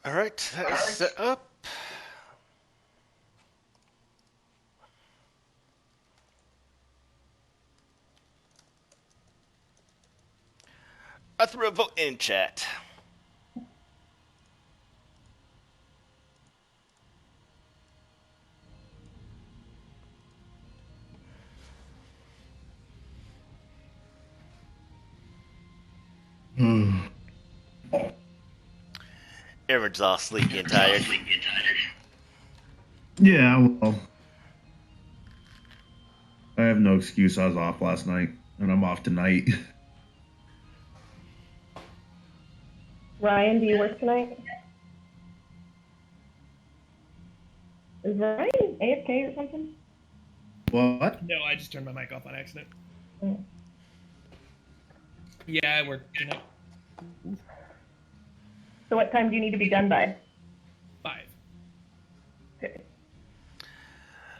All right, that is set up. I threw a vote in chat. Everyone's all sleepy and tired. Yeah, well, I have no excuse. I was off last night, and I'm off tonight. Ryan, do you work tonight? Is Ryan AFK or something? What? No, I just turned my mic off on accident. Mm. Yeah, I work tonight. So what time do you need to be done by? 5. Okay.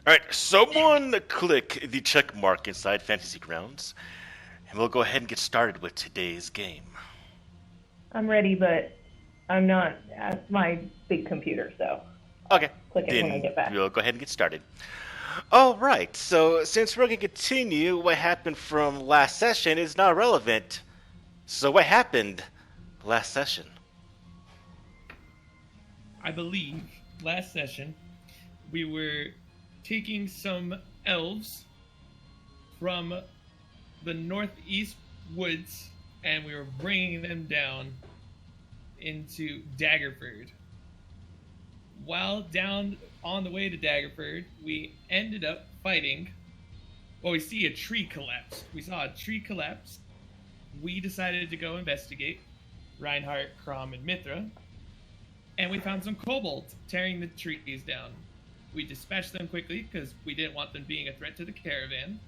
All right, someone click the check mark inside Fantasy Grounds, and we'll go ahead and get started with today's game. I'm ready, but I'm not at my big computer, so Okay, click it when I then get back. we'll go ahead and get started. All right, so since we're going to continue, what happened from last session is not relevant. So what happened last session? I believe last session we were taking some elves from the northeast woods and we were bringing them down into Daggerford. While down on the way to Daggerford, we ended up fighting. Well, we see a tree collapse. We saw a tree collapse. We decided to go investigate. Reinhardt, Crom, and Mithra. And we found some kobolds tearing the trees down. We dispatched them quickly because we didn't want them being a threat to the caravan.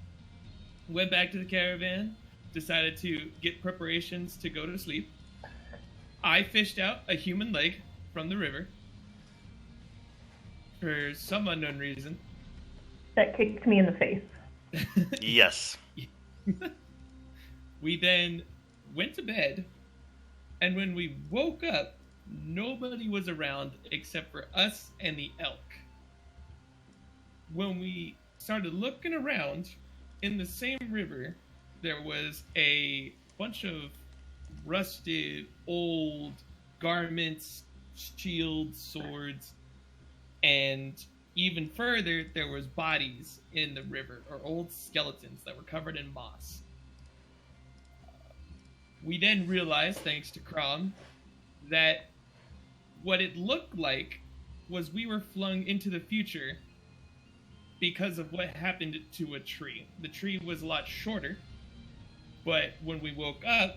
Went back to the caravan, decided to get preparations to go to sleep. I fished out a human leg from the river for some unknown reason. That kicked me in the face. Yes. We then went to bed, and when we woke up, nobody was around except for us and the elk. When we started looking around, in the same river, there was a bunch of rusted, old garments, shields, swords, and even further, there was bodies in the river, or old skeletons that were covered in moss. We then realized, thanks to Crom, that what it looked like was we were flung into the future because of what happened to a tree. The tree was a lot shorter, but when we woke up,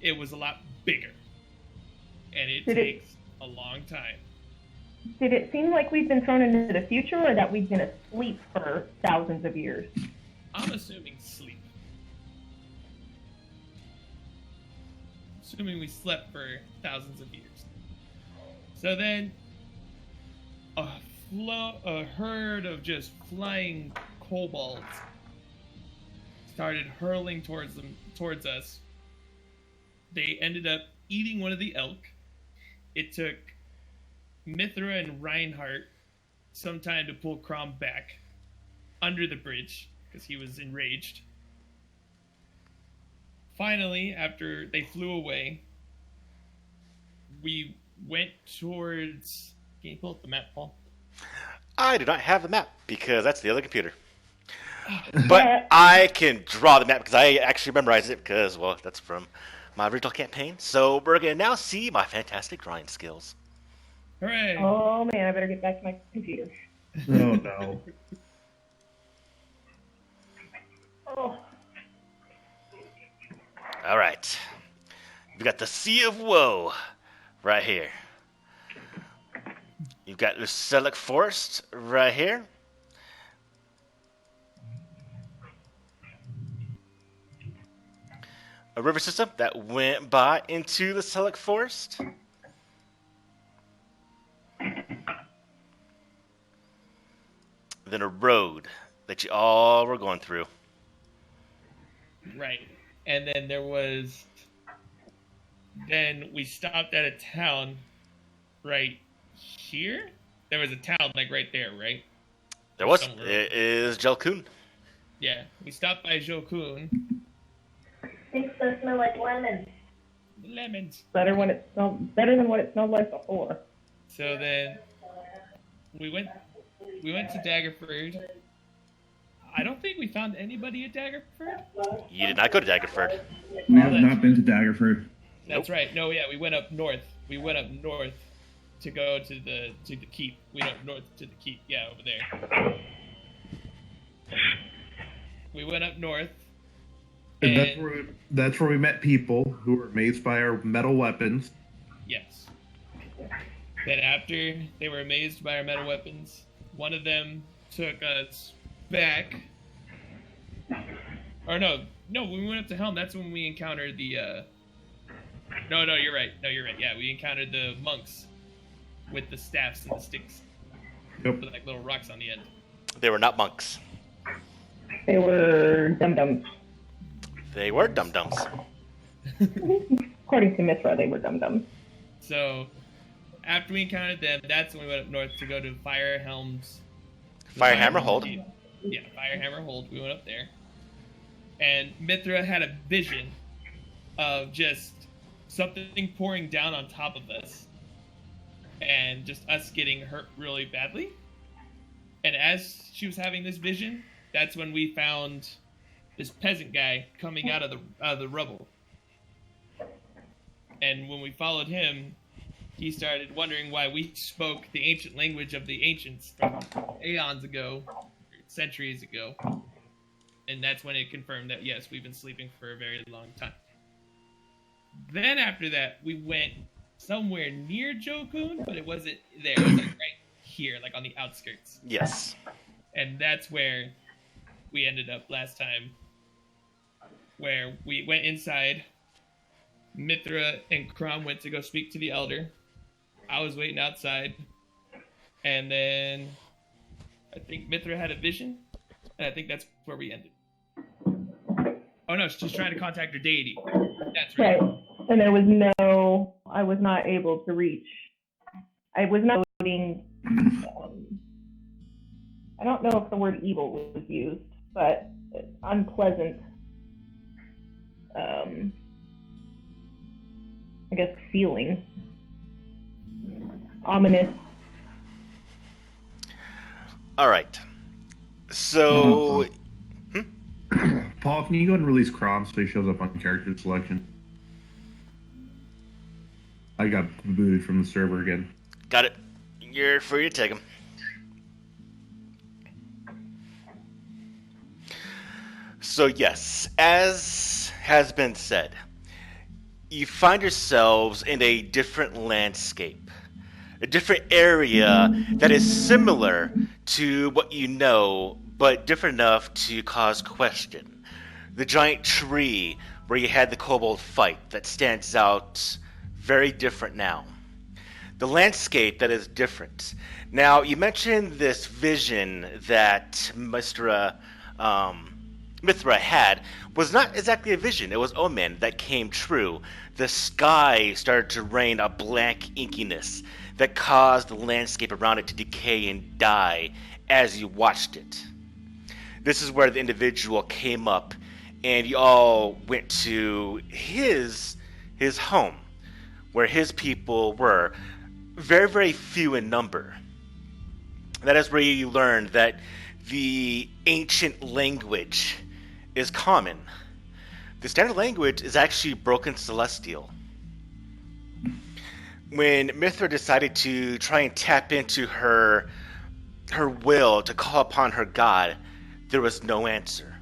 it was a lot bigger. And it takes a long time. Did it seem like we've been thrown into the future, or that we've been asleep for thousands of years? I'm assuming sleep. Assuming we slept for thousands of years. So then, a herd of just flying kobolds started hurling towards us. They ended up eating one of the elk. It took Mithra and Reinhardt some time to pull Crom back under the bridge because he was enraged. Finally, after they flew away, we went towards... Can you pull up the map, Paul? I do not have the map because that's the other computer. But I can draw the map because I actually memorized it because, well, that's from my original campaign. So we're going to now see my fantastic drawing skills. Hooray! Oh man, I better get back to my computer. Oh no. Oh. All right. We've got the Sea of Woe right here. You've got the Select Forest right here. A river system that went by into the Select Forest. Then a road that you all were going through. Right. And then we stopped at a town right here. There was a town like right there, right? There was. Somewhere. It is Jelkun. Yeah, we stopped by Jokun. Things that smell like lemons. Lemons. Better than what it smelled like before. So then we went to Daggerford. I don't think we found anybody at Daggerford. You did not go to Daggerford. We have not been to Daggerford. That's right. No, yeah, we went up north. We went up north to go to the keep. We went up north to the keep. Yeah, over there. We went up north. And that's where we met people who were amazed by our metal weapons. Yes. Then after they were amazed by our metal weapons, one of them took us back. Or no, when we went up to Helm, that's when we encountered the No, you're right. Yeah, we encountered the monks with the staffs and the sticks. Yep. With like little rocks on the end. They were not monks. They were dum-dums. They were dum-dums. According to Mithra, they were dum-dums. So, after we encountered them, that's when we went up north to go to Firehammer Hold. Yeah, Firehammer Hold. We went up there. And Mithra had a vision of just something pouring down on top of us. And just us getting hurt really badly. And as she was having this vision, that's when we found this peasant guy coming out of the rubble. And when we followed him, he started wondering why we spoke the ancient language of the ancients from aeons ago, centuries ago. And that's when it confirmed that, yes, we've been sleeping for a very long time. Then after that, we went somewhere near Jokun, but it wasn't there. It was like right here, like on the outskirts. Yes. And that's where we ended up last time, where we went inside. Mithra and Krom went to go speak to the elder. I was waiting outside. And then I think Mithra had a vision, and I think that's where we ended. Oh no, she's trying to contact her deity. That's right. And there was I was not able to reach. I was not voting. I don't know if the word evil was used, but unpleasant. I guess feeling. Ominous. All right. So, Paul, can you go and release Crom so he shows up on character selection? I got booted from the server again. got it. You're free to take them. So yes, as has been said, you find yourselves in a different landscape, a different area that is similar to what you know, but different enough to cause question. The giant tree where you had the kobold fight that stands out very different now. The landscape that is different. Now, you mentioned this vision that Mithra had was not exactly a vision. It was omen that came true. The sky started to rain a blank inkiness that caused the landscape around it to decay and die as you watched it. This is where the individual came up, and you all went to his home, where his people were very, very few in number. That is where you learned that the ancient language is common. The standard language is actually broken celestial. When Mithra decided to try and tap into her will to call upon her god, there was no answer.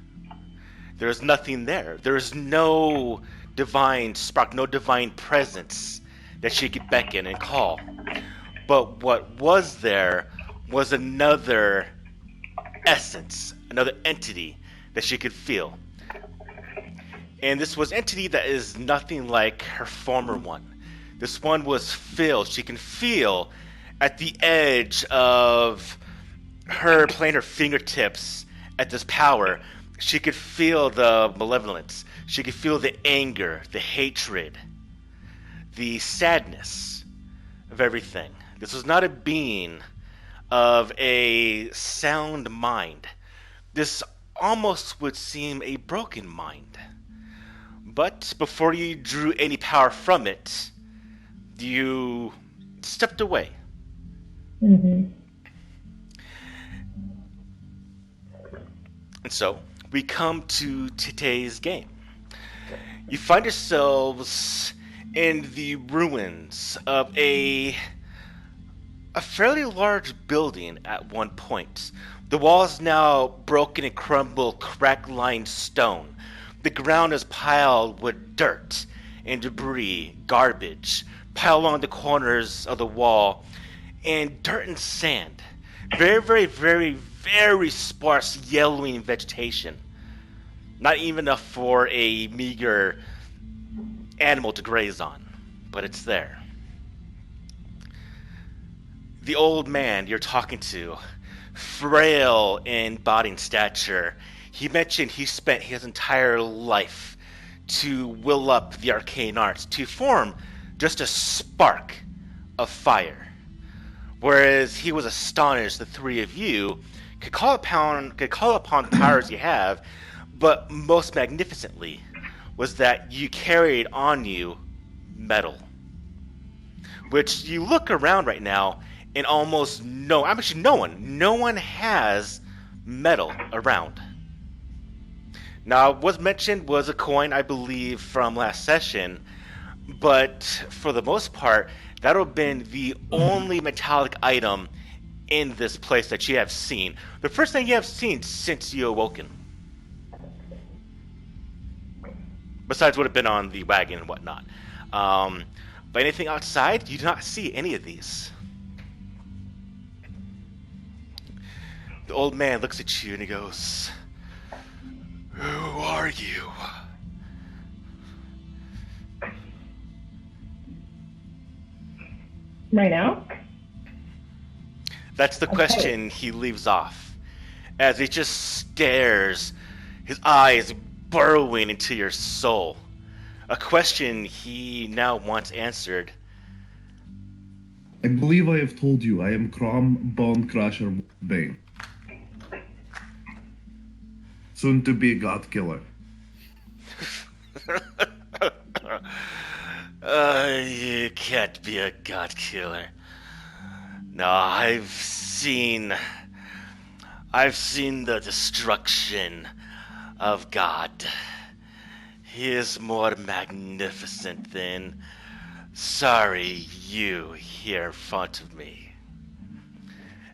There was nothing there. There was no divine spark, no divine presence that she could beckon and call. But what was there was another essence, another entity that she could feel. And this was entity that is nothing like her former one. This one was filled. She can feel at the edge of her playing her fingertips at this power. She could feel the malevolence. She could feel the anger, the hatred, the sadness, of everything. This was not a being of a sound mind. This almost would seem a broken mind. But before you drew any power from it, you stepped away. Mm-hmm. And so, we come to today's game. You find yourselves in the ruins of a fairly large building at one point. The walls now broken and crumbled, crack-lined stone. The ground is piled with dirt and debris, garbage, piled along the corners of the wall, and dirt and sand. Very, very, very, very sparse yellowing vegetation. Not even enough for a meager animal to graze on, but it's there. The old man you're talking to, frail in body and stature, he mentioned he spent his entire life to will up the arcane arts, to form just a spark of fire. Whereas he was astonished the three of you could call upon the powers you have, but most magnificently was that you carried on you metal. Which you look around right now and almost no one has metal around. Now, what was mentioned was a coin, I believe, from last session, but for the most part, that would have been the only metallic item in this place that you have seen. The first thing you have seen since you awoken. Besides what had been on the wagon and whatnot. But anything outside, you do not see any of these. The old man looks at you and he goes, "Who are you?" Right now? That's the question he leaves off, as he just stares, his eyes burrowing into your soul. A question he now wants answered. I believe I have told you I am Crom Bone Crusher Bane. Soon to be God Killer. You can't be a god killer. No, I've seen the destruction of God. He is more magnificent than sorry you here in front of me.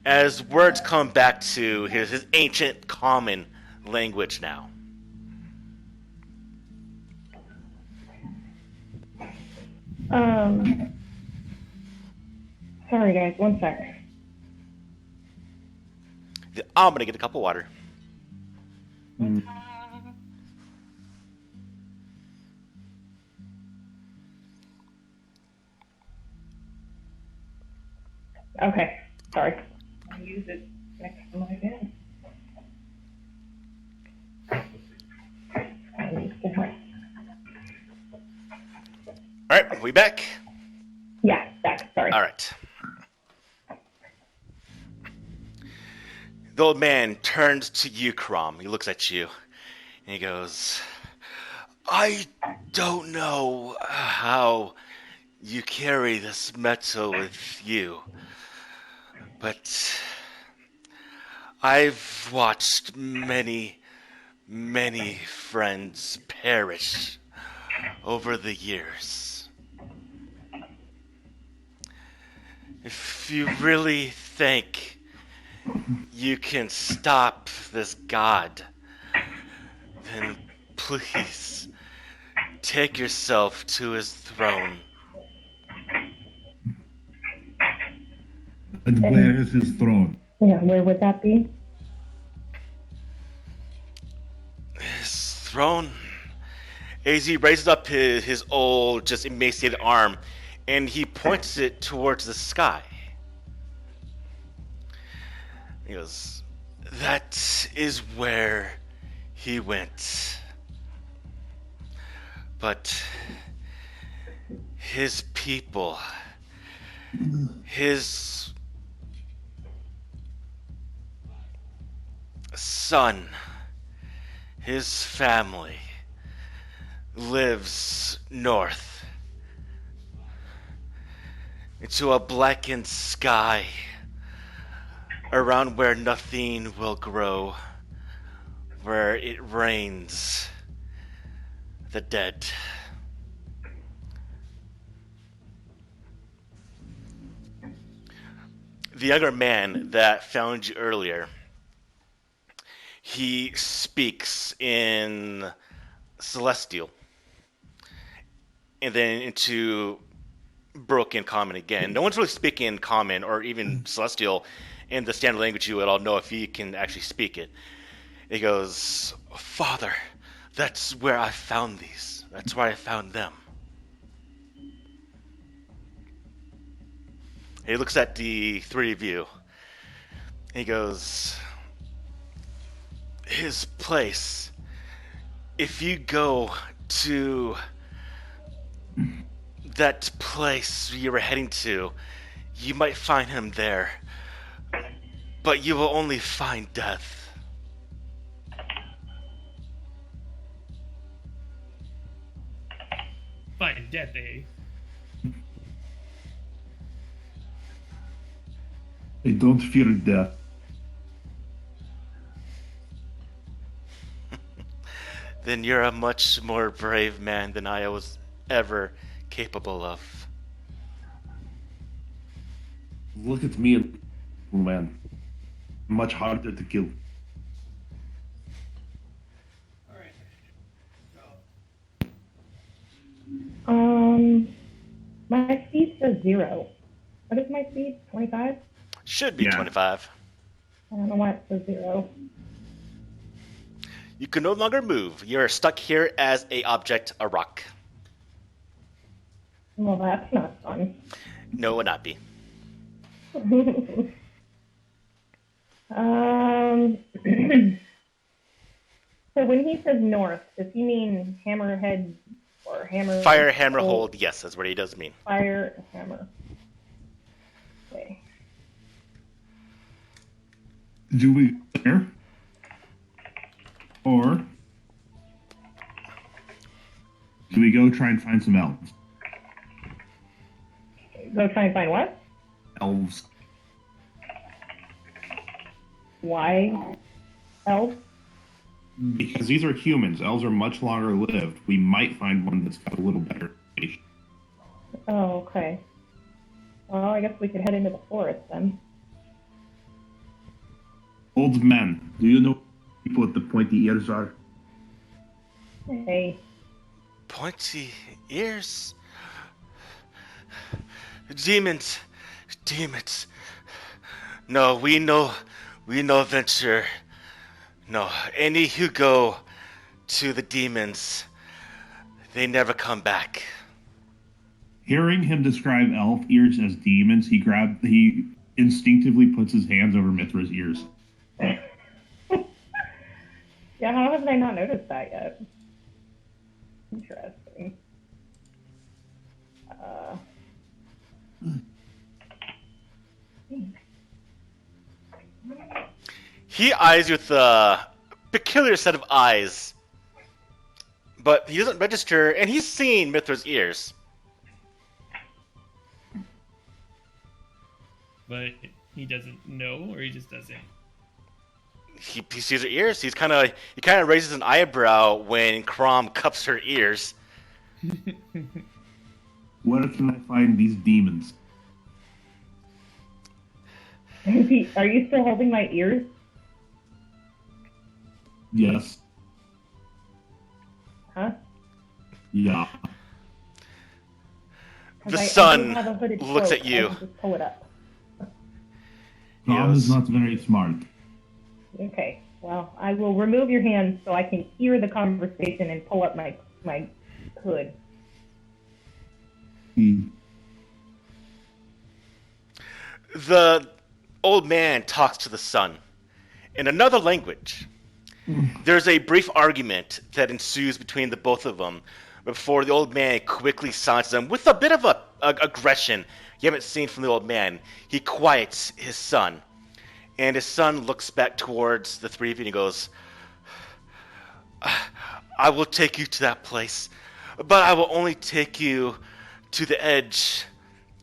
As words come back to his ancient common language now. Sorry guys, one sec. I'm gonna get a cup of water. Okay, sorry. I'll use it next to my bed. Alright, we back? Yeah, back, sorry. Alright. The old man turns to you, Crom. He looks at you and he goes, "I don't know how you carry this metal with you, but I've watched many, many friends perish over the years. If you really think you can stop this god, then please take yourself to his throne." And where is his throne? Yeah, where would that be? His throne? As he raises up his old, just emaciated arm, and he points it towards the sky. He goes, "That is where he went. But his people, His son, his family, lives north into a blackened sky around where nothing will grow, where it rains the dead. The younger man that found you earlier, he speaks in Celestial and then into broken common again. No one's really speaking common or even Celestial in the standard language you would all know if you can actually speak it. He goes, Father, that's where I found these. That's where I found them. He looks at the three of you. He goes, his place. If you go to that place you were heading to, you might find him there. But you will only find death. Find death, eh? I don't fear death. Then you're a much more brave man than I was ever capable of. Look at me, man. Much harder to kill. Alright. My speed says 0. What is my speed? 25? Should be Yeah. 25. I don't know why it says 0. You can no longer move. You're stuck here as a object, a rock. Well, that's not fun. No, it would not be. So when he says north, does he mean hammerhead or hammer? Fire, hammer, hold. Yes, that's what he does mean. Fire, hammer. Okay. Do we there? Or do we go try and find some elves? Go try and find what? Elves. Why? Elf? Because these are humans. Elves are much longer lived. We might find one that's got a little better reputation. Oh, okay. Well, I guess we could head into the forest then. Old men, do you know people with the pointy ears are? Hey. Pointy ears. Demons. Demons. No, we know venture. No, any who go to the demons, they never come back. Hearing him describe elf ears as demons, he instinctively puts his hands over Mithra's ears. Yeah, how have I not noticed that yet? Interesting. He eyes you with a peculiar set of eyes, but he doesn't register, and he's seen Mithra's ears. But he doesn't know, or he just doesn't. He sees her ears. He kind of raises an eyebrow when Crom cups her ears. Where can I find these demons? Are you still holding my ears? Yes. Huh? Yeah. The 'Cause I sun do have a hooded looks cloak. at you. I can just pull it up. Tom Yes. is not very smart. Okay. Well, I will remove your hands so I can hear the conversation and pull up my hood. The old man talks to the sun in another language. There's a brief argument that ensues between the both of them before the old man quickly silences them with a bit of a aggression you haven't seen from the old man. He quiets his son, and his son looks back towards the three of you and he goes, I will take you to that place, but I will only take you to the edge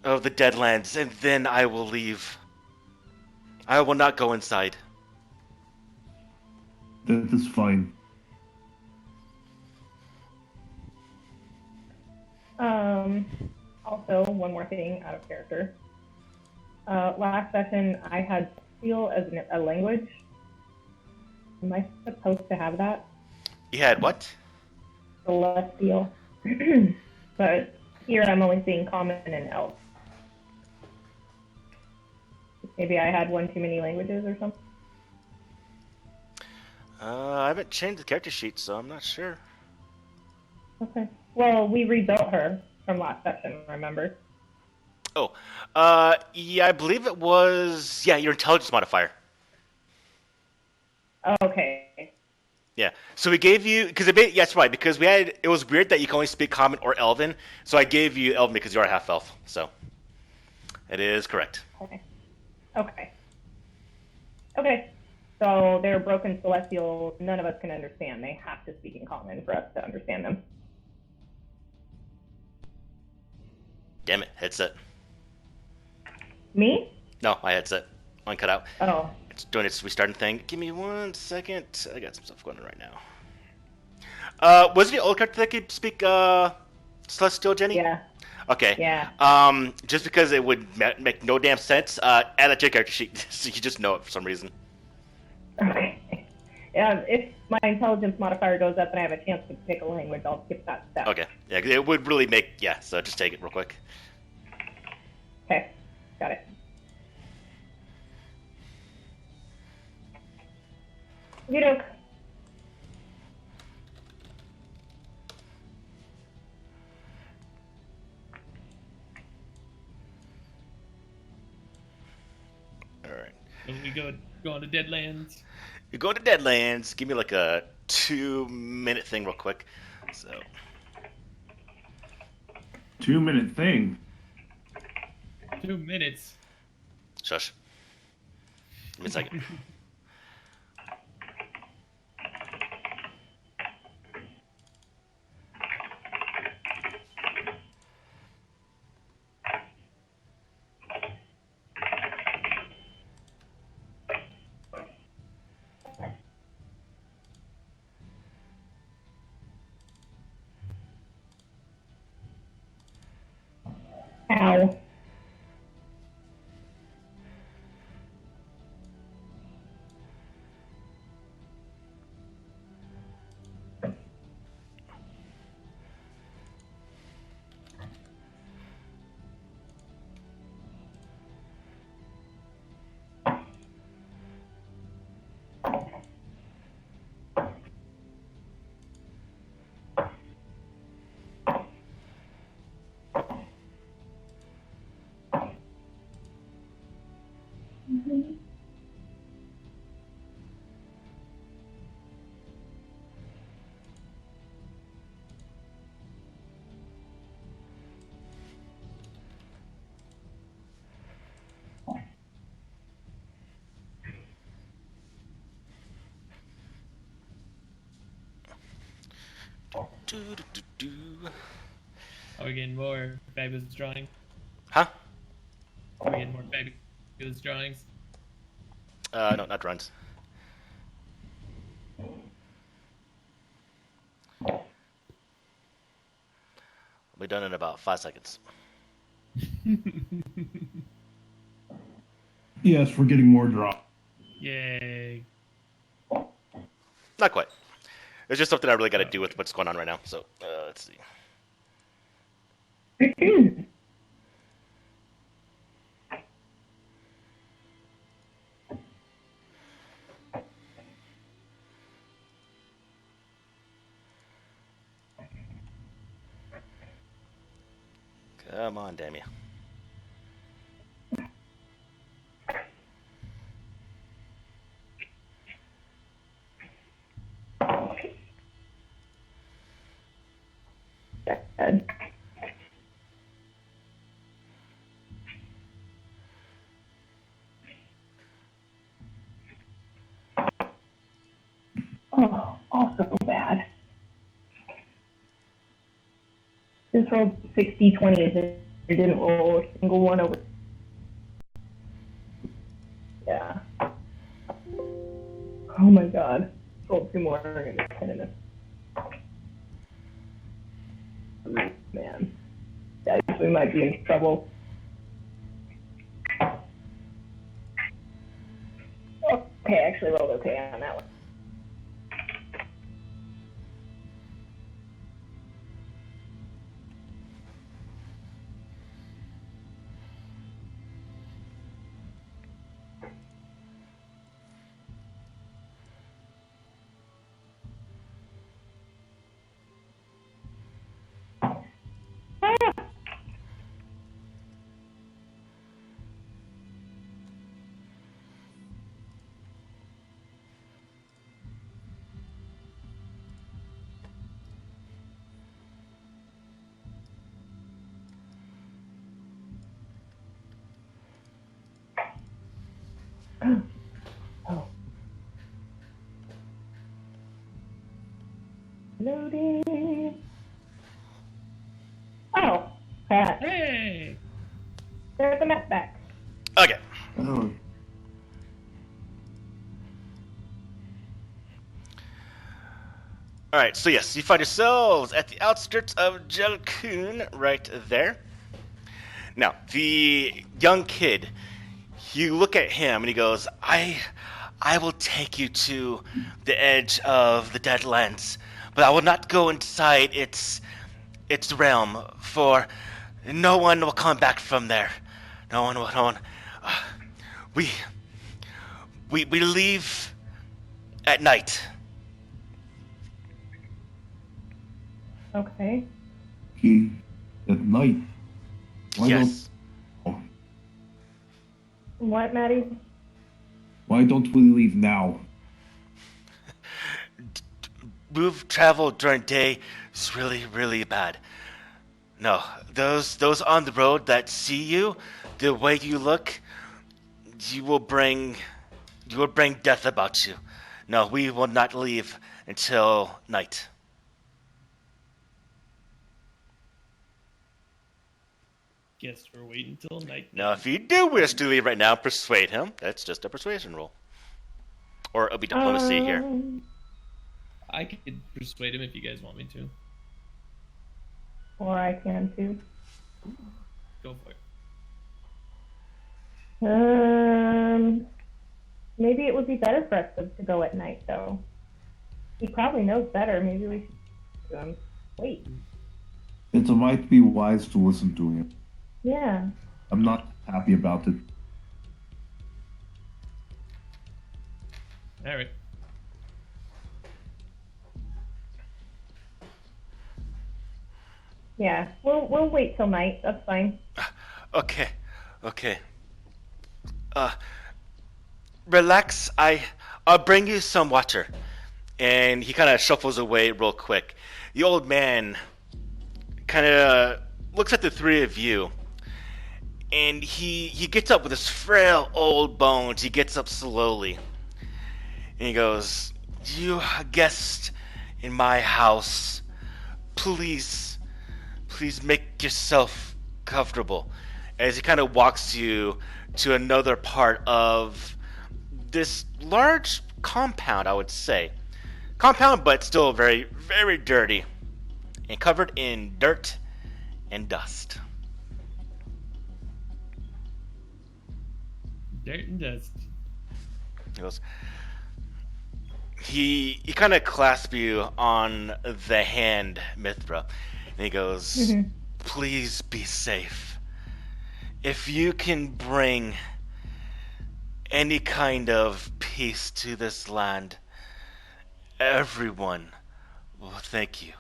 of the Deadlands, and then I will leave. I will not go inside. That is fine. Also, one more thing out of character. Last session, I had Steel as a language. Am I supposed to have that? You had what? Celestial. But here I'm only seeing Common and Elf. Maybe I had one too many languages or something? I haven't changed the character sheet, so I'm not sure. Okay. Well, we rebuilt her from last session, remember? Oh, yeah, I believe it was, your intelligence modifier. Okay. Yeah, so we gave you, because that's right, because it was weird that you can only speak Common or Elven, so I gave you Elven because you are half elf, so it is correct. Okay. So they're broken celestial. None of us can understand. They have to speak in Common for us to understand them. Damn it, headset. Me? No, my headset. Mine cut out. Oh. It's doing its restarting thing. Give me 1 second. I got some stuff going on right now. Was it the old character that could speak Celestial, Jenny? Yeah. Okay. Yeah. Just because it would make no damn sense, add that to your character sheet so you just know it for some reason. Okay. If my intelligence modifier goes up and I have a chance to pick a language, I'll skip that step. Okay. Yeah, it would really make, so just take it real quick. Okay. Got it. Okey-doke. Alright. When we go on to Deadlands. You go to Deadlands. Give me like a 2-minute thing real quick. So. 2-minute thing. 2 minutes. Shush. Give me a second. Ow. Are we getting more fabulous drawings? Huh? Are we getting more fabulous drawings? No, not runs. I'll be done in about 5 seconds. Yes, we're getting more draw. Yay. Not quite. It's just something I really got to do with what's going on right now. So, let's see. Come on, damn you. bad. Oh, also bad. Just rolled 60 20s and didn't roll a single one over. Yeah. Oh my god. Rolled 2 more and it's 10 in this. Man. Guys, we might be in trouble. Okay, I actually rolled okay on that one. Oh. Loading. Oh, Pat. Hey! There's the map back. Okay. Oh, All right. So yes, you find yourselves at the outskirts of Jelkun, right there. Now, the young kid, you look at him and he goes, I will take you to the edge of the Deadlands, but I will not go inside its realm, for no one will come back from there. No one. We leave at night. Okay. he at night. Why Yes. What, Maddie? Why don't we leave now? Move travel during day is really, really bad. No, those on the road that see you, the way you look, you will bring death about you. No, we will not leave until night. Guess we're waiting till night. Now, if you do wish to leave right now, persuade him. That's just a persuasion roll. Or it'll be diplomacy here. I could persuade him if you guys want me to. Or I can too. Go for it. Maybe it would be better for us to go at night, though. He probably knows better. Maybe we should wait. It might be wise to listen to him. Yeah. I'm not happy about it. All right. Yeah. We'll wait till night. That's fine. Okay. Relax. I'll bring you some water. And he kind of shuffles away real quick. The old man kind of looks at the three of you, and he gets up with his frail old bones. He gets up slowly, and he goes, "You a guest in my house. Please make yourself comfortable." As he kind of walks you to another part of this large compound, I would say. Compound, but still very, very dirty and covered in dirt and dust. Dirt and dust. He goes. He kind of clasps you on the hand, Mithra, and he goes, "Please be safe. If you can bring any kind of peace to this land, everyone will thank you."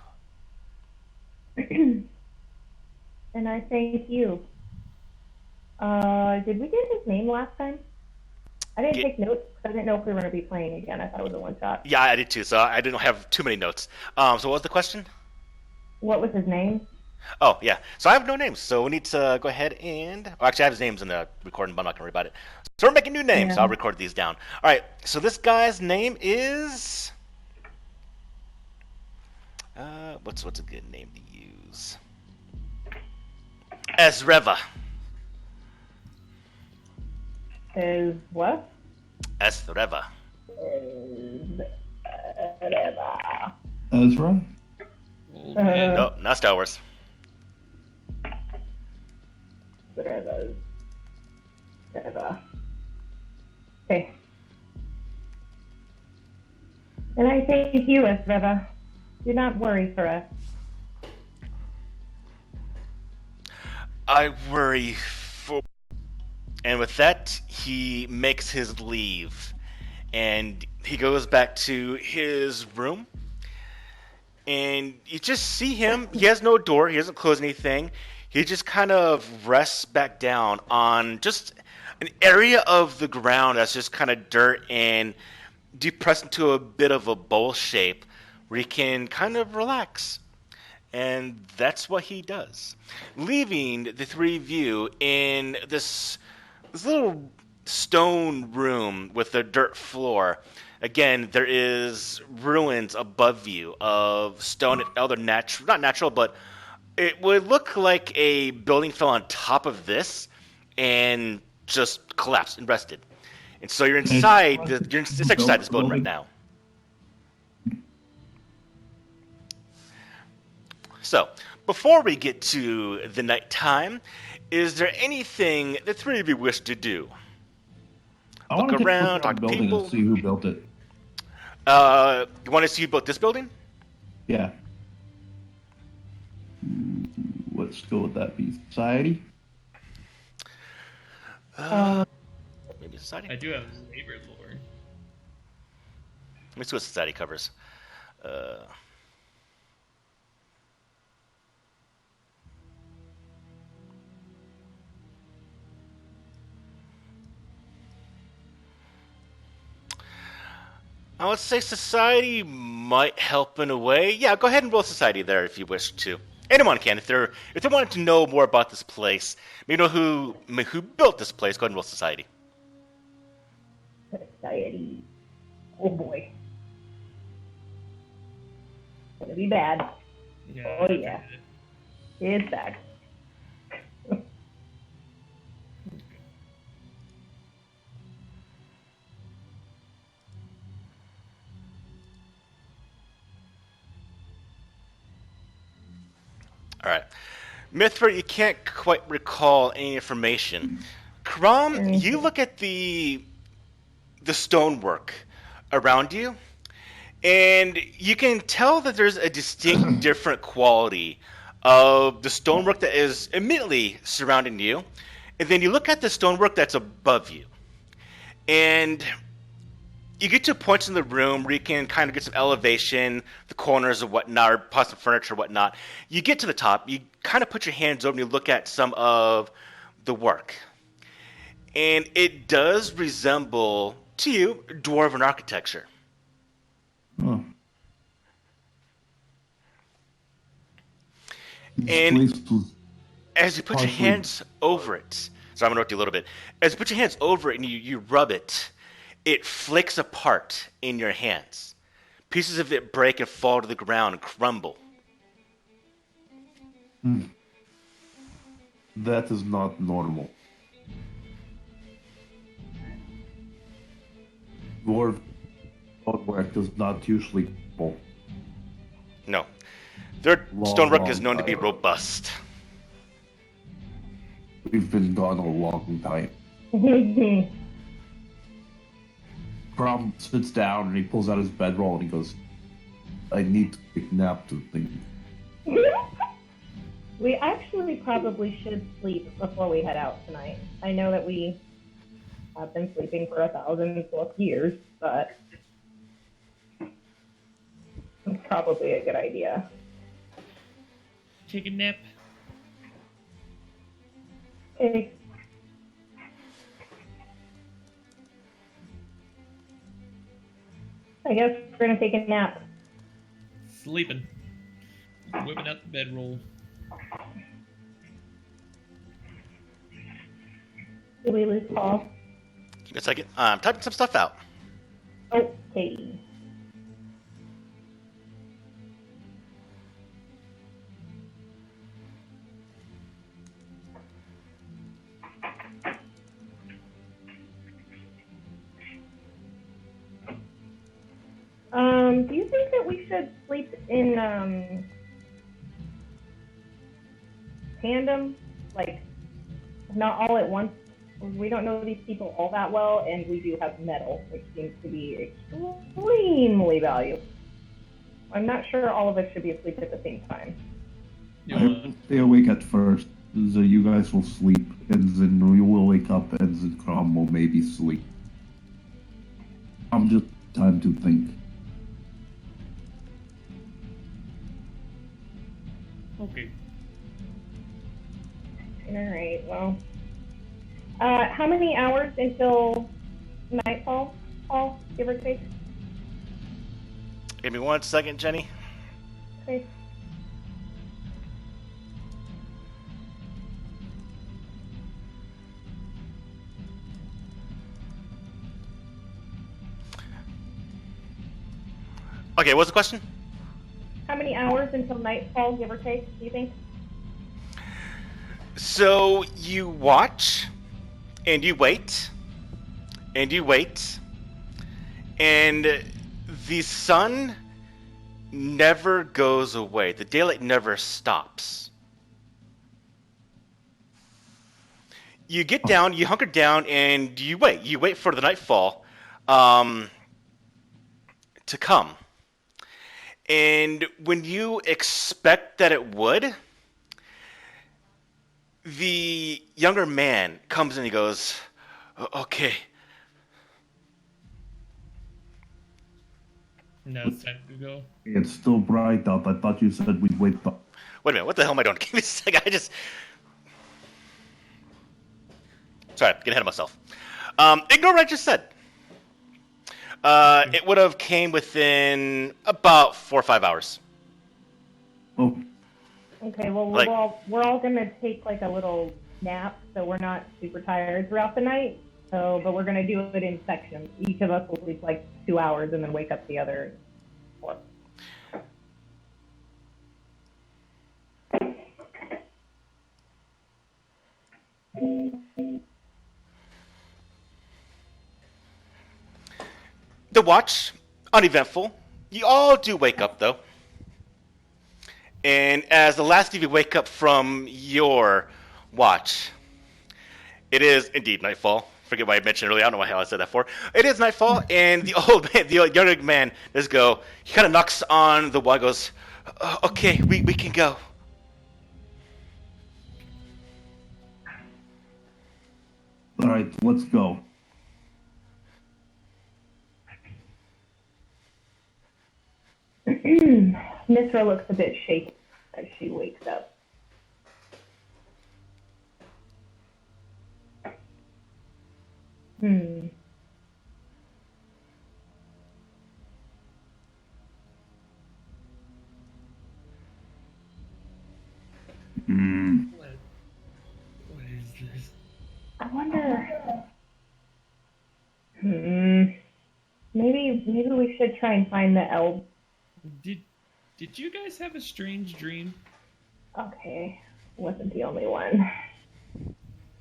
And I thank you. Did we get his name last time? I didn't take notes because I didn't know if we were going to be playing again. I thought it was a one-shot. Yeah, I did too, so I didn't have too many notes. So what was the question? What was his name? Oh, yeah. So I have no names, so we need to go ahead and... Well, actually, I have his names in the recording, but I'm not going to worry about it. So we're making new names, so Yeah. I'll record these down. All right, so this guy's name is... what's a good name to use? Ezreva. Is what? Ezreva. Ezra? Old man. No, not Star Wars. Whatever. Okay. And I thank you, Esreva. Do not worry for us. I worry for... And with that, he makes his leave. And he goes back to his room. And you just see him. He has no door. He doesn't close anything. He just kind of rests back down on just an area of the ground that's just kind of dirt and depressed into a bit of a bowl shape where he can kind of relax. And that's what he does, leaving the three of you in this little stone room with a dirt floor. Again, there is ruins above you of stone and other natural, not natural, but it would look like a building fell on top of this and just collapsed and rested. And so you're inside, you're inside this building right now. So, before we get to the nighttime, is there anything the three of you wish to do? I Look want to around, take a talk look to at the building people. and see who built it. You want to see who built this building? Yeah. Let's go with that. Be society. Maybe society. I do have neighbor lore. Let me see what society covers. I would say society might help in a way. Yeah, go ahead and roll society there if you wish to. Anyone can. If they wanted to know more about this place, maybe know who built this place, go ahead and roll society. Society. Oh boy. It's gonna be bad. Yeah. Oh yeah. It's bad. All right. Mithra, you can't quite recall any information. Kram, you look at the stonework around you, and you can tell that there's a distinct different quality of the stonework that is immediately surrounding you, and then you look at the stonework that's above you, and you get to points in the room where you can kind of get some elevation, the corners or whatnot, or possible furniture or whatnot. You get to the top, you kind of put your hands over and you look at some of the work. And it does resemble, to you, dwarven architecture. Oh. And as you put your hands over it, so I'm going to interrupt you a little bit. As you put your hands over it and you rub it, it flakes apart in your hands. Pieces of it break and fall to the ground and crumble. That is not normal. Dwarf stonework does not usually fall. No. Their Long, stonework is long known to be time. robust. We've been gone a long time. Crom sits down and he pulls out his bedroll and he goes, I need to take a nap to think. We actually probably should sleep before we head out tonight. I know that we have been sleeping for 1,000+ years, but it's probably a good idea. Take a nap. Okay. I guess we're gonna take a nap. Sleeping. whipping out the bedroll. Did we lose Paul? Give me a second. I'm typing some stuff out. Okay. Do you think that we should sleep in tandem? Like, not all at once? We don't know these people all that well, and we do have metal, which seems to be extremely valuable. I'm not sure all of us should be asleep at the same time. I will stay awake at first, so you guys will sleep, and then we will wake up, and then Crom will maybe sleep. I'm just time to think. Okay. Alright, well. How many hours until nightfall, Paul, give or take? Give me 1 second, Jenny. Okay. Okay, what's the question? How many hours until nightfall, give or take, do you think? So you watch, and you wait, and you wait, and the sun never goes away. The daylight never stops. You get down, you hunker down, and you wait. You wait for the nightfall to come. And when you expect that it would, the younger man comes and he goes, okay. Now it's time to go. It's still bright out. I thought you said we'd wait up. Wait a minute, what the hell am I doing? Give me a second, Sorry, I'm getting ahead of myself. Ignore what I just said. It would have came within about 4 or 5 hours. Oh, Okay, well, Like- we're all going to take like a little nap, so we're not super tired throughout the night. So, but we're going to do it in sections. Each of us will sleep like 2 hours and then wake up the other 4. The watch, uneventful. You all do wake up, though. And as the last of you wake up from your watch, it is indeed nightfall. Forget what I mentioned earlier. I don't know what the hell I said that for. It is nightfall, and the old man, the younger man, does go. He kind of knocks on the wall and goes, okay, we can go. all right, let's go. Mithra looks a bit shaky as she wakes up. What is this? I wonder. Maybe we should try and find the elves. Did you guys have a strange dream? Okay, wasn't the only one.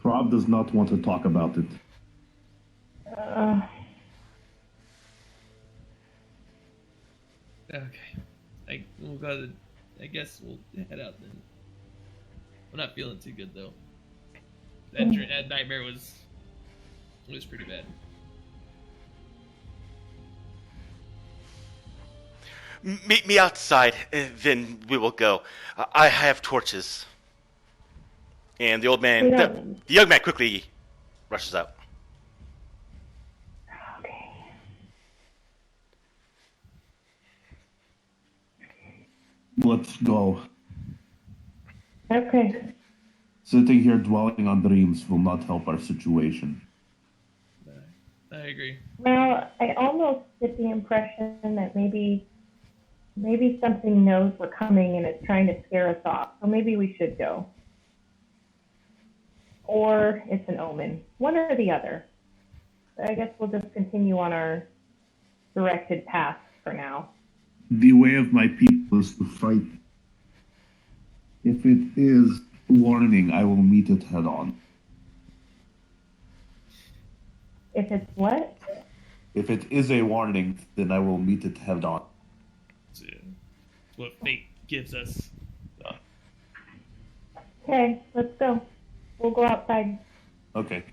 Rob does not want to talk about it. Okay. We'll go. I guess we'll head out then. I'm not feeling too good though. That nightmare was pretty bad. Meet me outside, and then we will go. I have torches. And the old man, the young man quickly rushes out. Okay. Let's go. Okay. Sitting here dwelling on dreams will not help our situation. I agree. Well, I almost get the impression that maybe Maybe something knows we're coming and it's trying to scare us off, so maybe we should go. Or it's an omen. One or the other. I guess we'll just continue on our directed path for now. The way of my people is to fight. If it is warning, I will meet it head on. If it's what? If it is a warning, then I will meet it head on. That's what fate gives us. Okay, let's go. We'll go outside. Okay.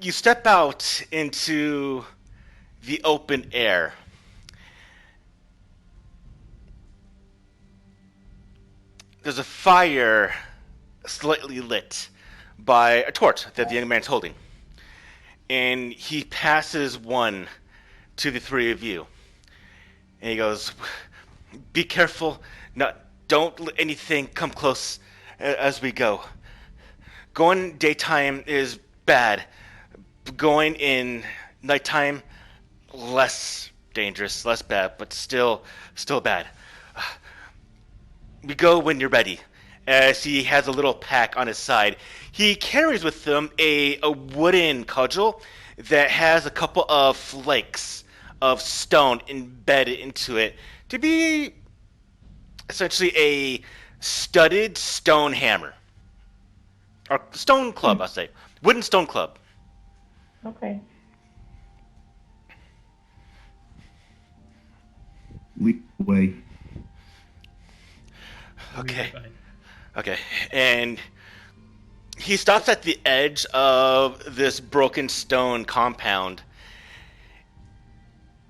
You step out into the open air. There's a fire slightly lit by a torch that the young man's holding. And he passes one to the three of you. And he goes, "Be careful. Don't let anything come close as we go. Going daytime is bad. Going in nighttime, less dangerous, less bad, but still bad. We go when you're ready." As he has a little pack on his side, he carries with him a wooden cudgel that has a couple of flakes of stone embedded into it to be essentially a studded stone hammer. Or stone club, I'll say. Wooden stone club. Okay. Lead the way. Okay. Okay. And he stops at the edge of this broken stone compound.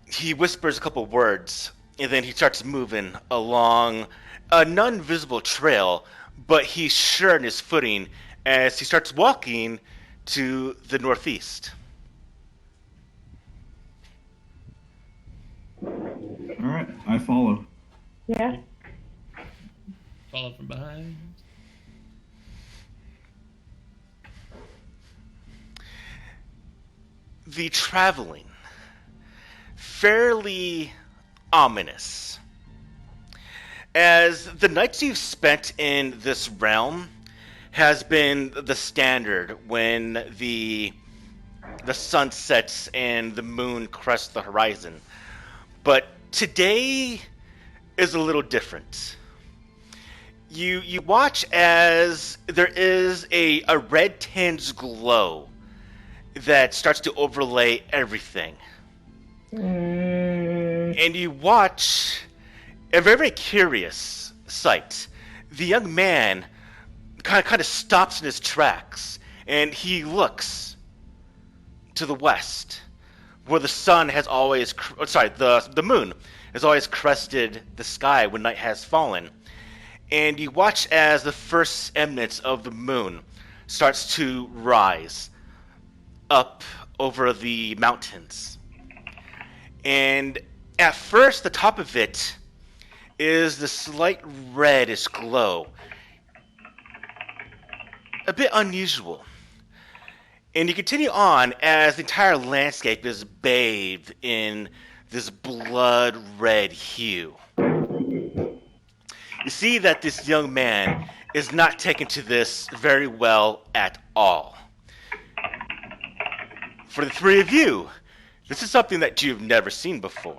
He whispers a couple words, and then he starts moving along a non-visible trail, but he's sure in his footing as he starts walking to the northeast. All right, I follow. Yeah. Follow from behind. The traveling, fairly ominous. As the nights you've spent in this realm has been the standard when the sun sets and the moon crests the horizon. But today is a little different. You watch as there is a red tinged glow that starts to overlay everything. And you watch a very, very curious sight. The young man kind of stops in his tracks, and he looks to the west, where the sun has always, the moon has always crested the sky when night has fallen. And you watch as the first eminence of the moon starts to rise up over the mountains. And at first, the top of it is the slight reddish glow. A bit unusual. And you continue on as the entire landscape is bathed in this blood red hue. You see that this young man is not taken to this very well at all. For the three of you, this is something that you've never seen before.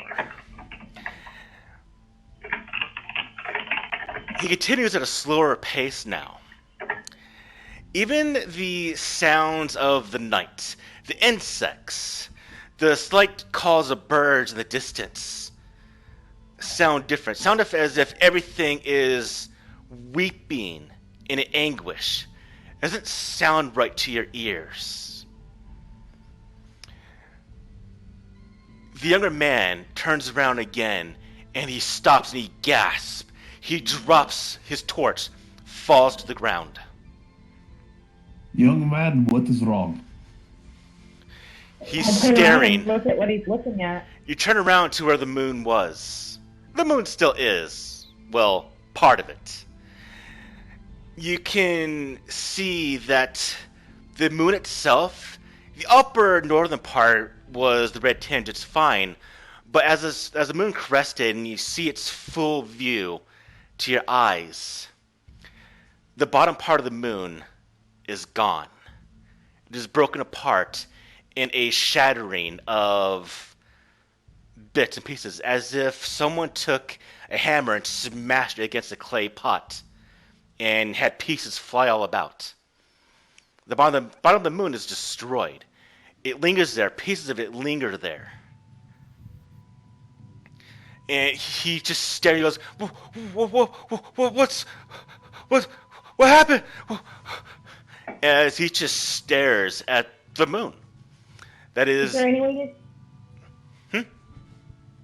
He continues at a slower pace now. Even the sounds of the night, the insects, the slight calls of birds in the distance sound different. Sound as if everything is weeping in anguish. It doesn't sound right to your ears. The younger man turns around again, and he stops and he gasps. He drops his torch, falls to the ground. Young man, what is wrong? He's staring. Look at what he's looking at. You turn around to where the moon was. The moon still is. Well, part of it. You can see that the moon itself, the upper northern part was the red tinge, it's fine. But as the moon crested and you see its full view to your eyes, the bottom part of the moon is gone. It is broken apart in a shattering of bits and pieces, as if someone took a hammer and smashed it against a clay pot and had pieces fly all about. The bottom of the moon is destroyed. It lingers there. Pieces of it linger there. And he just stares. He goes, what happened? As he just stares at the moon. That is. Is there any way to? Hmm? Is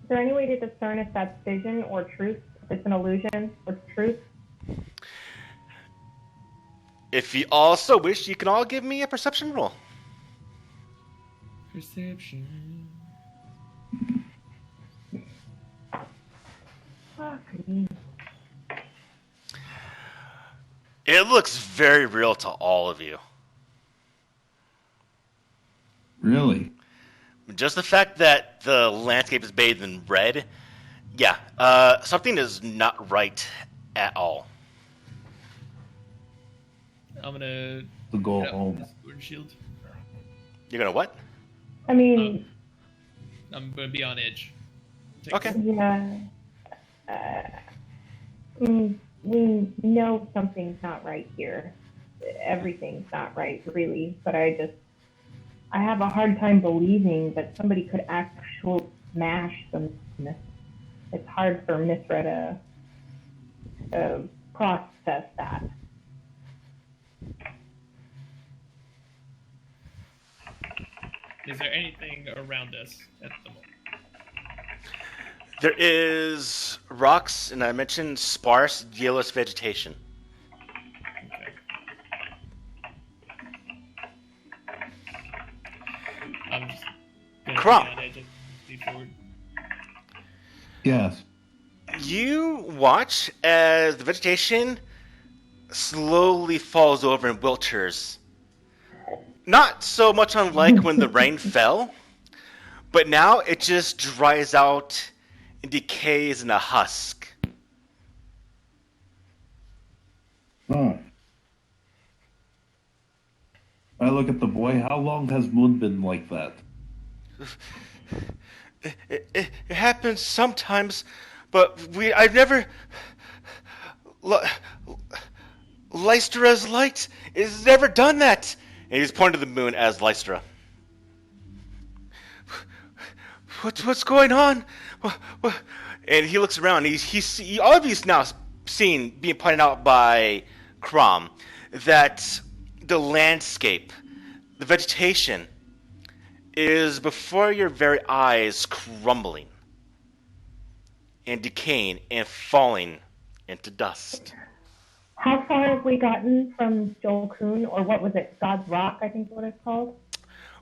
there any way to discern if that's vision or truth? If it's an illusion or truth? If you also wish, you can all give me a perception roll. Perception. Fuck me. It looks very real to all of you. Really? Just the fact that the landscape is bathed in red, yeah, something is not right at all. I'm gonna To go put up home. this sword shield. You're gonna what? I mean, I'm gonna be on edge. Okay. yeah. We know something's not right here. Everything's not right, really. But I have a hard time believing that somebody could actually smash the moon. It's hard for Mithra to process that. Is there anything around us at the moment? There is rocks, and I mentioned sparse, yellowish vegetation. Okay. I'm just gonna Crump. be on edge and lead forward. Yes. You watch as the vegetation slowly falls over and wilters. Not so much unlike when the rain fell, but now it just dries out and decays in a husk. Oh. I look at the boy. How long has Moon been like that? It happens sometimes, but I've never. Lystra's light has never done that. And he's pointing to the moon as Lystra. What's going on? And he looks around. He obviously now seen being pointed out by Crom that the landscape, the vegetation, is before your very eyes crumbling and decaying and falling into dust. How far have we gotten from Jolkun, or what was it, God's Rock, I think is what it's called?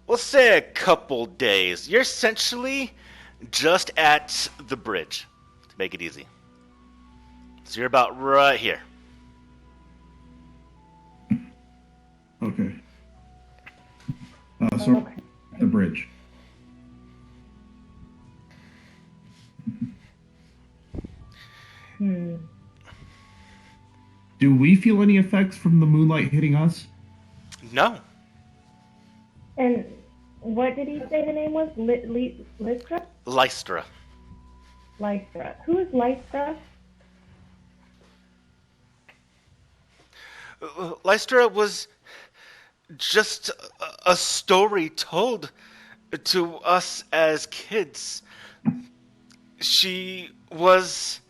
We'll say a couple days. You're essentially just at the bridge, to make it easy. So you're about right here. Okay. So Okay. the bridge. Do we feel any effects from the moonlight hitting us? No. And what did he say the name was? Lystra? Lystra. Lystra. Who is Lystra? Lystra was just a story told to us as kids. She was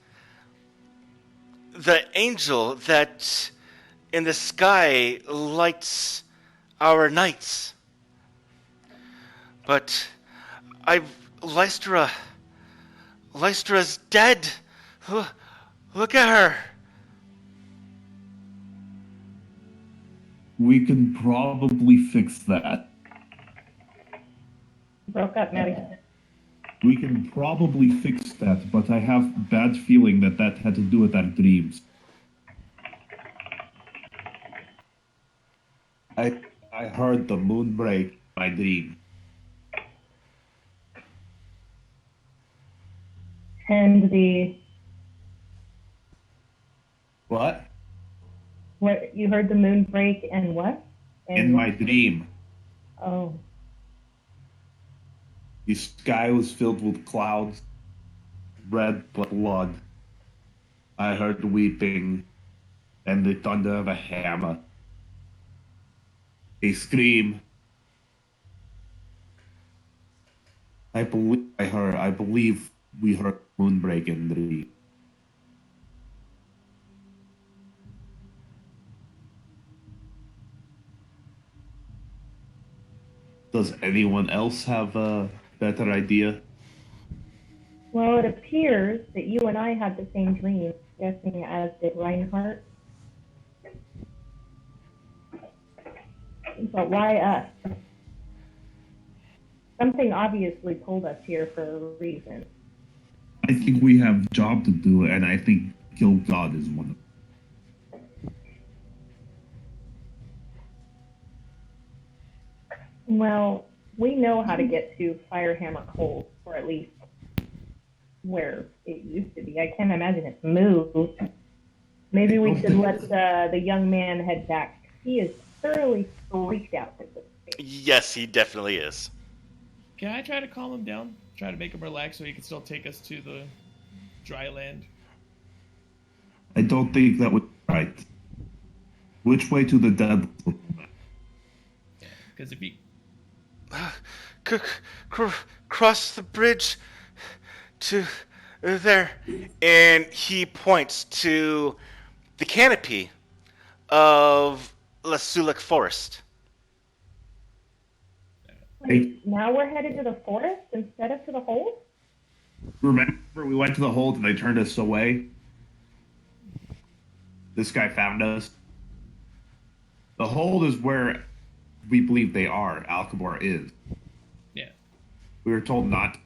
the angel that in the sky lights our nights. But Lystra's dead. Look at her. We can probably fix that. Broke up, Maddie. We can probably fix that, but I have bad feeling that had to do with our dreams. I heard the moon break my dream. And the What? what you heard the moon break and what? And In my dream, oh, the sky was filled with clouds, red blood. I heard weeping and the thunder of a hammer. A scream. I believe we heard moonbreak in the dream. Does anyone else have a better idea? well, it appears that you and I had the same dream, guessing as did Reinhardt. But why us? Something obviously pulled us here for a reason. I think we have a job to do, and I think Kill God is one of them. Well, we know how to get to Firehammer Hold, or at least where it used to be. I can't imagine it's moved. Maybe we should let the young man head back. He is thoroughly freaked out at this stage. Yes, he definitely is. Can I try to calm him down? Try to make him relax so he can still take us to the dry land? I don't think that would be right. Which way to the dead? Because if he... Cross the bridge to there. And he points to the canopy of Lasulak Forest. Wait, now we're headed to the forest instead of to the hold? Remember, we went to the hold and they turned us away? This guy found us. The hold is where we believe they are. Alcabor is. Yeah. We were told not.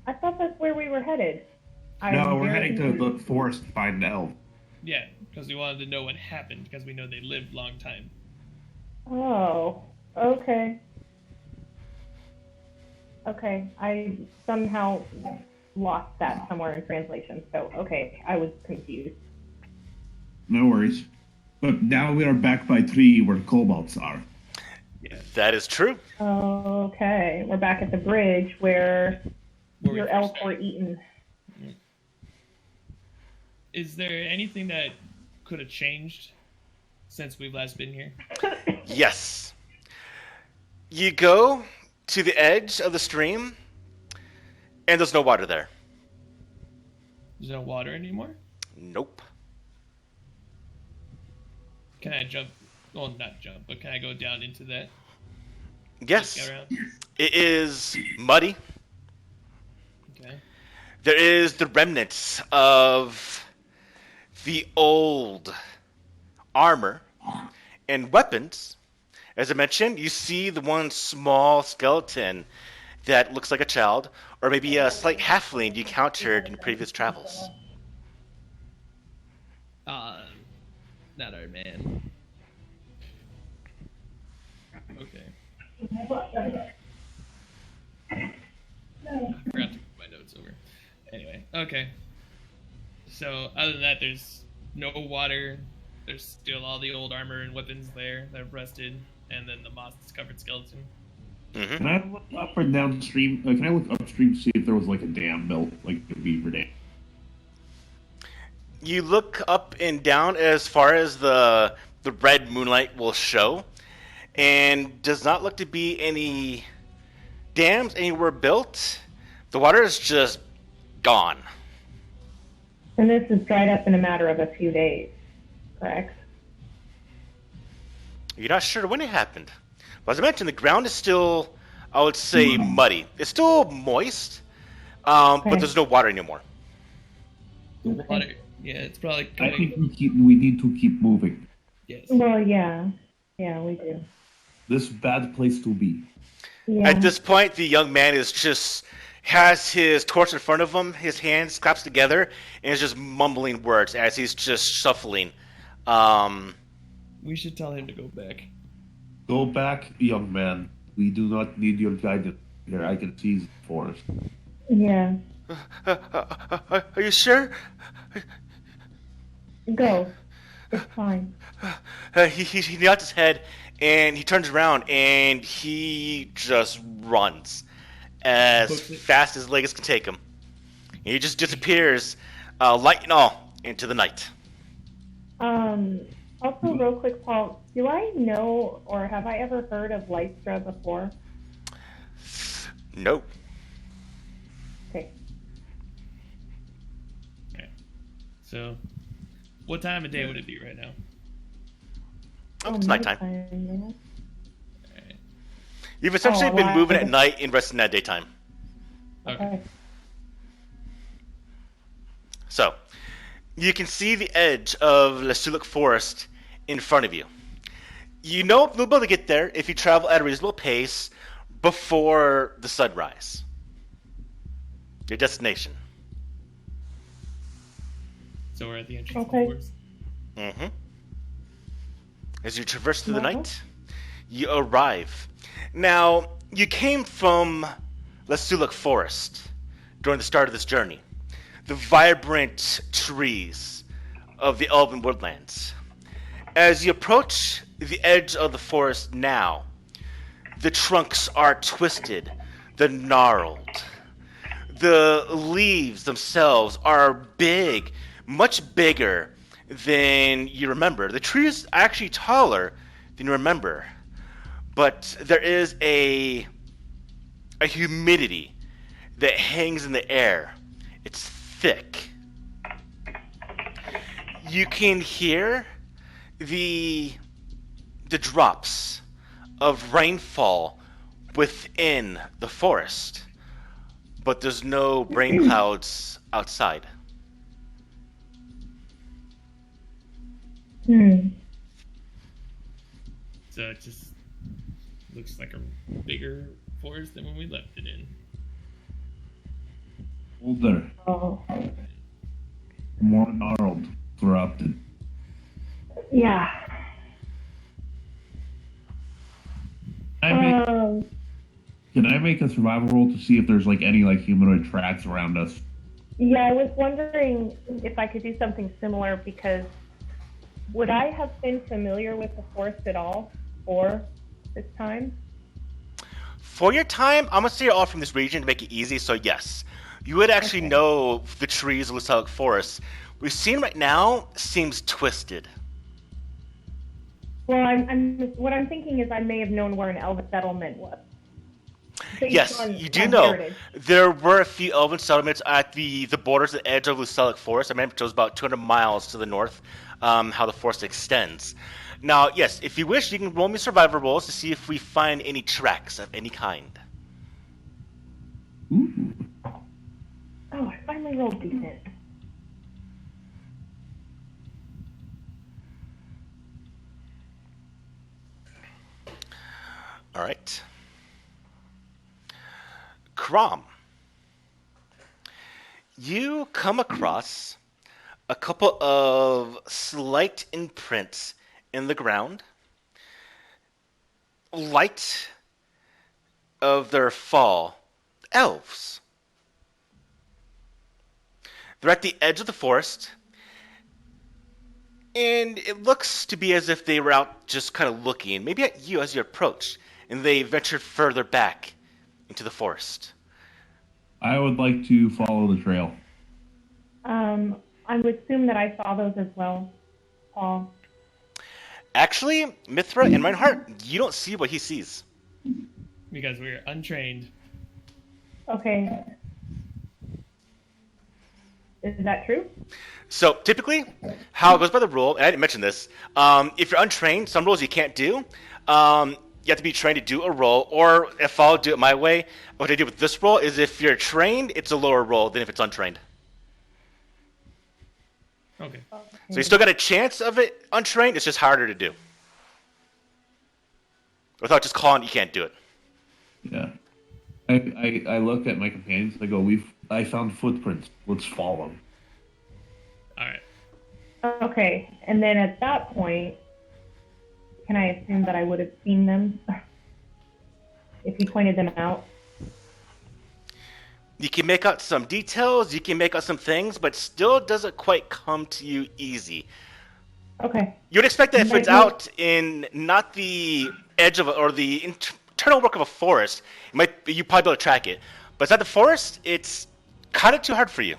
I thought that's where we were headed. No, we're heading to the forest to find an elf. Yeah, because we wanted to know what happened, because we know they lived a long time. Oh, okay. Okay, I somehow lost that somewhere in translation. So, okay, I was confused. No worries. But now we are back by tree where kobolds are. Yeah. That is true. Okay, we're back at the bridge where your elf were eaten. Is there anything that could have changed since we've last been here? Yes. You go to the edge of the stream, and there's no water there. There's no water anymore? Nope. Can I jump? Well, not jump, but can I go down into that? Yes. Get around? It is muddy. Okay. There is the remnants of the old armor and weapons. As I mentioned, you see the one small skeleton that looks like a child, or maybe a slight halfling you encountered in previous travels. Not our man. Okay. I forgot to put my notes over. Anyway, okay. So, other than that, there's no water. There's still all the old armor and weapons there that have rusted, and then the moss-covered skeleton. Mm-hmm. Can I look up or downstream? Can I look upstream to see if there was like a dam built, like the beaver dam? You look up and down as far as the red moonlight will show, and does not look to be any dams anywhere built. The water is just gone. And this is dried up in a matter of a few days, correct? You're not sure when it happened. But as I mentioned, the ground is still, I would say, muddy. It's still moist, but there's no water anymore. The water, yeah, it's probably I coming. think we need to keep moving. Yes. Well, yeah. Yeah, we do. This bad place to be. Yeah. At this point, the young man is just has his torch in front of him, his hands clasped together, and is just mumbling words as he's just shuffling. We should tell him to go back. Go back, young man. We do not need your guidance here. I can see the forest. Yeah. Are you sure? Go. It's fine. He nods his head, and he turns around, and he just runs as Books it. fast as legs can take him. He just disappears, light and all, into the night. Also, real quick, Paul, do I know or have I ever heard of Lystra before? No. Okay. Okay. So, what time of day would it be right now? Oh, it's nighttime. nighttime, Alright. You've essentially Oh, been wow. moving at night and resting at daytime. yeah. Okay. Okay. So, you can see the edge of the Suluk Forest in front of you. You know you'll be able to get there if you travel at a reasonable pace before the sunrise. Your destination. So we're at the entrance Okay. of the forest. Mm-hmm. As you traverse through the Uh-huh. night, you arrive. Now, you came from the Suluk Forest during the start of this journey. The vibrant trees of the Elven woodlands. As you approach the edge of the forest now, the trunks are twisted, they're gnarled. The leaves themselves are big, much bigger than you remember. The tree is actually taller than you remember, but there is a humidity that hangs in the air. It's thick. You can hear the drops of rainfall within the forest, but there's no rain clouds outside. So it just looks like a bigger forest than when we left it in. Older, Oh. more gnarled, corrupted. Yeah. Can I make a survival roll to see if there's like any like humanoid tracks around us? Yeah, I was wondering if I could do something similar because would I have been familiar with the forest at all for this time? For your time, I'm gonna say you're all from this region to make it easy. So yes, you would actually Okay. know the trees of the Lusalic Forest. What we've seen right now seems twisted. Well, what I'm thinking is I may have known where an elven settlement was. Based Yes, on you do my know heritage. there were a few elven settlements at the borders, the edge of Lusalic Forest. I remember it was about 200 miles to the north, how the forest extends. Now, yes, if you wish, you can roll me survivor rolls to see if we find any tracks of any kind. Ooh. Oh, I finally rolled decent. All right. Crom, you come across a couple of slight imprints in the ground, light of their fall, elves. They're at the edge of the forest, and it looks to be as if they were out just kind of looking, maybe at you as you approach, and they ventured further back into the forest. I would like to follow the trail. I would assume that I saw those as well, Paul. Actually, Mithra and Reinhardt, you don't see what he sees. Because we're untrained. Okay. Is that true? So typically, how it goes by the rule, and I didn't mention this, if you're untrained, some rules you can't do. You have to be trained to do a roll, or if I'll do it my way, what I do with this roll is if you're trained, it's a lower roll than if it's untrained. Okay. So you still got a chance of it untrained, it's just harder to do. Without just calling, you can't do it. Yeah. I look at my companions. I go, I found footprints. Let's follow. Alright. Okay, and then at that point, can I assume that I would have seen them if you pointed them out? You can make out some details, you can make out some things, but still doesn't quite come to you easy. Okay. You'd expect that if Might it's be- out in not the edge of or the internal work of a forest, you probably be able to track it. But it's not the forest, it's kind of too hard for you.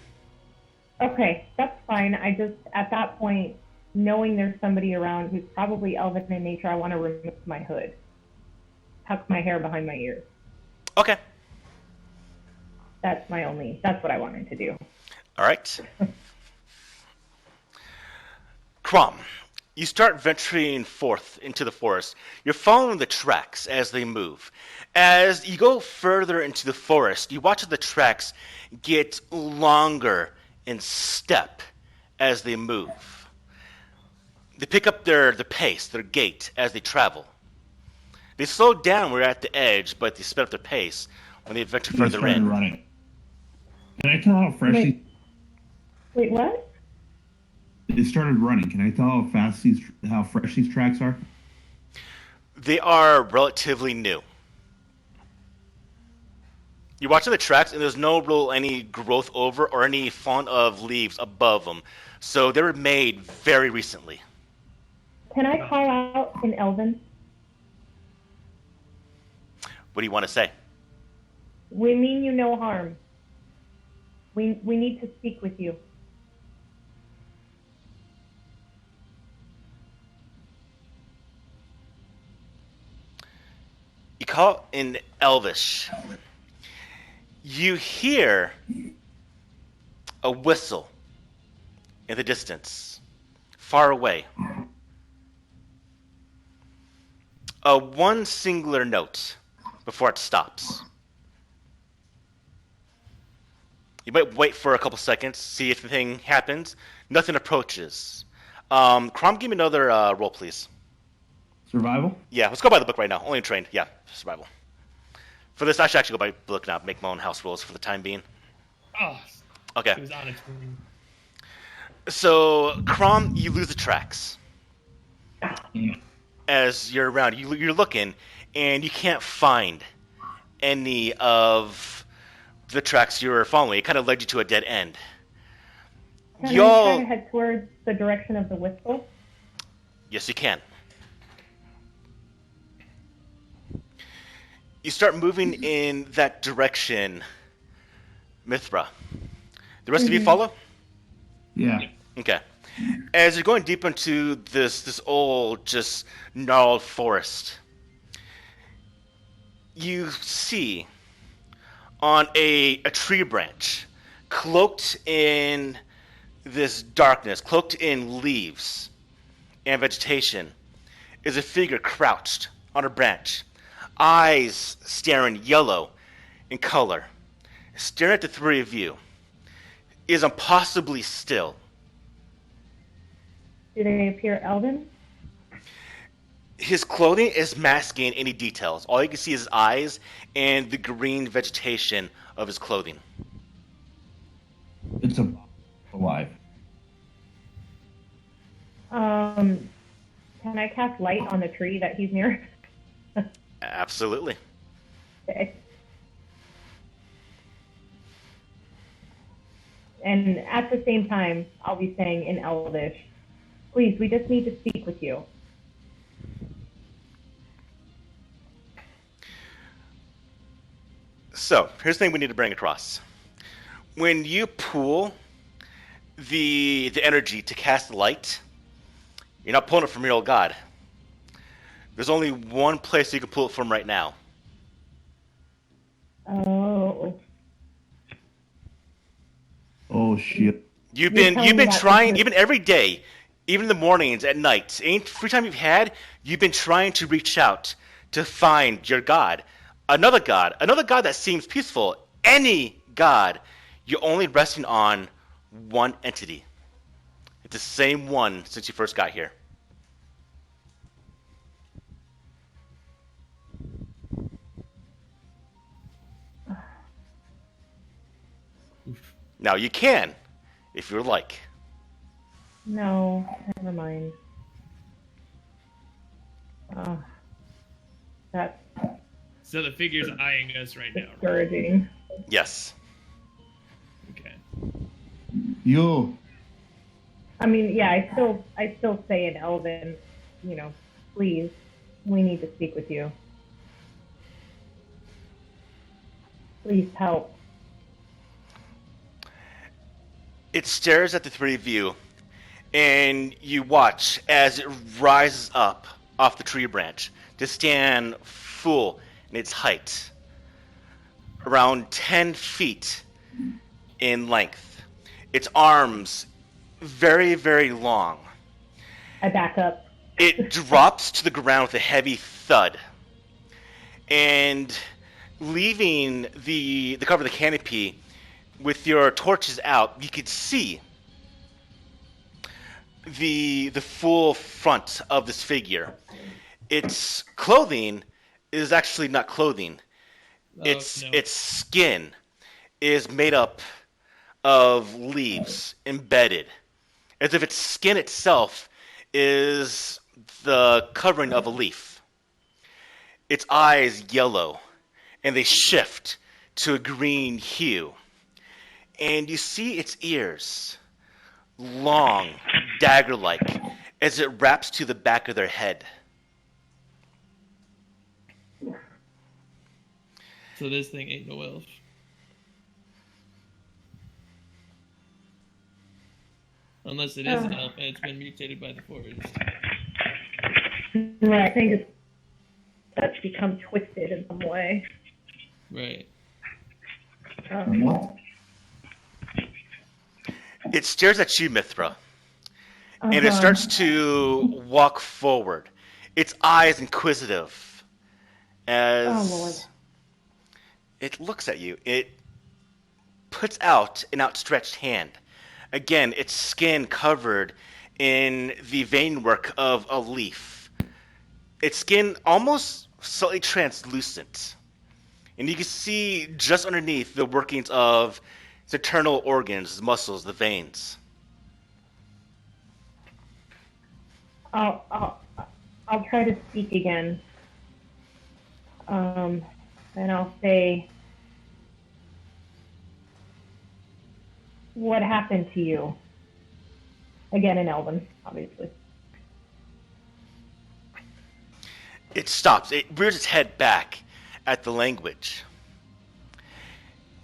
Okay, that's fine. I just, at that point, knowing there's somebody around who's probably elven in nature, I want to remove my hood. Tuck my hair behind my ears. Okay. That's what I wanted to do. All right. Crom, you start venturing forth into the forest. You're following the tracks as they move. As you go further into the forest, you watch the tracks get longer in step as they move. They pick up their pace, their gait as they travel. They slow down when we're at the edge, but they speed up their pace when they venture They further started in. running. Can I tell how fresh Wait, what? they started running? Can I tell how fresh these tracks are? They are relatively new. You're watching the tracks, and there's no real any growth over or any font of leaves above them. So they were made very recently. Can I call out in Elven? What do you want to say? We mean you no harm. We need to speak with you. You call in Elvish. You hear a whistle in the distance, far away. One singular note before it stops. You might wait for a couple seconds, see if anything happens. Nothing approaches. Crom, give me another roll, please. Survival? Yeah, let's go by the book right now. Only trained. Yeah, survival. For this, I should actually go by book now. Make my own house rules for the time being. Oh, Okay. it was on its way. So, Crom, you lose the tracks. As you're around, you're looking, and you can't find any of the tracks you were following. It kind of led you to a dead end. Can I try to head towards the direction of the whistle? Yes, you can. You start moving in that direction, Mithra. The rest of you follow? Yeah. Okay. As you're going deep into this old, just gnarled forest, you see on a tree branch, cloaked in this darkness, cloaked in leaves and vegetation, is a figure crouched on a branch, eyes staring yellow in color, staring at the three of you, is impossibly still. Do they appear elven? His clothing is masking any details. All you can see is his eyes and the green vegetation of his clothing. It's alive. Can I cast light on the tree that he's near? Absolutely. Okay. And at the same time, I'll be saying in Elvish, please, we just need to speak with you. So, here's the thing we need to bring across. When you pool the energy to cast light, you're not pulling it from your old god. There's only one place you can pull it from right now. Oh. Oh shit. You've You're been telling me that trying, because- even every day, even in the mornings, at night, any free time you've had, you've been trying to reach out to find your god. Another god that seems peaceful. Any god, you're only resting on one entity. It's the same one since you first got here. Now you can, if you'd like. No, never mind. That's So the figure's eyeing us right now. Right? discouraging. Yes. You. I mean, yeah, I still say in Elven, please, we need to speak with you. Please help. It stares at the three of you, and you watch as it rises up off the tree branch to stand full in its height, around 10 feet in length. Its arms very, very long. I back up. It drops to the ground with a heavy thud, and leaving the cover of the canopy with your torches out, you could see the full front of this figure. Its clothing is actually not clothing. Its skin is made up of leaves embedded, as if its skin itself is the covering of a leaf. Its eyes yellow, and they shift to a green hue. And you see its ears, long, dagger-like, as it wraps to the back of their head. So this thing ain't no elf. Unless it is an elf and it's been mutated by the forest. Right, I think that's become twisted in some way. Right. It stares at you, Mithra, and it starts to walk forward. Its eyes inquisitive as it looks at you. It puts out an outstretched hand. Again, its skin covered in the veinwork of a leaf. Its skin almost slightly translucent. And you can see just underneath the workings of its internal organs, the muscles, the veins. I'll try to speak again. And I'll say, what happened to you? Again in Elven, obviously. It stops. It rears its head back at the language.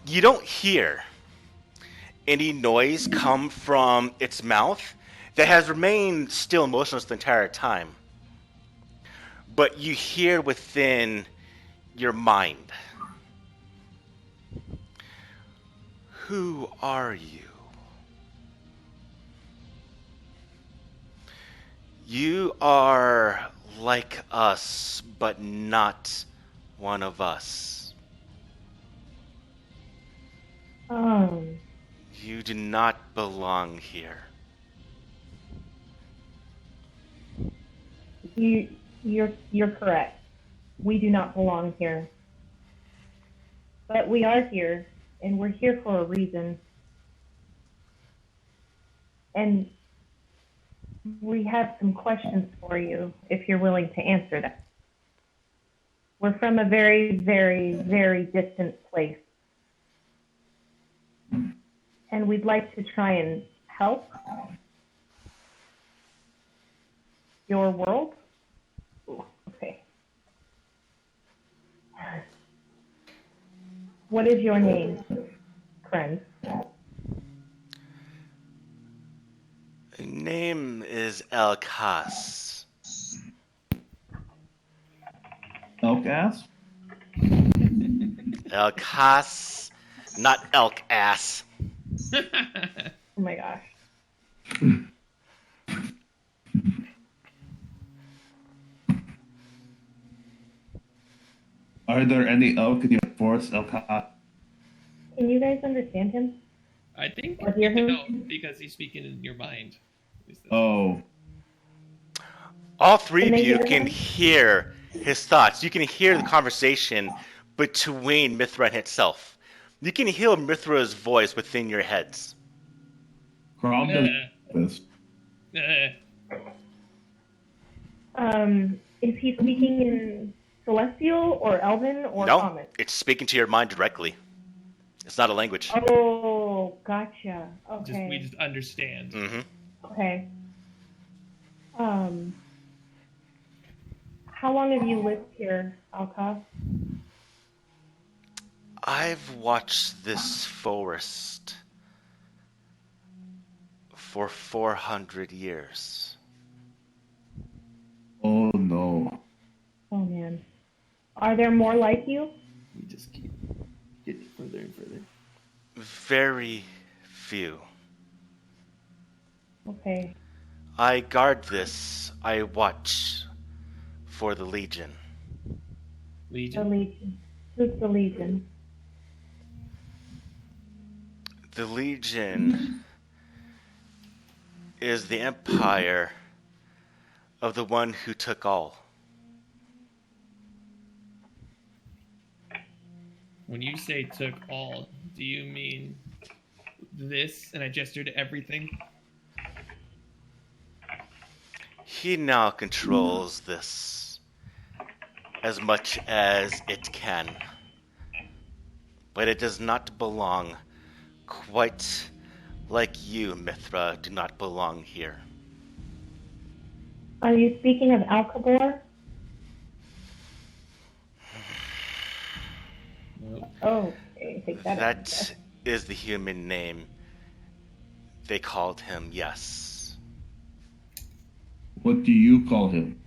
You don't hear any noise come from its mouth that has remained still motionless the entire time. But you hear within your mind. Who are you? You are like us, but not one of us. You do not belong here. You're correct. We do not belong here. But we are here, and we're here for a reason. And we have some questions for you, if you're willing to answer them. We're from a very, very, very distant place. And we'd like to try and help your world. Ooh, okay. What is your name, friend? Name is Elkas. Elk-ass? Elkas, not elk ass. Oh my gosh. Are there any elk in your forest, Elka? Can you guys understand him? I think Or hear him? no, because he's speaking in your mind. Oh. All three Can of they you hear can him? hear his thoughts. You can hear the conversation between Mithra and itself. You can hear Mithra's voice within your heads. Crom does this. Is he speaking in Celestial or Elven or No, Common? it's speaking to your mind directly. It's not a language. Oh, Oh, gotcha. Okay. We just understand. Mm-hmm. Okay. How long have you lived here, Alka? I've watched this forest for 400 years. Oh no. Oh man. Are there more like you? We just keep getting further and further. Very few. Okay. I guard this. I watch for the Legion. The Legion. Legion. Who's the Legion? The Legion is the empire of the one who took all. When you say took all, do you mean this? And I gesture to everything. He now controls this as much as it can. But it does not belong, quite like you, Mithra, do not belong here. Are you speaking of Alcabor? Nope. Oh, okay. Take that. That is the human name. They called him, yes. What do you call him?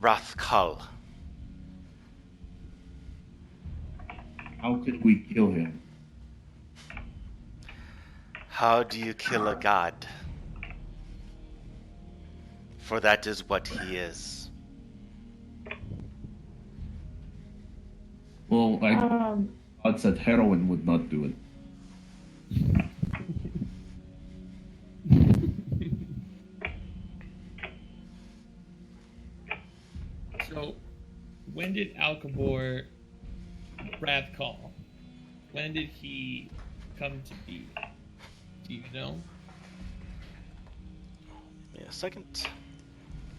Rathkal. How could we kill him? How do you kill a god? For that is what he is. Well, God said heroin would not do it. So, when did Alcabor Rathkal? When did he come to be? Do you know? Give me a second.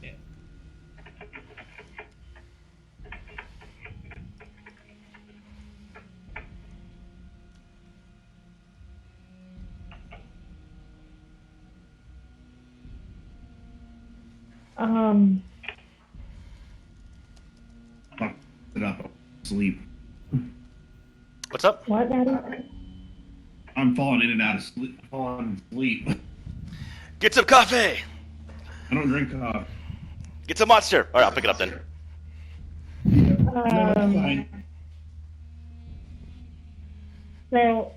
Yeah. Fuck it up. Sleep. What's up? What, Daddy? I'm falling in and out of sleep. Falling asleep. Get some coffee! I don't drink coffee. Get some Monster! Alright, I'll pick it up then. No, it's fine. So,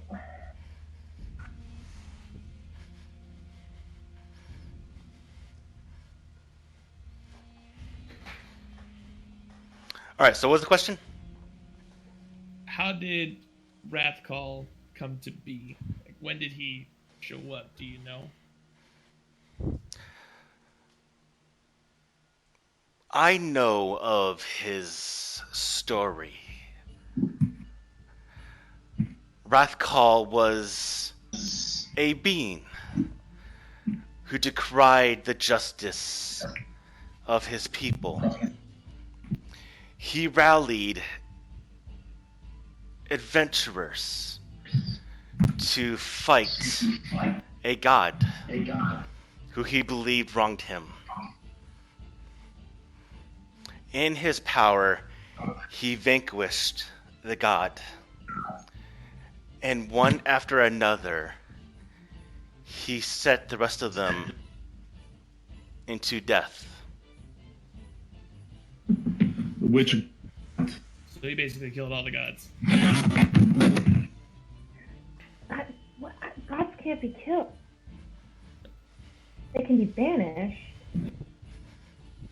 Alright, so what was the question? How did Rathkal come to be? Like, when did he show up? Do you know? I know of his story. Rathkal was a being who decried the justice of his people. He rallied adventurers to fight a god who he believed wronged him. In his power, he vanquished the god. And one after another, he set the rest of them into death. Which So he basically killed all the gods. gods can't be killed. They can be banished.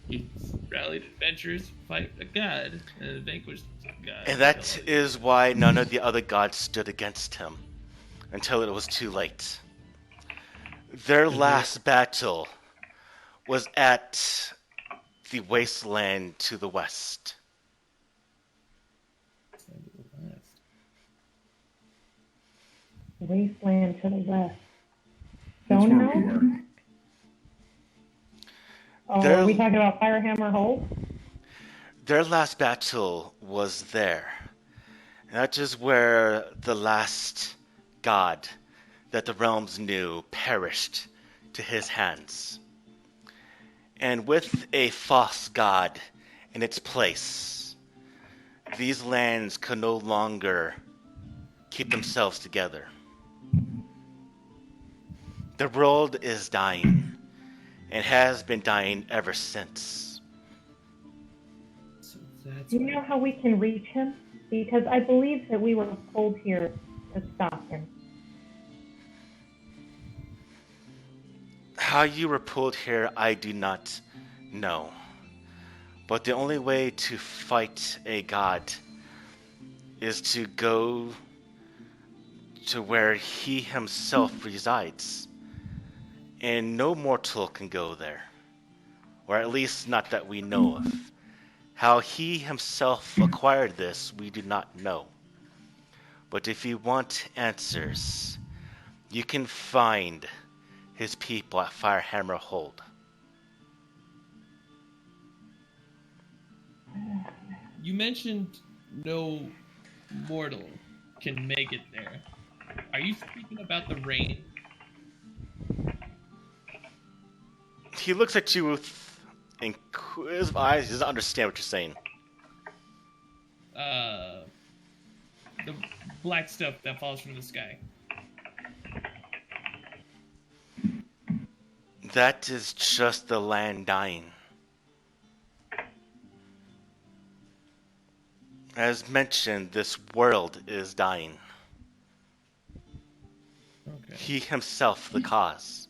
He rallied adventurers, fight a god, and vanquished a god. And that is why none of the other gods stood against him until it was too late. Their last battle was at the wasteland to the west. Wasteland to the west. That's where we Stonehouse? are. Oh, There- are we talking about Firehammer Hole? Their last battle was there. That is where the last god that the realms knew perished to his hands. And with a false god in its place, these lands could no longer keep themselves together. The world is dying, and has been dying ever since. So that's Do you know how we can reach him? Because I believe that we were pulled here to stop him. How you were pulled here, I do not know. But the only way to fight a god is to go to where he himself resides. And no mortal can go there. Or at least not that we know of. How he himself acquired this, we do not know. But if you want answers, you can find his people at Firehammer Hold. You mentioned no mortal can make it there. Are you speaking about the rain? He looks at you with inquisitive eyes. He doesn't understand what you're saying. The black stuff that falls from the sky. That is just the land dying. As mentioned, this world is dying. Okay. He himself the cause.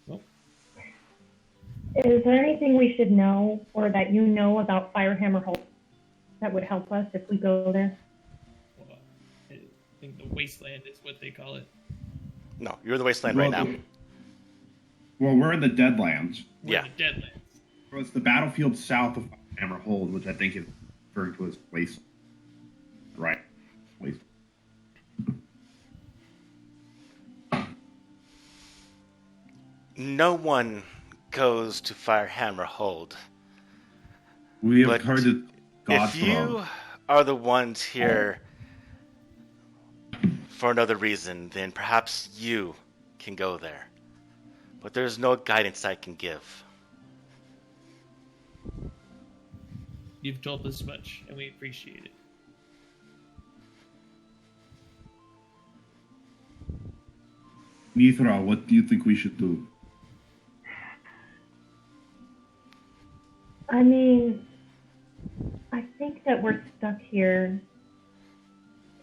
Well, Is there anything we should know or that you know about Firehammer Hold that would help us if we go there? well, I think the wasteland is what they call it. No, you're in the wasteland right now. Well, we're in the Deadlands. We're Yeah. in the Deadlands. So it's the battlefield south of Hammer Hold, which I think is referred to as place. Right. Place. No one goes to Firehammer Hold. We have But heard that God If you are the ones here for another reason, then perhaps you can go there. But there's no guidance I can give. You've told us much, and we appreciate it. Mithra, what do you think we should do? I mean, I think that we're stuck here,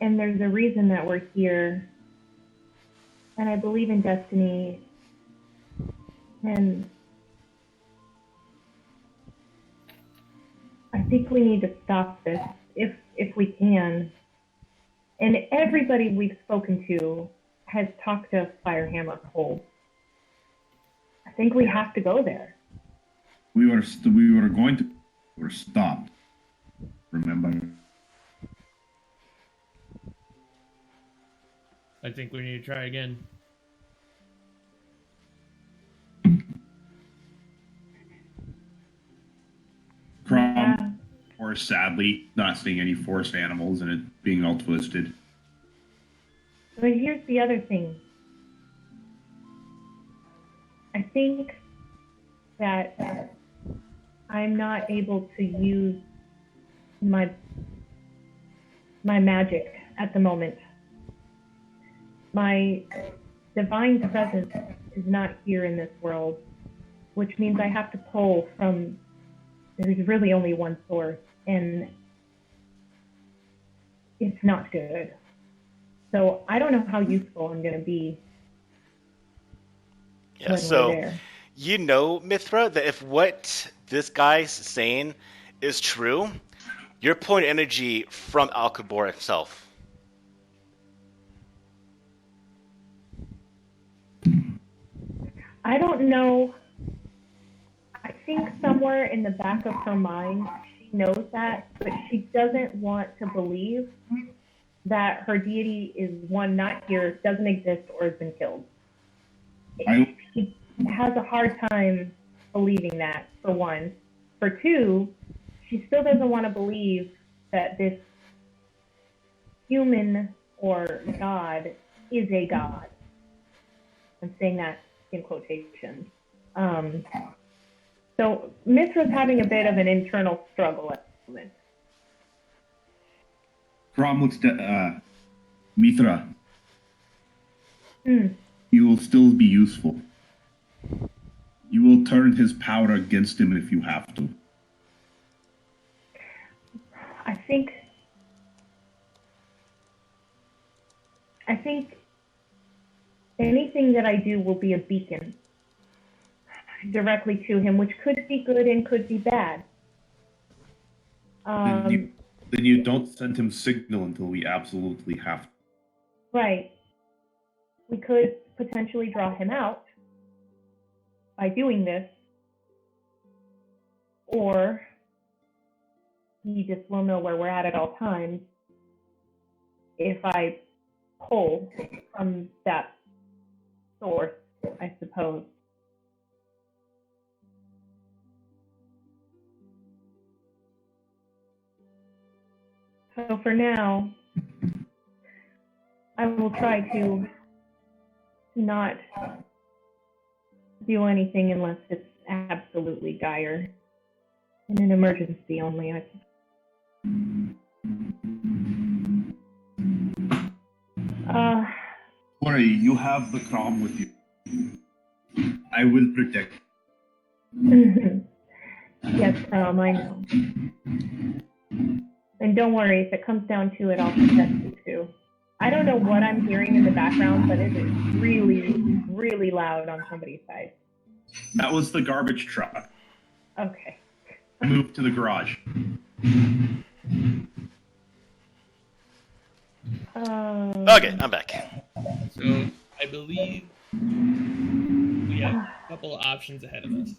and there's a reason that we're here. And I believe in destiny, and I think we need to stop this if we can. And everybody we've spoken to has talked to Firehammer Hold. I think we have to go there. We were going to. We were stopped. Remember? I think we need to try again. Crom, Yeah. or sadly, not seeing any forest animals and it being all twisted. But here's the other thing. I think that I'm not able to use my magic at the moment. My divine presence is not here in this world, which means I have to pull from, there's really only one source, and it's not good. So I don't know how useful I'm going to be Yeah, when so we're there. you know, Mithra, that if what this guy's saying is true, you're pulling energy from Alcabor itself. I don't know. I think somewhere in the back of her mind, she knows that, but she doesn't want to believe that her deity is, one, not here, doesn't exist, or has been killed. She has a hard time believing that, for one. For two, she still doesn't want to believe that this human or god is a god. I'm saying that in quotations. So Mithra's having a bit of an internal struggle at the moment. Crom looks to Mithra. Hmm. You will still be useful. You will turn his power against him if you have to. I think anything that I do will be a beacon directly to him, which could be good and could be bad. Then you don't send him signal until we absolutely have to. Right. We could potentially draw him out by doing this, or he just will know where we're at all times if I pull from that source, I suppose. So for now, I will try to not do anything unless it's absolutely dire. In an emergency only, I Worry, you have the Crom with you. I will protect. Yes, Tom, I know. And don't worry, if it comes down to it, I'll protect you too. I don't know what I'm hearing in the background, but it is really, really loud on somebody's side. That was the garbage truck. Okay. Move to the garage. Okay, I'm back. So I believe we have a couple of options ahead of us.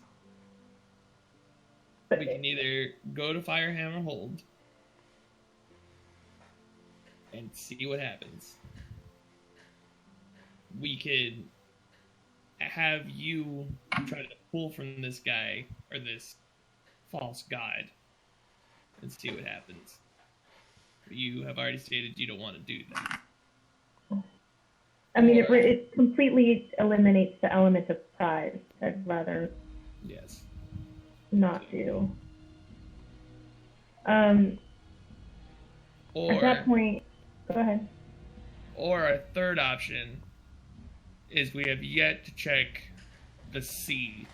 We can either go to Firehammer Hold and see what happens. We could have you try to pull from this guy or this false god and see what happens. You have already stated you don't want to do that. I mean, it completely eliminates the element of surprise. I'd rather Yes. not do. Or At that point, go ahead. Or a third option is we have yet to check the sea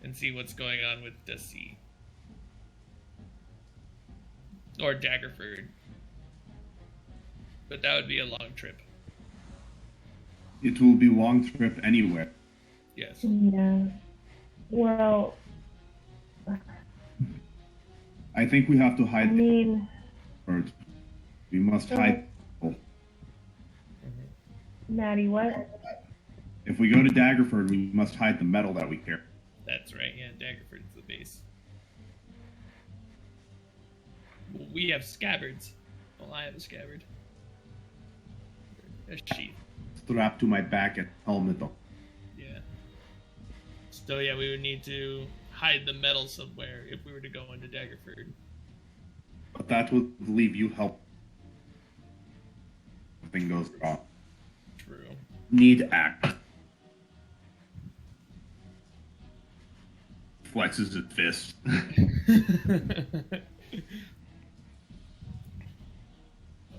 and see what's going on with the sea. Or Daggerford. But that would be a long trip. It will be long trip anywhere. Yes. Yeah. Well, I think we have to hide I mean, first. We must hide. Maddie, what? If we go to Daggerford, we must hide the metal that we carry. That's right, yeah, Daggerford's the base. We have scabbards. Well, I have a scabbard. A sheath. Strapped to my back at helmet. Yeah. So yeah, we would need to hide the metal somewhere if we were to go into Daggerford. But that would leave you help. Nothing goes wrong. True. Need act. Flexes his fist.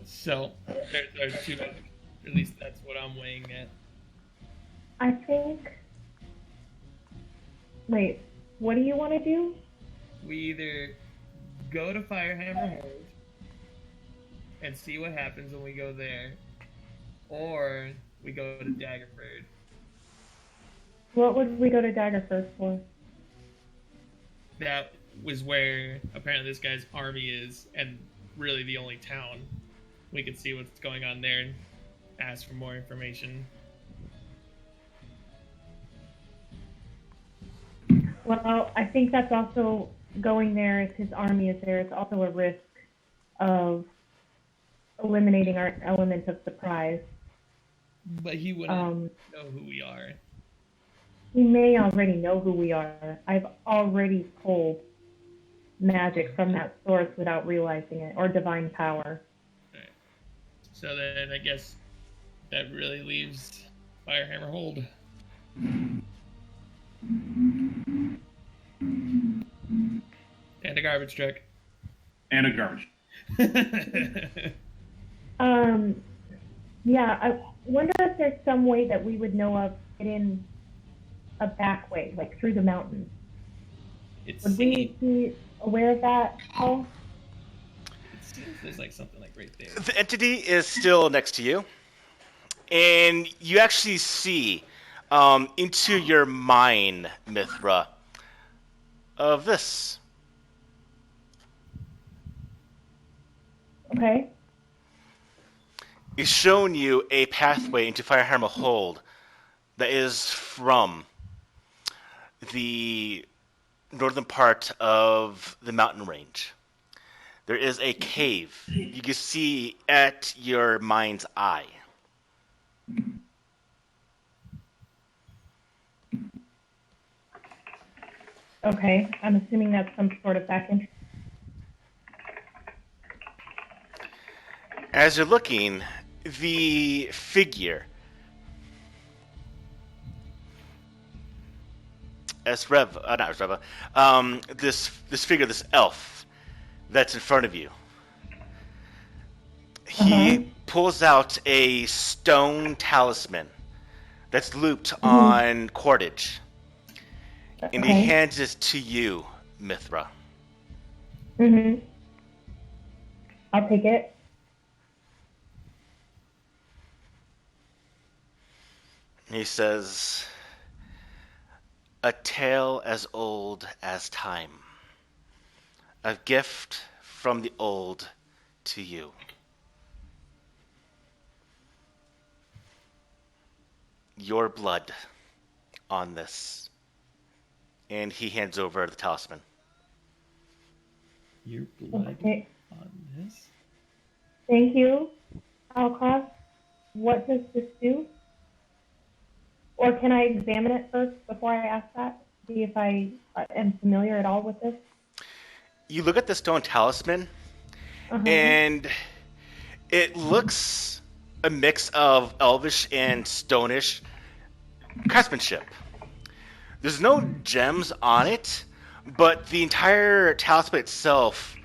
So, there's two. At least that's what I'm weighing at. I think. Wait, what do you want to do? We either go to Firehammer Hold and see what happens when we go there, or we go to Daggerford. What would we go to Daggerford for? That was where apparently this guy's army is, and really the only town. We could see what's going on there and ask for more information. Well, I think that's also going there if his army is there. It's also a risk of eliminating our element of surprise. But he wouldn't know who we are. He may already know who we are. I've already pulled magic from that source without realizing it, or divine power. Right. So then I guess that really leaves Firehammer Hold. And a garbage truck. And a garbage. Yeah, I wonder if there's some way that we would know of it in a back way, like through the mountains. Would we be aware of that, Paul? It seems there's like something like right there. The entity is still next to you, and you actually see into your mind, Mithra, of this. Okay. It's shown you a pathway into Firehammer Hold that is from the northern part of the mountain range. There is a cave you can see at your mind's eye. Okay, I'm assuming that's some sort of back entrance. As you're looking, the figure this figure, this elf that's in front of you. He pulls out a stone talisman that's looped on cordage, and he hands it to you, Mithra. I'll take it. He says, "A tale as old as time. A gift from the old to you. Your blood on this." And he hands over the talisman. Your blood on this? Thank you, Alcross. What does this do? Or can I examine it first before I ask that? See if I am familiar at all with this? You look at the stone talisman, and it looks a mix of elvish and stonish craftsmanship. There's no gems on it, but the entire talisman itself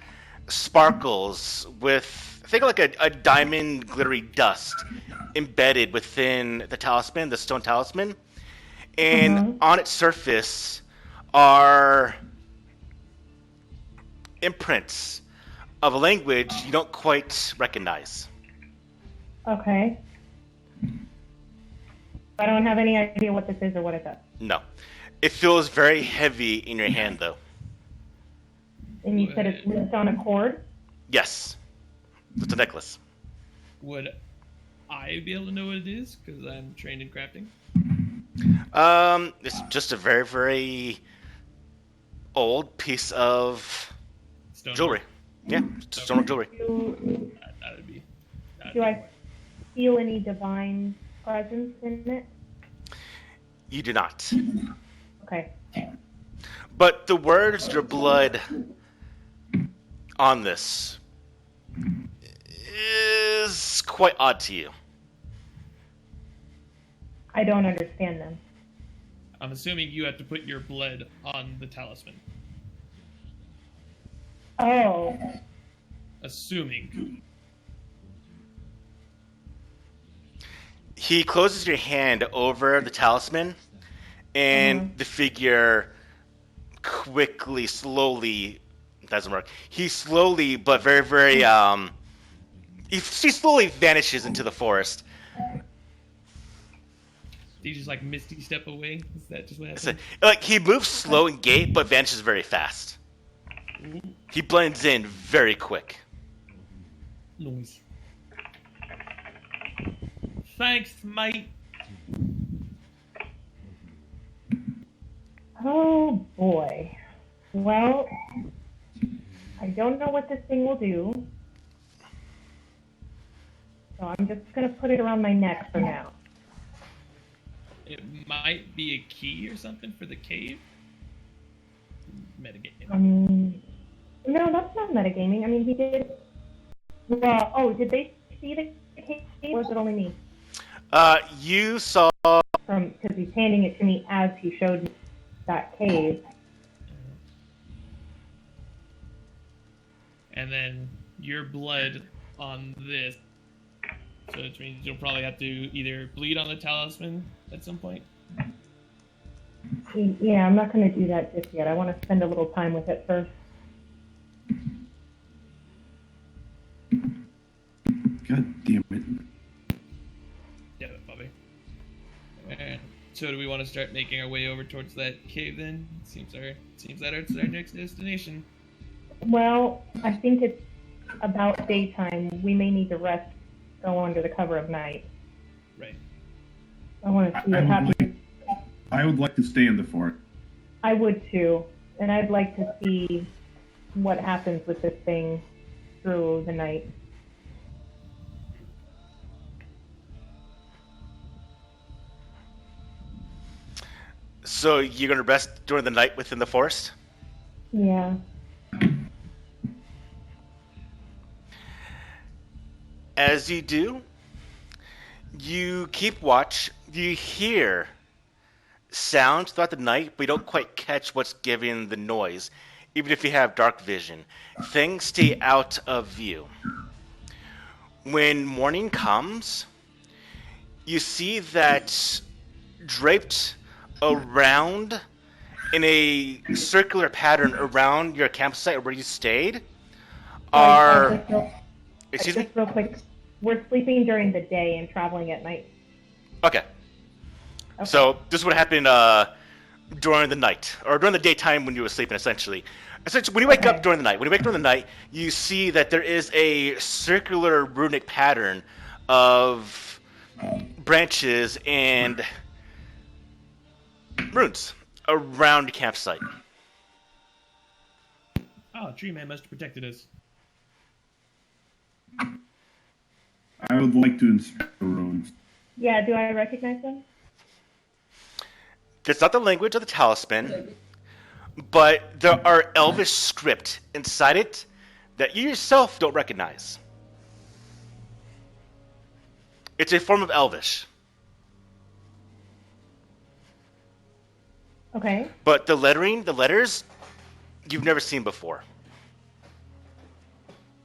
sparkles with, think like a diamond glittery dust embedded within the talisman, the stone talisman. And on its surface are imprints of a language you don't quite recognize. Okay. I don't have any idea what this is or what it does. No. It feels very heavy in your hand, though. And you said it's looped on a cord? Yes. It's a necklace. Would I be able to know what it is? Because I'm trained in crafting. It's just a very, very old piece of jewelry. Yeah, stone jewelry. Do I feel any divine presence in it? You do not. Okay. But the words, your blood, on this is quite odd to you. I don't understand them. I'm assuming you have to put your blood on the talisman. Oh. Assuming. He closes your hand over the talisman, and the figure quickly, slowly, doesn't work. He slowly, but very, very, she slowly vanishes into the forest. Do you just like misty step away? Is that just what happened? Like he moves slow in gait, but vanishes very fast. He blends in very quick. Noise. Thanks, mate. Oh boy. Well, I don't know what this thing will do. So I'm just going to put it around my neck for now. It might be a key or something for the cave. Metagame. No, that's not metagaming. I mean, he did. Well, oh, did they see the cave? Or was it only me? You saw. Because he's handing it to me as he showed me that cave. And then your blood on this. So it means you'll probably have to either bleed on the talisman at some point. Yeah, I'm not going to do that just yet. I want to spend a little time with it first. God damn it. Yeah, Bobby. And so do we want to start making our way over towards that cave then? Seems that it's our next destination. Well, I think it's about daytime. We may need to rest, go under the cover of night. Right. I want to see what happens. I would like to stay in the fort. I would too. And I'd like to see what happens with this thing through the night. So you're gonna rest during the night within the forest? Yeah. As you do, you keep watch. You hear sounds throughout the night, but you don't quite catch what's giving the noise, even if you have dark vision. Things stay out of view. When morning comes, you see that draped around in a circular pattern around your campsite where you stayed are... Excuse me? Just real quick. We're sleeping during the day and traveling at night. Okay. So this would happen during the night, or during the daytime when you were sleeping, essentially. Essentially, when you wake up during the night, you see that there is a circular runic pattern of branches and runes around the campsite. Oh, Tree Man must have protected us. I would like to inspect the ruins. Yeah, do I recognize them? It's not the language of the talisman, but there are Elvish script inside it that you yourself don't recognize. It's a form of Elvish. Okay. But the letters, you've never seen before.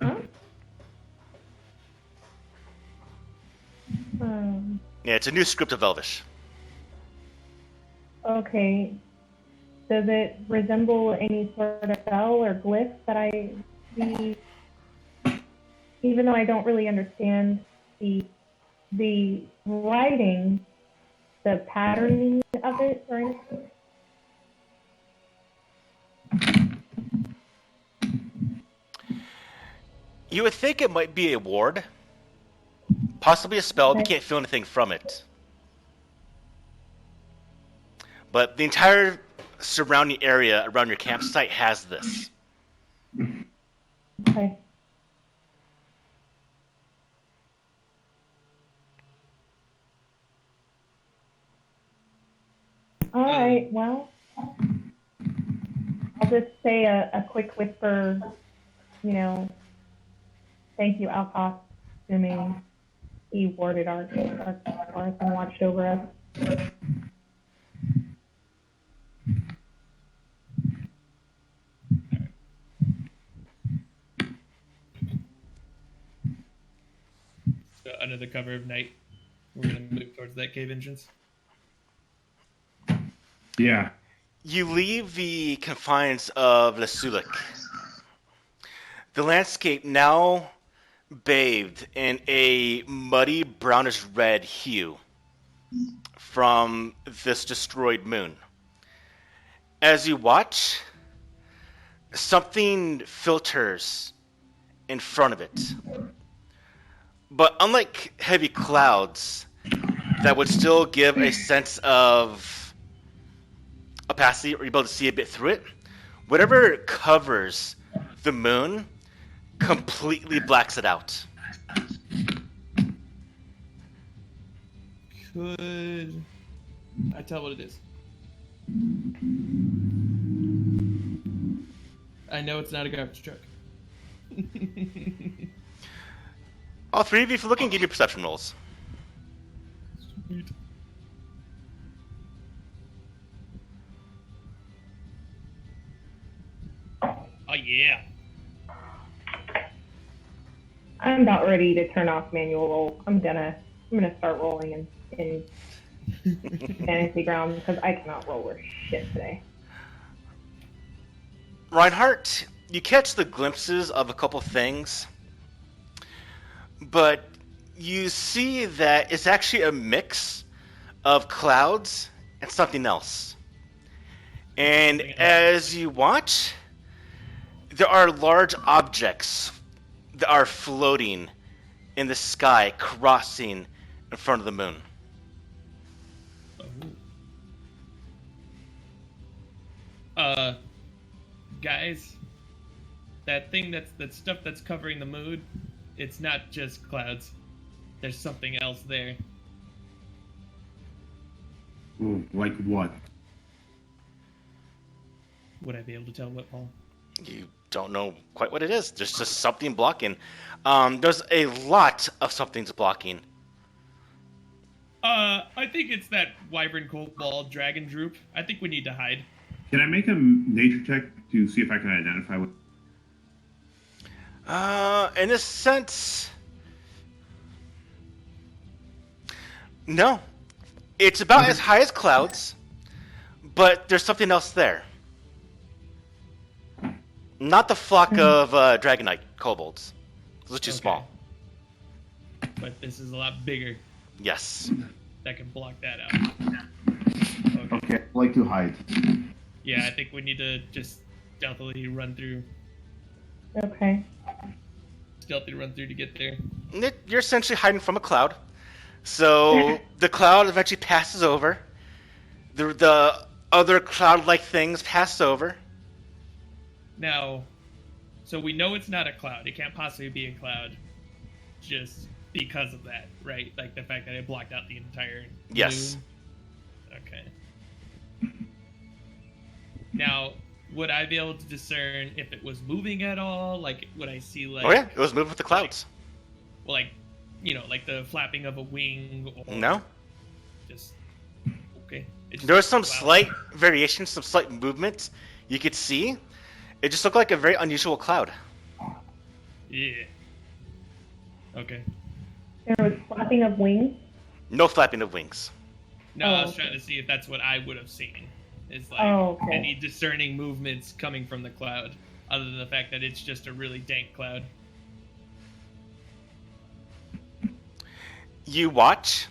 Huh? Yeah, it's a new script of Elvish. Okay. Does it resemble any sort of spell or glyph that I see? Even though I don't really understand the writing, the patterning of it or anything? You would think it might be a ward, possibly a spell, but you can't feel anything from it. But the entire surrounding area around your campsite has this. Okay. All right, well, I'll just say a quick whisper, thank you, Alcott, assuming he warded our forest and watched over us. So under the cover of night, we're going to move towards that cave entrance. Yeah. You leave the confines of Lesulik. The landscape now bathed in a muddy brownish red hue from this destroyed moon. As you watch, something filters in front of it. But unlike heavy clouds that would still give a sense of opacity, or you're able to see a bit through it, whatever covers the moon completely blacks it out. Could I tell what it is? I know it's not a garbage truck. All three of you, if you're looking, give me perception rolls. Sweet. Oh yeah. I'm about ready to turn off manual roll. I'm gonna start rolling in fantasy ground because I cannot roll worth shit today. Reinhardt, you catch the glimpses of a couple things, but you see that it's actually a mix of clouds and something else. And as you watch, there are large objects that are floating in the sky, crossing in front of the moon. Guys, that stuff that's covering the moon, it's not just clouds. There's something else there. Ooh, like what? Would I be able to tell what, Paul? You don't know quite what it is. There's just something blocking. There's a lot of something's blocking. I think it's that wyvern cobalt dragon droop. I think we need to hide. Can I make a nature check to see if I can identify what? In a sense, no. It's about as high as clouds, but there's something else there. Not the flock of Dragonite kobolds. Those are too small. But this is a lot bigger. Yes. That can block that out. Okay, I'd like to hide. Yeah, I think we need to just stealthily run through. Okay. Stealthily run through to get there. You're essentially hiding from a cloud. So the cloud eventually passes over. The other cloud-like things pass over. Now, so we know it's not a cloud. It can't possibly be a cloud just because of that, right? Like the fact that it blocked out the entire Yes. moon. Okay. Now, would I be able to discern if it was moving at all? Like, would I see, like... Oh yeah, it was moving with the clouds. Well, like, you know, like the flapping of a wing or... No. Just... Okay. There was some slight variation, some slight movement you could see. It just looked like a very unusual cloud. Yeah. Okay. There was flapping of wings. No flapping of wings. No, I was trying to see if that's what I would have seen. Is like any discerning movements coming from the cloud, other than the fact that it's just a really dank cloud. You watch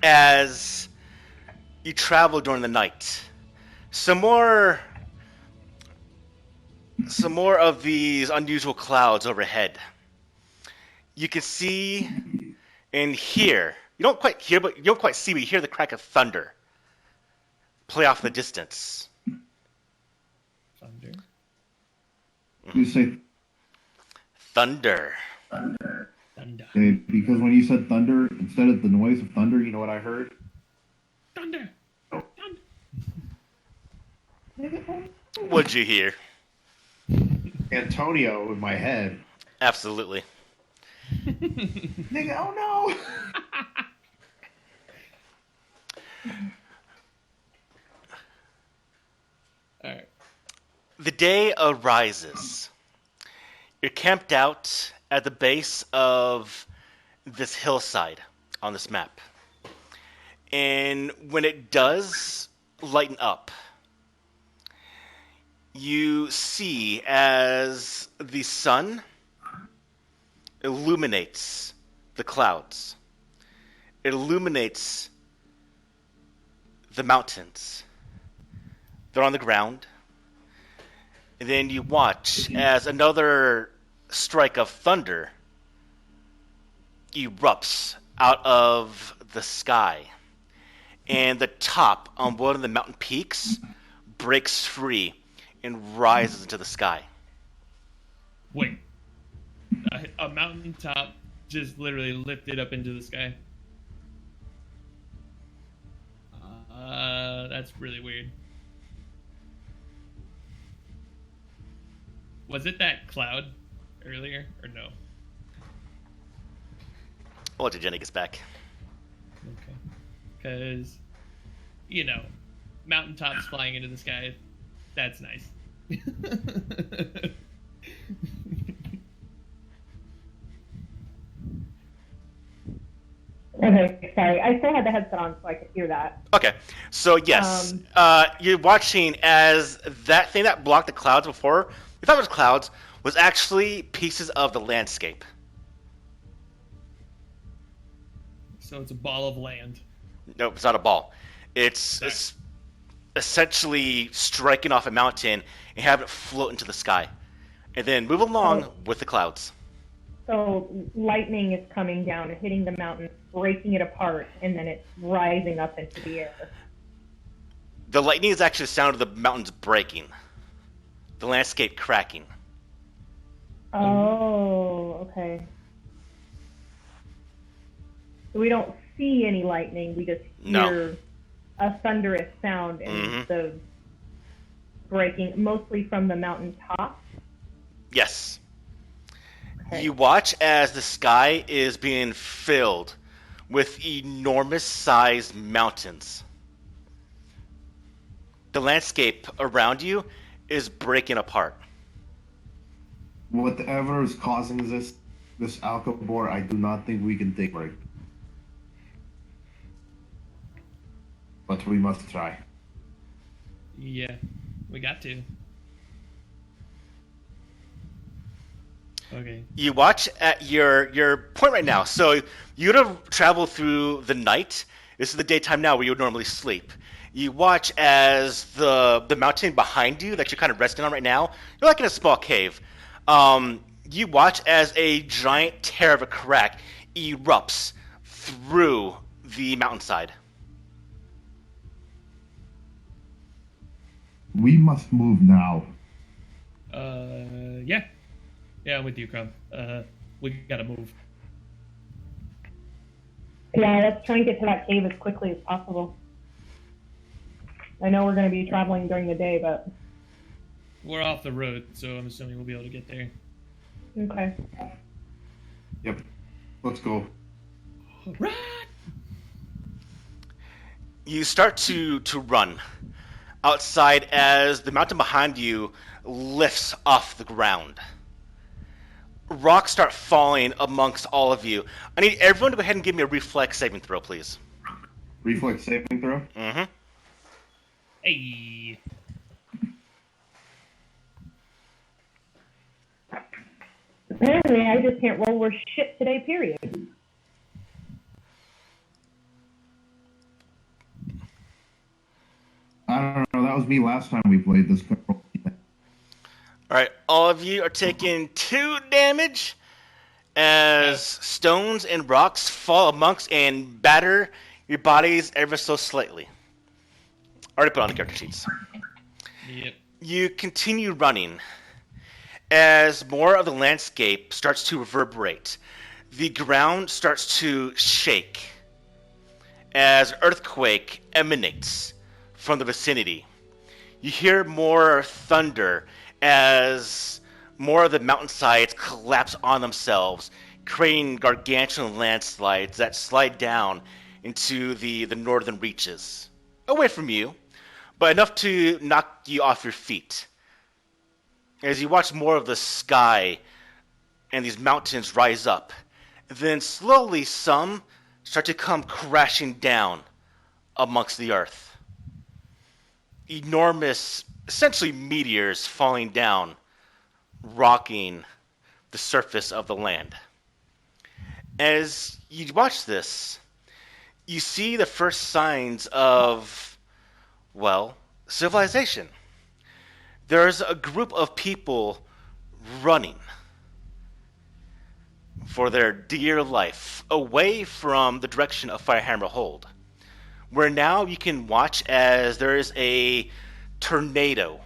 as you travel during the night. Some more of these unusual clouds overhead. You can see and hear. You don't quite hear, but you don't quite see, but you hear the crack of thunder play off in the distance. Thunder? You say Thunder. Thunder. because when you said thunder, instead of the noise of thunder, you know what I heard? Thunder. Thunder. What'd you hear? Antonio in my head. Absolutely. Nigga, oh no! Alright. The day arises. You're camped out at the base of this hillside on this map. And when it does lighten up, you see as the sun illuminates the clouds. It illuminates the mountains. They're on the ground. And then you watch as another strike of thunder erupts out of the sky. And the top on one of the mountain peaks breaks free and rises into the sky. Wait. A mountaintop just literally lifted up into the sky. That's really weird. Was it that cloud earlier, or no? I'll let Jenny gets back. Okay. Because, mountaintops flying into the sky, that's nice. Okay, sorry. I still had the headset on so I could hear that. Okay, so yes, you're watching as that thing that blocked the clouds before, you thought it was clouds, was actually pieces of the landscape. So it's a ball of land. Nope, it's not a ball. It's essentially striking off a mountain and having it float into the sky, and then move along with the clouds. So lightning is coming down and hitting the mountain, breaking it apart, and then it's rising up into the air. The lightning is actually the sound of the mountains breaking, the landscape cracking. Oh, okay. So we don't see any lightning, we just hear a thunderous sound and the breaking, mostly from the mountain top? Yes. Okay. You watch as the sky is being filled with enormous-sized mountains. The landscape around you is breaking apart. Whatever is causing this Alcobor, I do not think we can take break. But we must try. Yeah, we got to. Okay. You watch at your point right now. So you would have traveled through the night. This is the daytime now where you would normally sleep. You watch as the mountain behind you that you're kind of resting on right now, you're like in a small cave. You watch as a giant tear of a crack erupts through the mountainside. We must move now. Yeah. Yeah, I'm with you, Crumb. We gotta move. Yeah, let's try and get to that cave as quickly as possible. I know we're going to be traveling during the day, but... We're off the road, so I'm assuming we'll be able to get there. Okay. Yep. Let's go. Right! You start to run outside as the mountain behind you lifts off the ground. Rocks start falling amongst all of you. I need everyone to go ahead and give me a reflex saving throw, please. Reflex saving throw? Mm-hmm. Hey! Apparently, I just can't roll worth shit today, period. I don't know. That was me last time we played this. Alright, all of you are taking 2 damage as stones and rocks fall amongst and batter your bodies ever so slightly. Already put on the character sheets. Yep. You continue running as more of the landscape starts to reverberate. The ground starts to shake as earthquake emanates from the vicinity. You hear more thunder as more of the mountainsides collapse on themselves, creating gargantuan landslides that slide down into the northern reaches, away from you, but enough to knock you off your feet. As you watch more of the sky and these mountains rise up, then slowly some start to come crashing down amongst the earth. Enormous, essentially meteors falling down, rocking the surface of the land. As you watch this, you see the first signs of, well, civilization. There's a group of people running for their dear life away from the direction of Firehammer Hold, where now you can watch as there is a tornado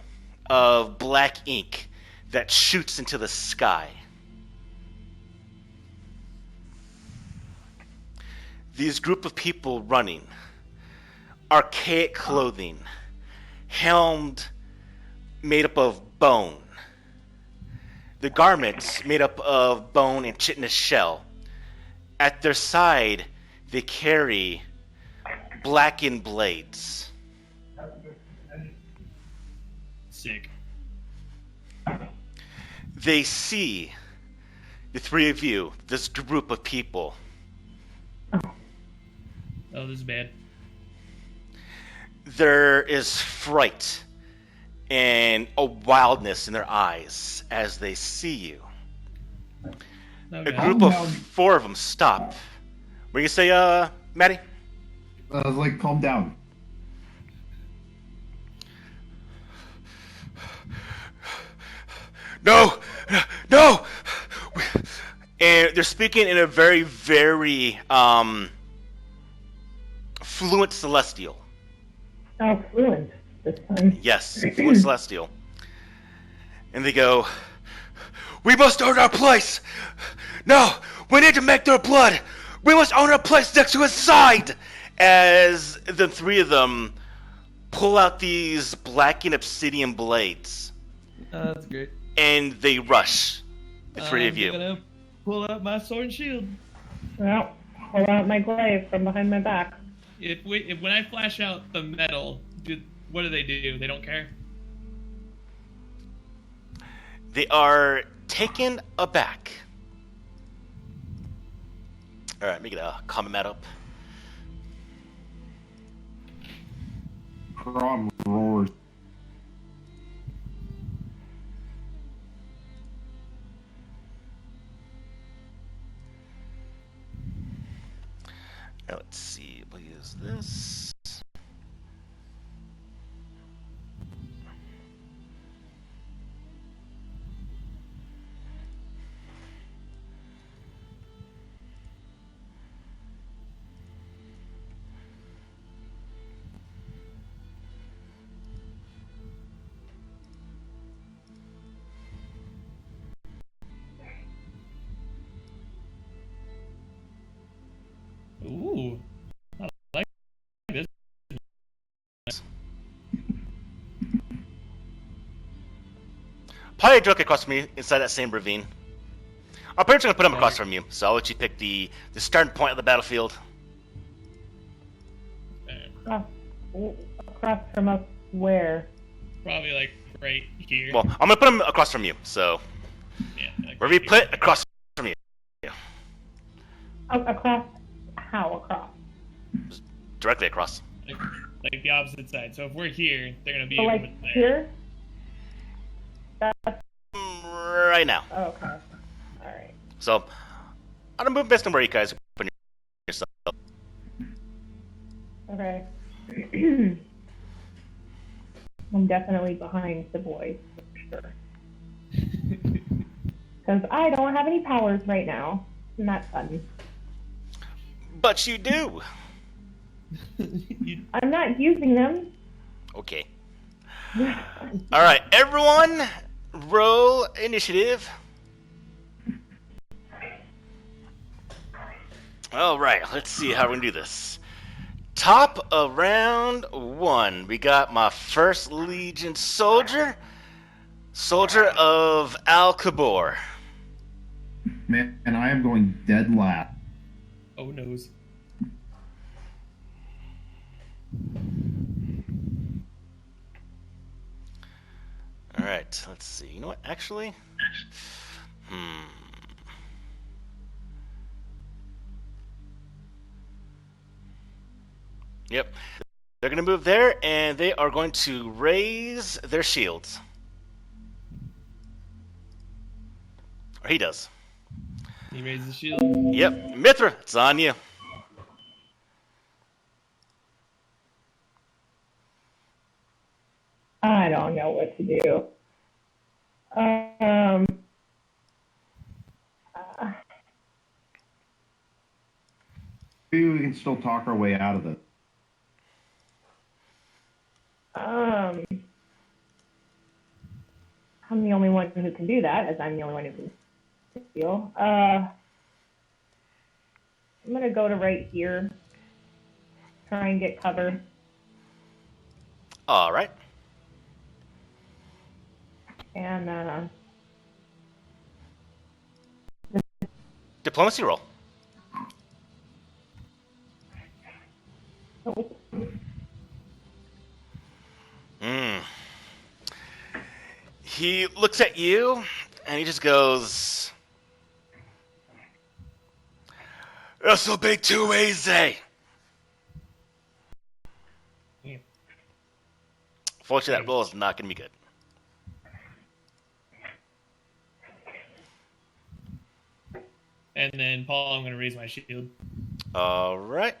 of black ink that shoots into the sky. These group of people running, archaic clothing, helmed made up of bone, the garments made up of bone and chitinous shell. At their side, they carry blackened blades. Sick. They see the three of you, this group of people. Oh, this is bad. There is fright and a wildness in their eyes as they see you. Oh, A God. group of 4 of them stop. What are you say, Maddie? I was like, calm down. No! No! And they're speaking in a very, very fluent celestial. Oh, fluent this time. Yes, fluent celestial. And they go, "We must own our place! No! We need to make their blood! We must own our place next to his side!" As the 3 of them pull out these blackened obsidian blades. That's great. And they rush. The 3 of you. I'm gonna pull out my sword and shield. Well, pull out my glaive from behind my back. If when I flash out the metal, what do? They don't care. They are taken aback. Alright, make it a comment mat up. Crom roars. Now let's see, we'll use this. Ooh, I like this. Probably a joke across from me inside that same ravine. I'm pretty much going to put him across from you, so I'll let you pick the starting point of the battlefield. Across from us where? Probably like right here. Well, I'm going to put him across from you, so Yeah. Like wherever you right put, across from you. Across? How across? Directly across. here. Like the opposite side. So if we're here, they're gonna be So, over like, there. here? That's... Right now. Okay. Alright. So, I'm going to move based on where you guys put yourself. Okay. I'm definitely behind the boys, for sure. Because I don't have any powers right now. Isn't that fun? But you do. I'm not using them. Okay. Alright, everyone, roll initiative. Alright, let's see how we're going to do this. Top of round 1, we got my 1st Legion soldier, Soldier of Al Kabor. Man, and I am going dead last. Oh noes. Alright, let's see. You know what, actually? Yep. They're going to move there, and they are going to raise their shields. Or he does. He raises the shield. Yep. Mithra, it's on you. I don't know what to do. Maybe we can still talk our way out of it. I'm the only one who can do that, as I'm the only one who can steal. I'm gonna go to right here. Try and get cover. All right. And Diplomacy roll. Oh, He looks at you, and he just goes, "This'll be too easy." Yeah. Fortunately, that roll is not going to be good. And then, Paul, I'm going to raise my shield. All right.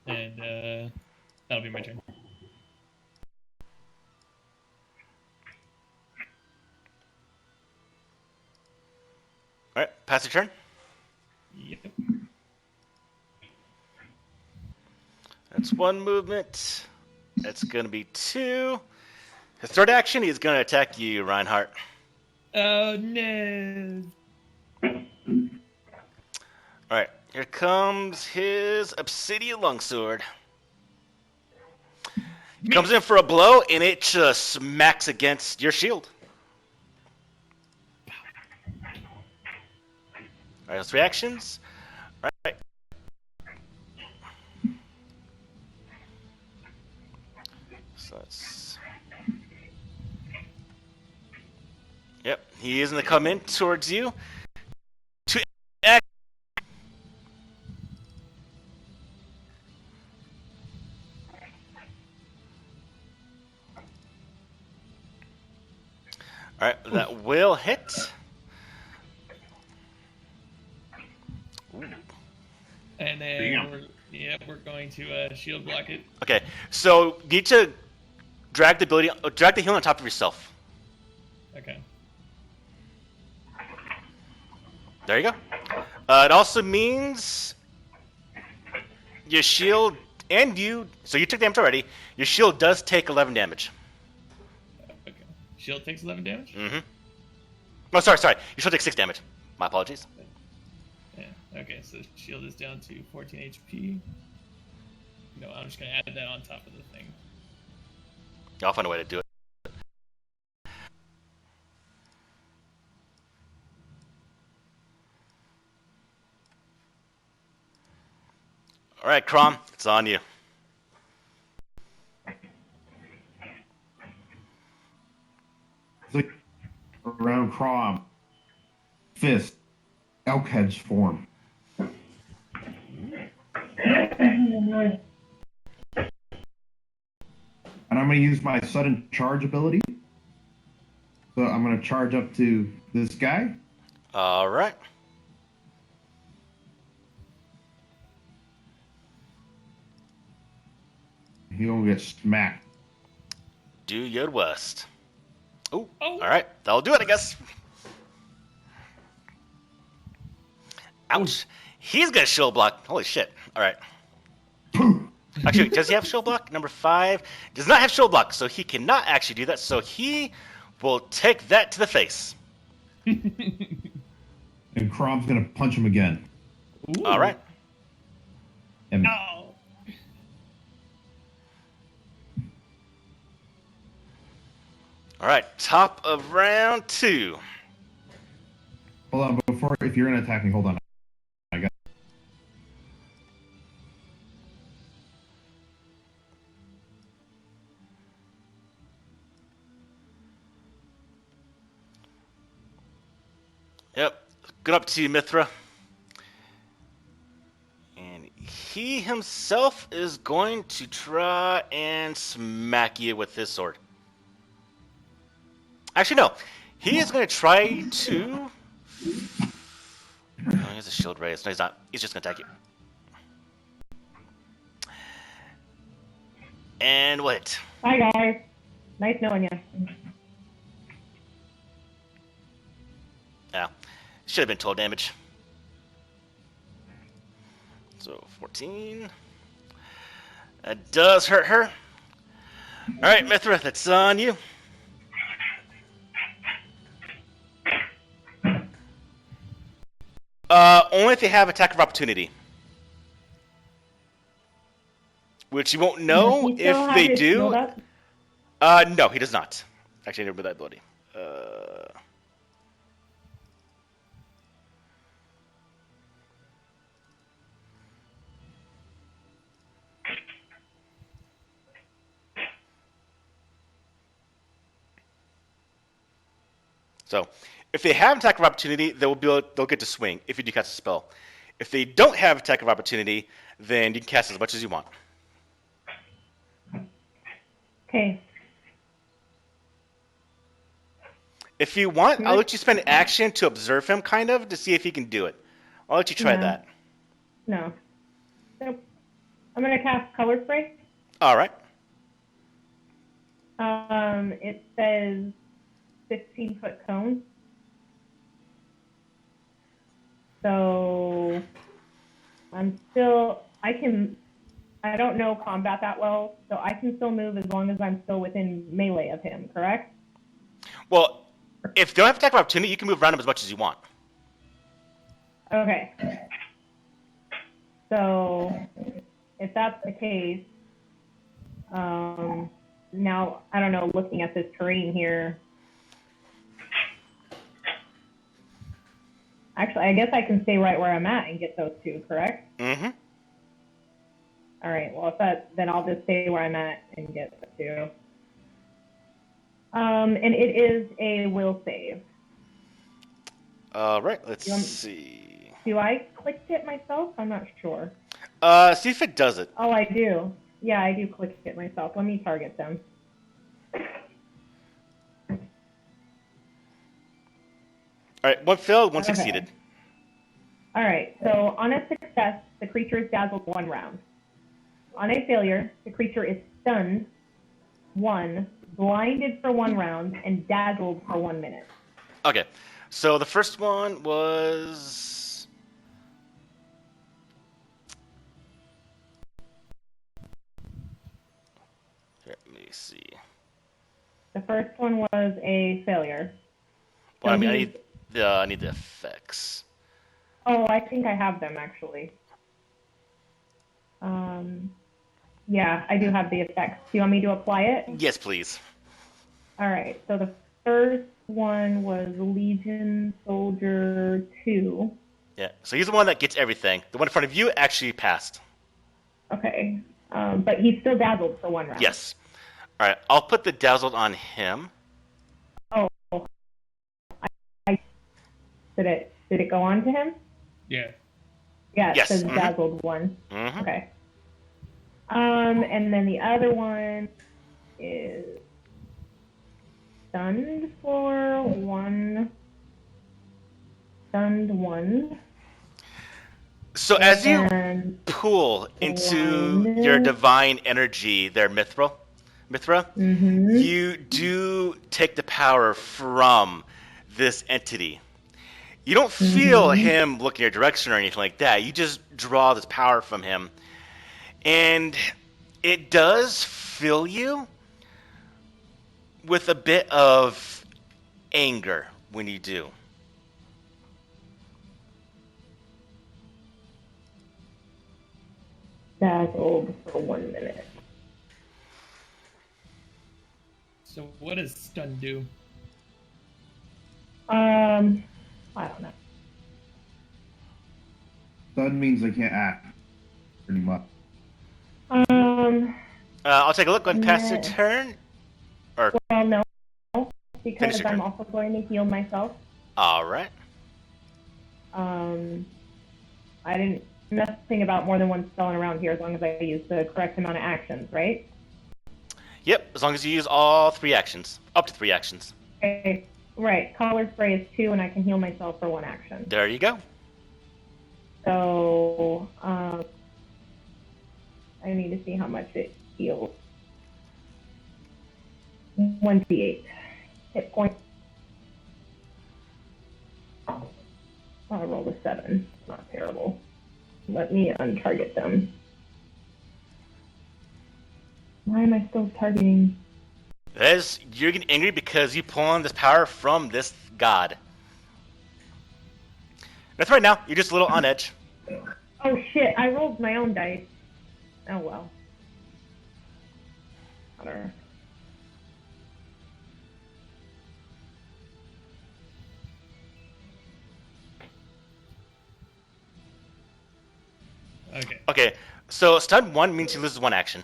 And that'll be my turn. All right, pass your turn. Yep. That's one movement. That's going to be 2. His third action, he's going to attack you, Reinhardt. Oh, no. All right, here comes his Obsidian Longsword. He comes in for a blow, and it just smacks against your shield. All right, those reactions. All right. So that's... Yep, he is going to come in towards you. To act. All right, that will hit. Ooh. And then we're going to shield block it. Okay, so you need to drag the healing on top of yourself. Okay. There you go. It also means your shield and you. So you took damage already. Your shield does take 11 damage. Okay. Shield takes 11 damage? Mm-hmm. Oh, sorry. Your shield takes 6 damage. My apologies. Yeah. Okay, so shield is down to 14 HP. No, I'm just going to add that on top of the thing. I'll find a way to do it. All right, Crom, it's on you. Around Crom. Fist. Elk heads form. And I'm going to use my sudden charge ability. So I'm going to charge up to this guy. All right. He'll get smacked. Do your worst. Ooh. Oh. All right, that'll do it, I guess. Ouch. He's got a shield block. Holy shit. All right. Actually, does he have shield block? Number 5 does not have shield block, so he cannot actually do that. So he will take that to the face. And Crom's going to punch him again. Ooh. All right. And No. All right, top of round 2. hold on, before, if you're going to attack me, hold on. I got. Yep. Good up to you, Mithra. And he himself is going to try and smack you with his sword. Actually, no. He is going to try to... Oh, he has a shield raised. No, he's not. He's just going to attack you. And what? Hi, guys. Nice knowing you. Yeah. Should have been 12 damage. So, 14. That does hurt her. Alright, Mithra, that's on you. Only if they have attack of opportunity. Which you won't know Does he still if have they his shield do. up? No, he does not. Actually, I never remember that ability. So, if they have attack of opportunity, they'll get to swing if you do cast a spell. If they don't have attack of opportunity, then you can cast as much as you want. Okay. If you want, I'll let you spend action to observe him, kind of, to see if he can do it. I'll let you try that. No. Nope. I'm going to cast Color Spray. All right. It says 15-foot cone. So I don't know combat that well, so I can still move as long as I'm still within melee of him, correct? Well, if you don't have attack of opportunity, you can move around him as much as you want. Okay. So if that's the case, now, I don't know, looking at this terrain here, actually, I guess I can stay right where I'm at and get those two, correct? Mm-hmm. All right, well, then I'll just stay where I'm at and get the two. And it is a will save. All right, let's see. Do I click it myself? I'm not sure. See if it does it. Oh, I do. Yeah, I do click it myself. Let me target them. All right, one failed, one succeeded. All right, so on a success, the creature is dazzled 1 round. On a failure, the creature is stunned 1, blinded for 1 round, and dazzled for 1 minute. Okay, so the first one was... Let me see. The first one was a failure. Well, So I mean, I need the effects. Oh, I think I have them, actually. Yeah, I do have the effects. Do you want me to apply it? Yes, please. All right, so the first one was Legion Soldier 2. Yeah, so he's the one that gets everything. The one in front of you actually passed. Okay, but he's still dazzled for 1 round. Yes. All right, I'll put the dazzled on him. Oh, did it go on to him? Yeah. Yeah, it Yes. says dazzled 1. Mm-hmm. Okay. And then the other one is stunned for 1. Stunned 1. So as you And pull into 1. your divine energy there, Mithra, you do take the power from this entity. You don't feel him look in your direction or anything like that. You just draw this power from him. And it does fill you with a bit of anger when you do. Dazzled for 1 minute. So what does stun do? I don't know. Stun means I can't act, pretty much. I'll take a look. Go ahead and pass your Yeah. turn. Or Well, no, Finish because your I'm turn. also going to heal myself. all right. I didn't nothing about more than 1 spell around here as long as I use the correct amount of actions, right? Yep, as long as you use all 3 actions. Up to 3 actions. Okay, right. Collar spray is 2, and I can heal myself for 1 action. There you go. So, I need to see how much it heals. 1d8 hit points. I rolled a 7. Not terrible. Let me untarget them. Why am I still targeting? As you're getting angry because you pull on this power from this god. That's right now. You're just a little on edge. Oh shit, I rolled my own dice. Oh well. Whatever. Okay. Okay, so stun 1 means he loses 1 action.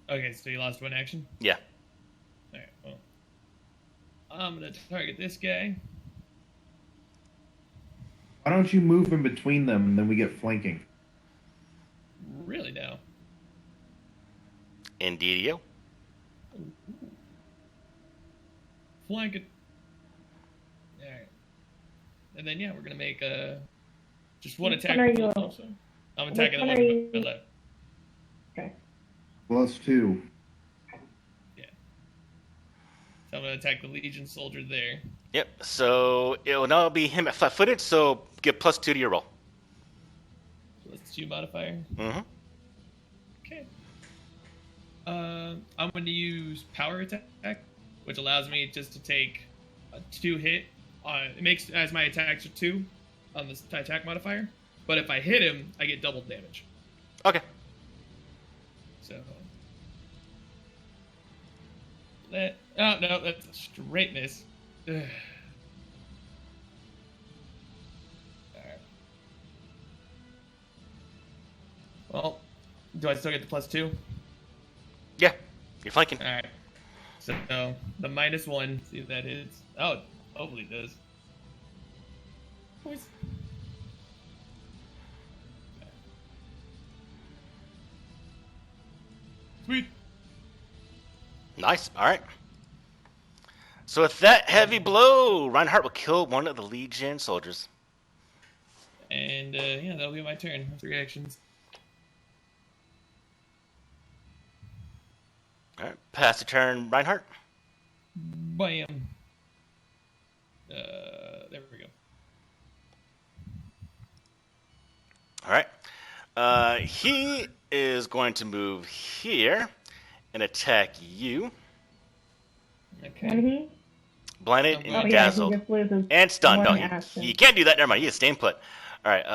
Okay, so you lost 1 action? Yeah. Alright, well. I'm gonna target this guy. Why don't you move in between them and then we get flanking? Really now. Indeedio. Flank it. Alright. And then yeah, we're gonna make just one Which attack. one are you- Also. I'm attacking the one one are to you- my left. Okay. +2. So I'm gonna attack the Legion soldier there. Yep. So it will now be him at flat-footed. So get +2 to your roll. So that's 2 modifier. Mm-hmm. Okay. I'm going to use power attack, which allows me just to take a 2 hit. It makes as my attacks are 2 on this attack modifier. But if I hit him, I get double damage. Okay. So that. Oh no, that's a straight miss. Ugh. Alright. Well, do I still get the +2? Yeah. You're flanking. Alright. So the -1, see if that hits. Oh, hopefully it does. Boys. Sweet. Nice. All right. So with that heavy blow, Reinhardt will kill one of the Legion soldiers. And yeah, that'll be my turn. 3 actions. All right. Pass the turn, Reinhardt. Bam. There we go. All right. He is going to move here and attack you. Okay. And he? Blinded Oh, and Oh, yeah, he dazzled. just loses And stunned. No, one he action. can't do that. Never mind. He is staying put. All right.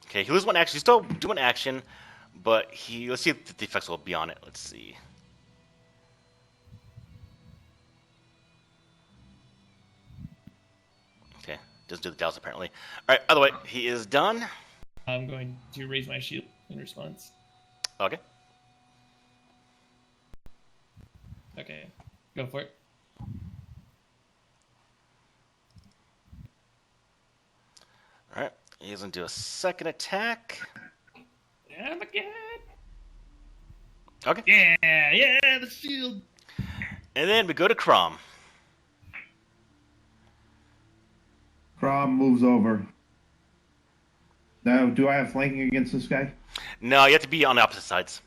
Okay, he loses one action. He's still doing action, but let's see if the effects will be on it. Let's see. Okay, doesn't do the dazzle apparently. All right. By the way, he is done. I'm going to raise my shield in response. Okay. Okay. Go for it. All right. He's gonna do a second attack. Oh my god. Okay. Yeah, the shield. And then we go to Crom. Crom moves over. Now, do I have flanking against this guy? No, you have to be on the opposite sides.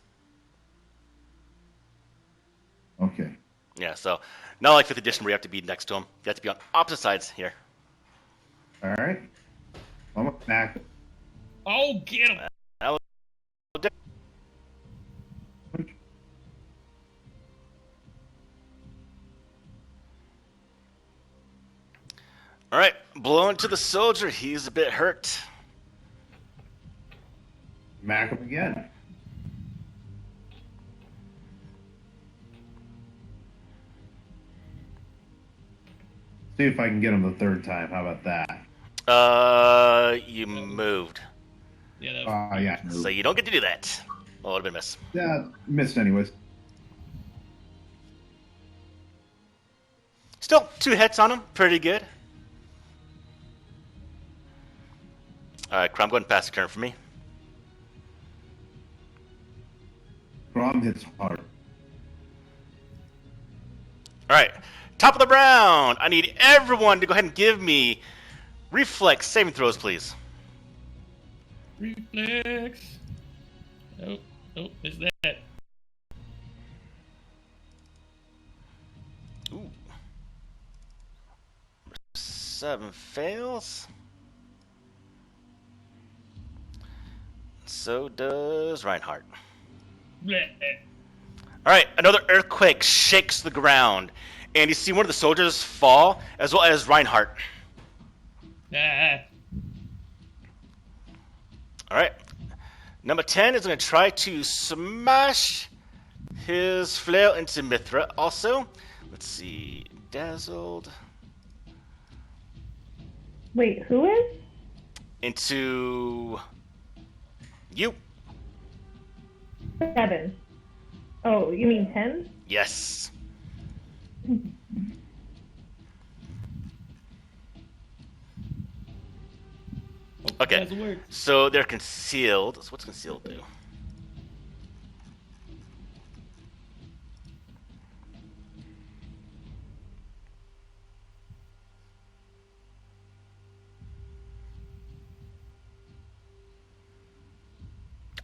Okay. Yeah, so not like 5th edition where you have to be next to him. You have to be on opposite sides here. All right. I'm back. Oh, get him. All right, blow into the soldier. He's a bit hurt. Mac him again. See if I can get him the third time. How about that? You moved. Yeah, that was... Yeah. So you don't get to do that. Well, it would have been a miss. Yeah, missed anyways. Still, 2 hits on him. Pretty good. All right, Crom, go ahead and pass the turn for me. Crom hits hard. All right, top of the round. I need everyone to go ahead and give me reflex saving throws, please. Reflex. Oh, is that? Ooh. 7 fails. So does Reinhardt. Bleh. All right, another earthquake shakes the ground, and you see one of the soldiers fall, as well as Reinhardt. Ah. All right, number 10 is going to try to smash his flail into Mithra. Also, let's see, dazzled Wait, who is? into you. 7. Oh, you mean 10? Yes. Okay, Doesn't work. so they're concealed. So what's concealed do?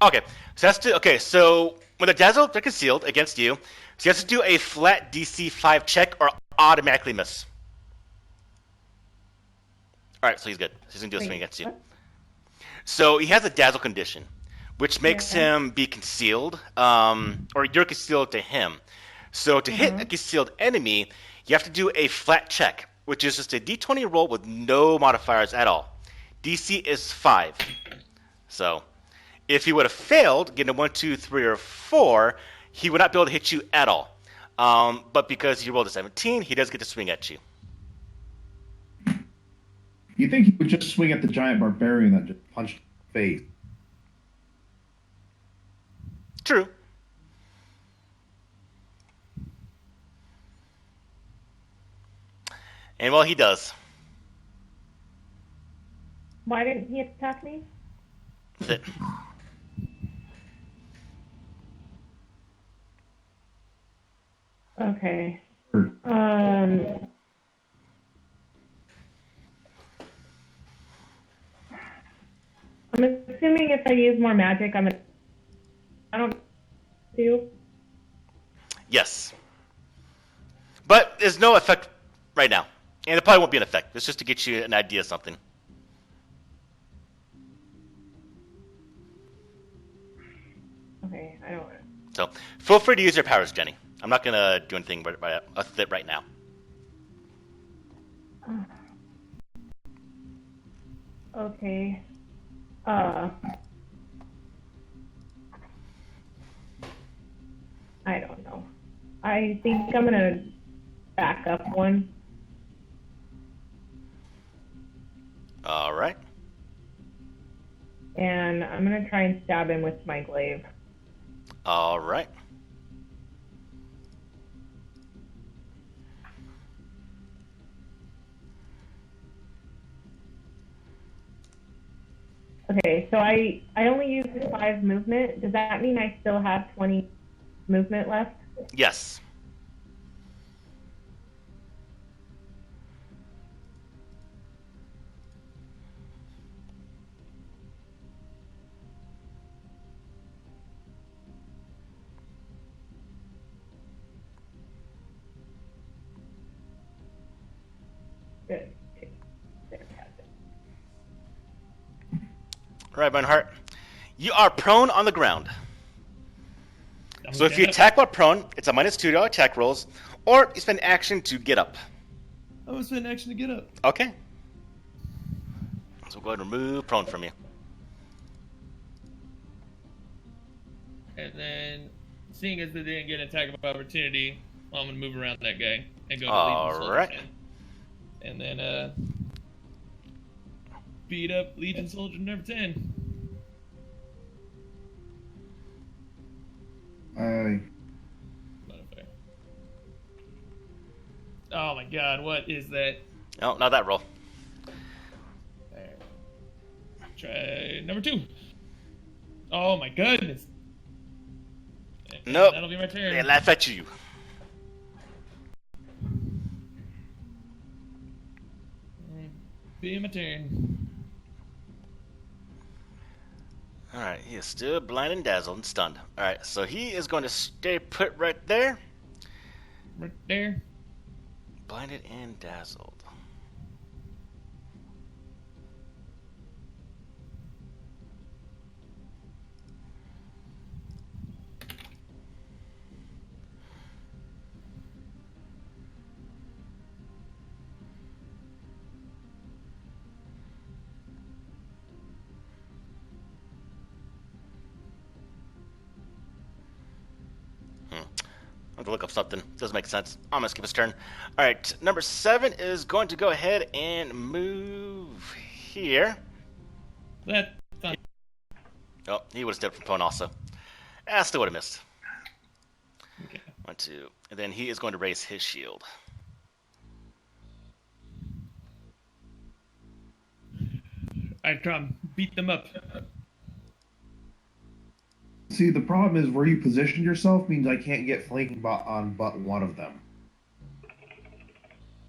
Okay, so that's okay. So when the dazzle, they're concealed against you. So you have to do a flat DC 5 check or automatically miss. All right, so he's good. So he's gonna do a swing against you. What? So he has a dazzle condition, which makes him be concealed, or you're concealed to him. So to hit a concealed enemy, you have to do a flat check, which is just a D20 roll with no modifiers at all. DC is 5. So if he would have failed, getting a 1, 2, 3, or 4, he would not be able to hit you at all. But because he rolled a 17, he does get to swing at you. You think he would just swing at the giant barbarian that just punched him in the face? True. And well, he does. Why didn't he attack me? That's it. Okay. Or- I'm assuming if I use more magic, I don't do. Yes. But there's no effect right now. And it probably won't be an effect. It's just to get you an idea of something. Okay, I don't. So feel free to use your powers, Jenny. I'm not going to do anything with it right now. Okay. I don't know. I think I'm gonna back up one. All right. And I'm gonna try and stab him with my glaive. All right. Okay, so I only used 5 movement. Does that mean I still have 20 movement left? Yes. Good. Okay. Fantastic. All right, Barnhart. You are prone on the ground. So if you Okay. attack while prone, it's a -2 to all attack rolls, or you spend action to get up. I'm gonna spend action to get up. Okay. So we'll go ahead and remove prone from you. And then, seeing as they didn't get an attack of opportunity, well, I'm gonna move around that guy and go to All Legion Soldier right. 10. And then, beat up Legion Soldier number 10. Modifier. Oh my god, what is that? No, not that roll. There. Try number 2. Oh my goodness. And Nope. that'll be my turn. They laugh at you. Be my turn. All right, he is still blind and dazzled and stunned. All right, so he is going to stay put right there. Right there. Blinded and dazzled. I have to look up something. Doesn't make sense. I'm going to skip his turn. All right, number 7 is going to go ahead and move here. That. Oh, he would have stepped from prone also. Still would have missed. Okay. 1, 2. And then he is going to raise his shield. I come beat them up. See, the problem is where you position yourself means I can't get flanking on but one of them.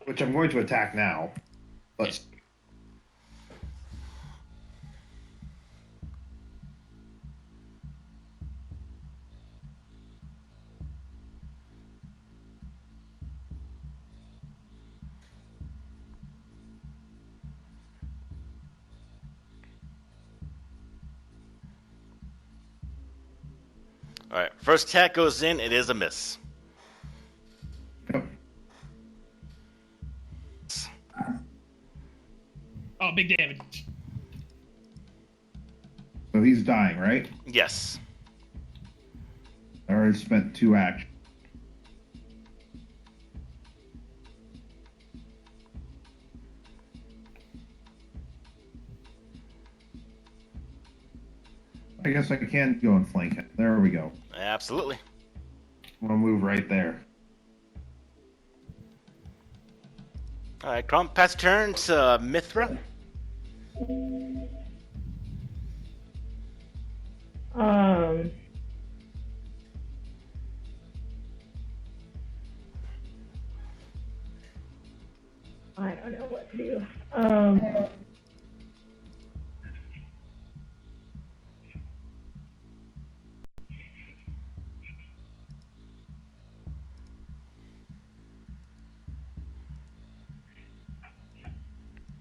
Which I'm going to attack now. But All right, first attack goes in. It is a miss. Yep. Oh, big damage. So he's dying, right? Yes. I already spent 2 actions. I guess I can go and flank him. There we go. Absolutely. I'm gonna move right there. All right, Crump, pass turn to Mithra. I don't know what to do.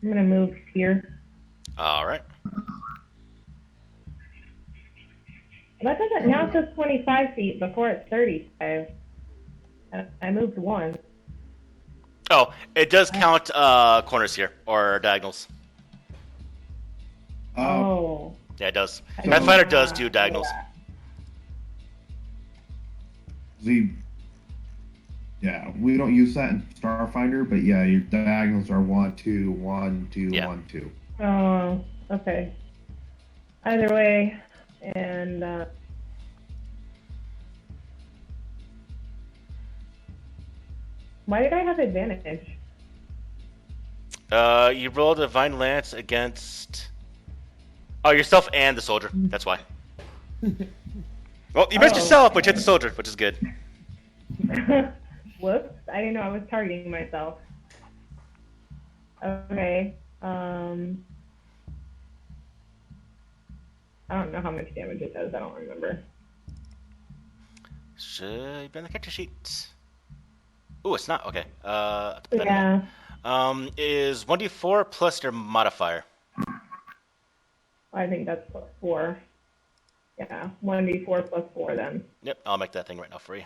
I'm gonna move here. All right. That doesn't, now it says 25 feet, before it's 35. I moved 1. Oh, it does count corners here, or diagonals. Oh. Yeah, it does. I Pathfinder did does not do know diagonals. that. Yeah, we don't use that in Starfinder, but yeah, your diagonals are 1, 2, 1, 2, Yeah. 1, 2. Oh, okay. Either way, and why did I have advantage? You rolled a Divine Lance against... Oh, yourself and the soldier. That's why. Well, you missed Oh. yourself, but you hit the soldier, which is good. Whoops! I didn't know I was targeting myself. Okay. I don't know how much damage it does. I don't remember. Should be on the character sheet. Ooh, it's not. Okay. Yeah. Is 1d4 plus your modifier. I think that's +4. Yeah, 1d4 + 4 then. Yep, I'll make that thing right now for you.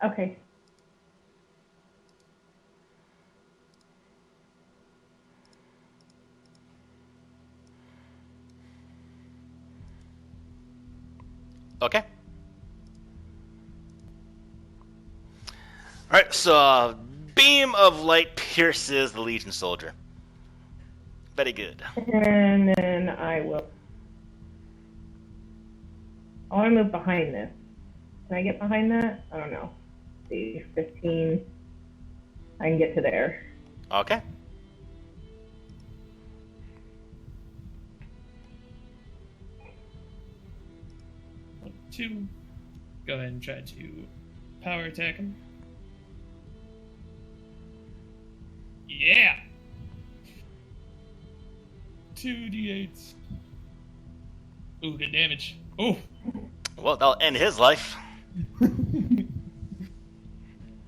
Okay. Okay. Alright, so a beam of light pierces the Legion soldier. Very good. And then I will. I want to move behind this. Can I get behind that? I don't know. Let's see, 15. I can get to there. Okay. Two. Go ahead and try to power attack him. Yeah! 2d8s. Ooh, good damage. Oh! Well, that'll end his life. And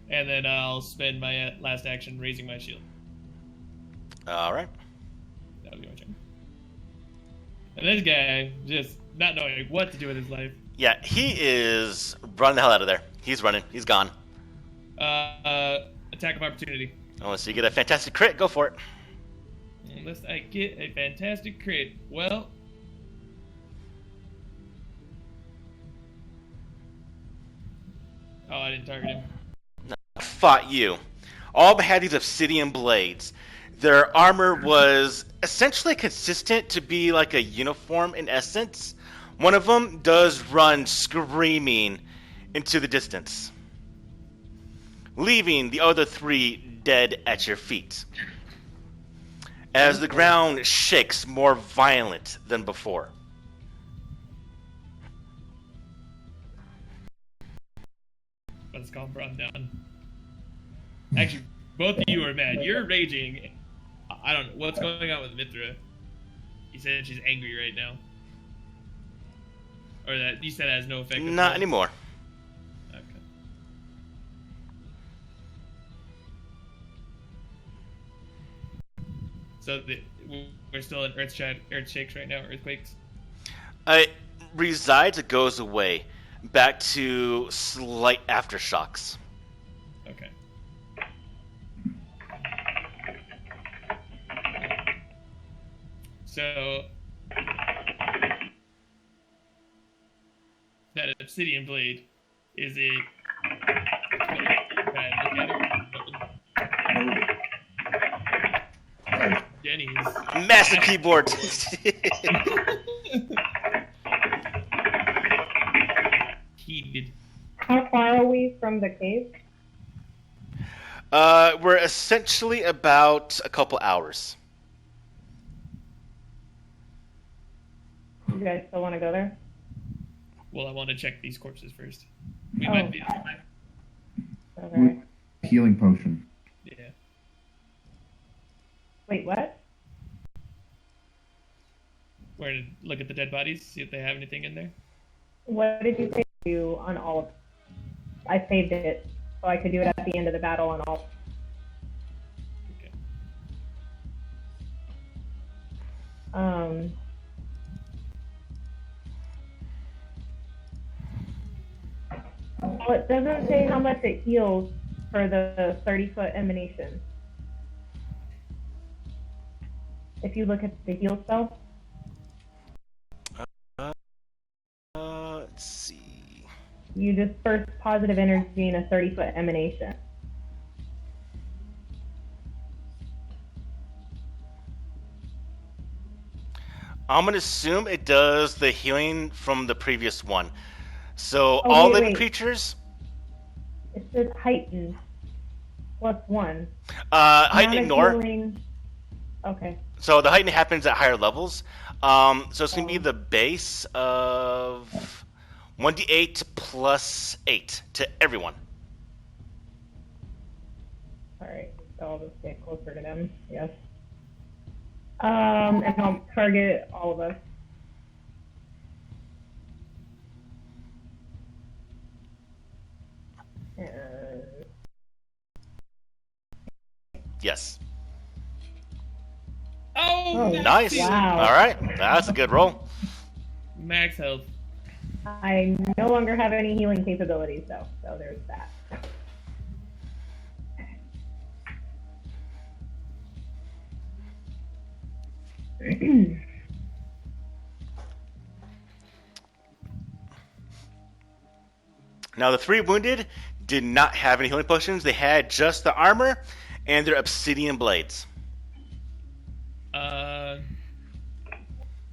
then I'll spend my last action raising my shield. Alright. That'll be my turn. And this guy, just not knowing what to do with his life. Yeah, he is running the hell out of there. He's running. He's gone. Attack of opportunity. Unless you get a fantastic crit, go for it. Unless I get a fantastic crit. Well... Oh, I didn't target him. Fought you. All had these obsidian blades. Their armor was essentially consistent to be like a uniform in essence. One of them does run screaming into the distance. leaving the other 3 dead at your feet. As the ground shakes more violent than before. Let's calm Braun down. Actually, both of you are mad. You're raging. I don't know what's going on with Mithra. You said she's angry right now. Or that you said it has no effect. Not anymore. Okay. So we're still in earth shakes right now, earthquakes. It resides, it goes away. Back to slight aftershocks. Okay. So that obsidian blade, is it? Can I look at it? Jenny's Massive keyboard. heated. How far are we from the cave? We're essentially about a couple hours. You guys still want to go there? Well, I want to check these corpses first. We might be. Okay. Healing potion. Yeah. Wait, what? Where to look at the dead bodies, see if they have anything in there. What did you say to do on all of? I saved it so I could do it at the end of the battle on all. Okay. Well, it doesn't say how much it heals for the 30-foot emanation. If you look at the heal spell. Let's see. You disperse positive energy in a 30-foot emanation. I'm gonna assume it does the healing from the previous one. So all living creatures. It says heightened +1. Heighten ignore. Healing... Okay. So the heightening happens at higher levels. So it's gonna be the base of 1d8 plus 8 to everyone. Alright, so I'll just get closer to them, yes. And I'll target all of us. Yes. Oh, Nice. Wow. All right, that's a good roll. Max health. I no longer have any healing capabilities, though, so there's that. Now the 3 wounded did not have any healing potions. They had just the armor and their obsidian blades.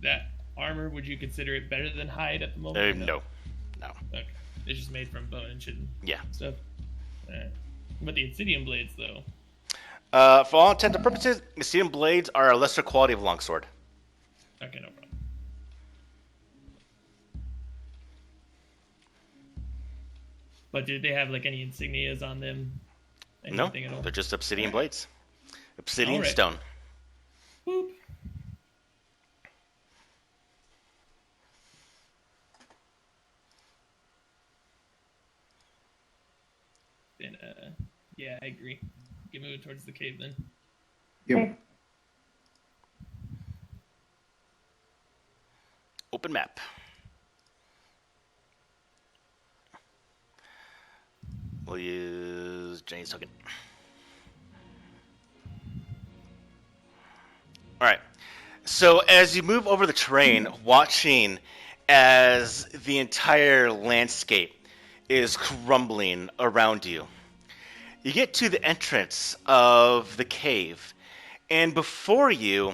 That armor, would you consider it better than hide at the moment? No. Okay. It's just made from bone and shit and Yeah. stuff. But the obsidian blades, though. For all intents and purposes, obsidian blades are a lesser quality of longsword. Okay, no problem. But did they have like any insignias on them? Anything at all? They're just obsidian blades. Obsidian Alright. stone. Boop. Then, yeah, I agree. Get moving towards the cave then. Yep. Open map. We'll use Jenny's token. Alright. So as you move over the terrain, watching as the entire landscape is crumbling around you, you get to the entrance of the cave, and before you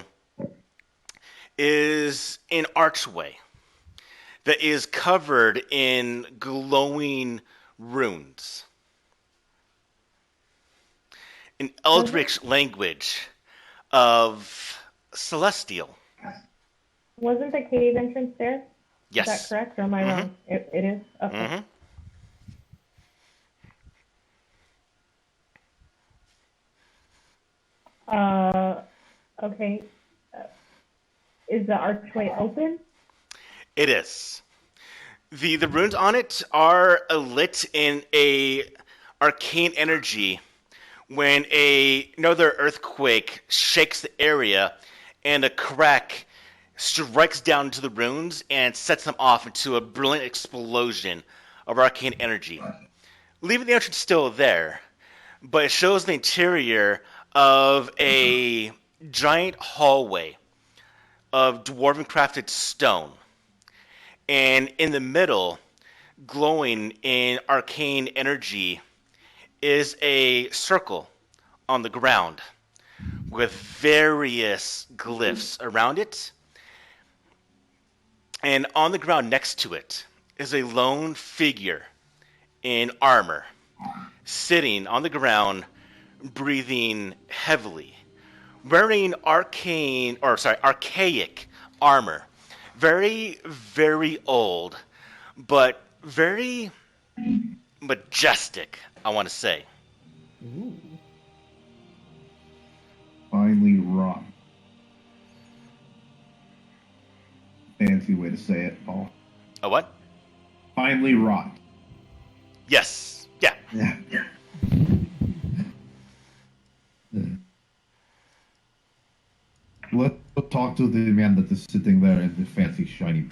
is an archway that is covered in glowing runes. an eldritch language of celestial. Wasn't the cave entrance there? Yes. Is that correct, or am I wrong? It is? Okay. Okay. Is the archway open? It is. The runes on it are lit in a arcane energy when another earthquake shakes the area and a crack strikes down into the runes and sets them off into a brilliant explosion of arcane energy, leaving the entrance still there, but it shows the interior of a giant hallway of dwarven crafted stone. And in the middle, glowing in arcane energy, is a circle on the ground with various glyphs around it. And on the ground next to it is a lone figure in armor, sitting on the ground, breathing heavily, wearing archaic armor. Very, very old, but very majestic, I want to say. Ooh. Finely wrought. Fancy way to say it, Paul. A what? Finely wrought. Yes. Yeah. Yeah. Let's talk to the man that is sitting there in the fancy shiny.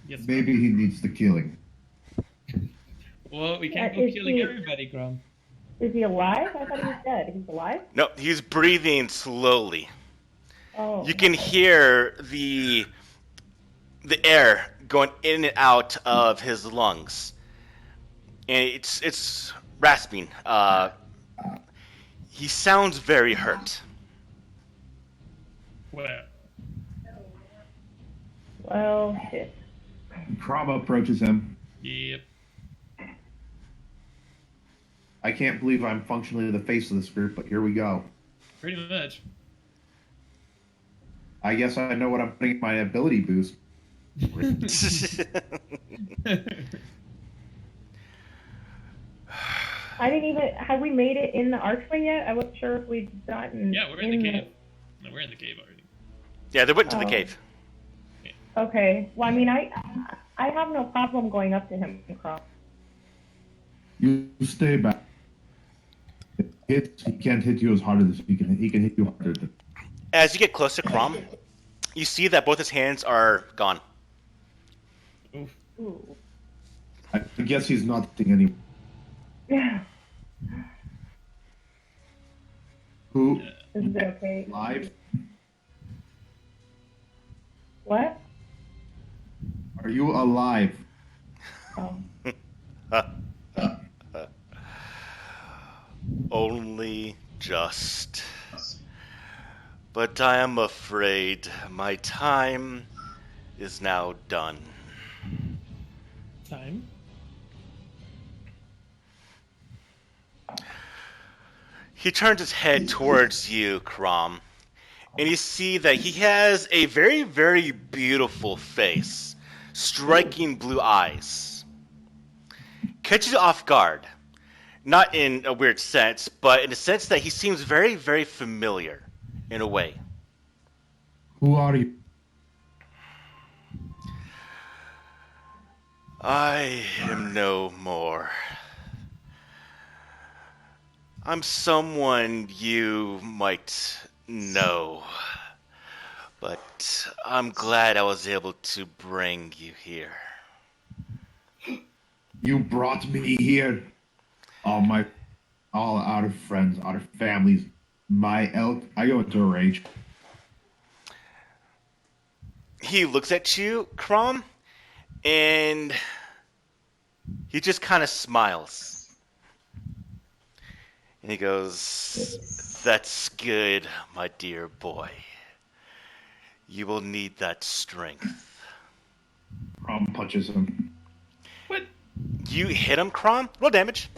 Yes. Maybe he needs the killing. Well, we can't go Is killing he- everybody, Grom. Is he alive? I thought he was dead. He's alive? No, he's breathing slowly. Oh. You can hear the air going in and out of his lungs, and it's rasping. He sounds very hurt. Well, shit. Krama approaches him. Yep. I can't believe I'm functionally the face of this group, but here we go. Pretty much. I guess I know what I'm putting in my ability boost. I didn't even. Have we made it in the archway yet? I wasn't sure if we'd gotten. Yeah, we're in the cave. No, we're in the cave already. Yeah, they went to the Oh. cave. Okay. Well, I mean, I have no problem going up to him, Cross. You stay back. He can't hit you as hard as he can hit you harder. As you get close to Crom, you see that both his hands are gone. Oof. Ooh. I guess he's not hitting anyone. Yeah. Who Is it okay? live? What? Are you alive? Oh. Only just. But I am afraid my time is now done. Time? He turns his head towards you, Crom, and you see that he has a very, very beautiful face, striking blue eyes. Catches you off guard. Not in a weird sense, but in a sense that he seems very, very familiar, in a way. Who are you? I am no more. I'm someone you might know, but I'm glad I was able to bring you here. You brought me here. All our friends, our families, my elk. I go into a rage. He looks at you, Crom, and he just kind of smiles. And he goes, "That's good, my dear boy. You will need that strength." Rom punches him. What? You hit him, Crom? Roll damage.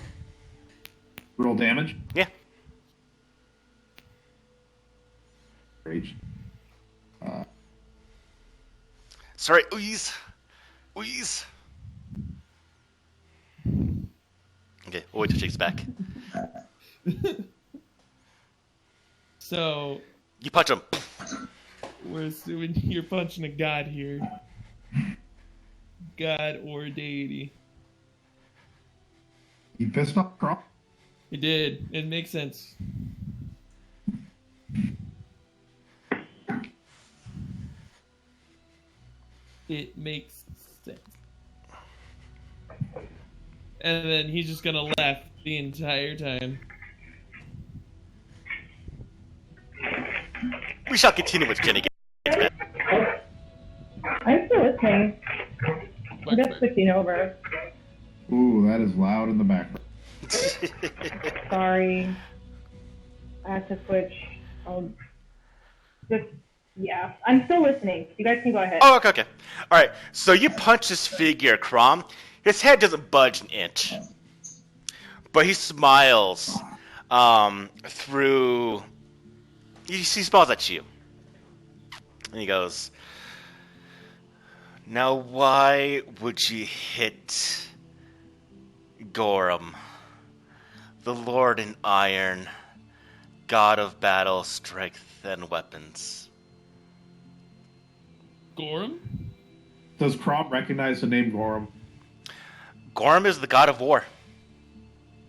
Roll damage. Yeah. Rage. Sorry, Ooze. Ooze. Okay, we'll wait till Jake's back. So You punch him. we're assuming you're punching a god here. God or deity. You pissed off Crom? It did. It makes sense. It makes sense. And then he's just gonna laugh the entire time. We shall continue with Jenny. I'm still listening. I'm just switching over. Ooh, that is loud in the background. Sorry. I have to switch. Yeah. I'm still listening. You guys can go ahead. Oh, okay. All right. So you punch this figure, Crom. His head doesn't budge an inch, but he smiles through. He smiles at you, and he goes, "Now, why would you hit Gorham, the Lord in Iron, God of battle, strength, and weapons?" Gorham? Does Crom recognize the name Gorham? Gorham is the god of war.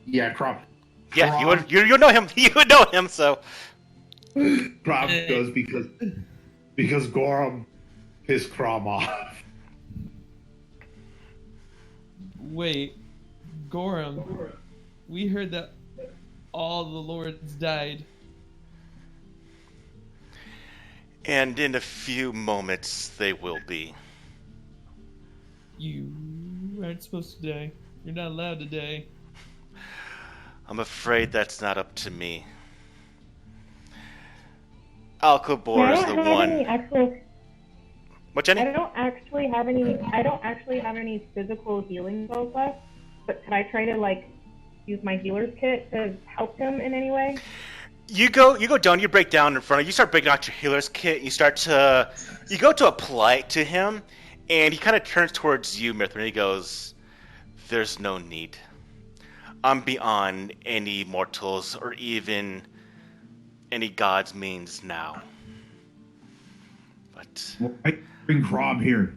Yeah, Crom. Yeah, you know him. You would know him. So Crom goes because Gorham pissed Crom off. Wait. Gorham. We heard that all the lords died. and in a few moments they will be. You aren't supposed to die. You're not allowed to die. I'm afraid that's not up to me. Alcobor is the one. What, Jenny? I don't actually have any physical healing spells left. But can I try to use my healer's kit to help him in any way? You go down, you break down in front of you, start breaking out your healer's kit, you go to apply it to him, and he kind of turns towards you, Mithrin, and he goes, "There's no need. I'm beyond any mortals or even any god's means now." But I bring Crom here,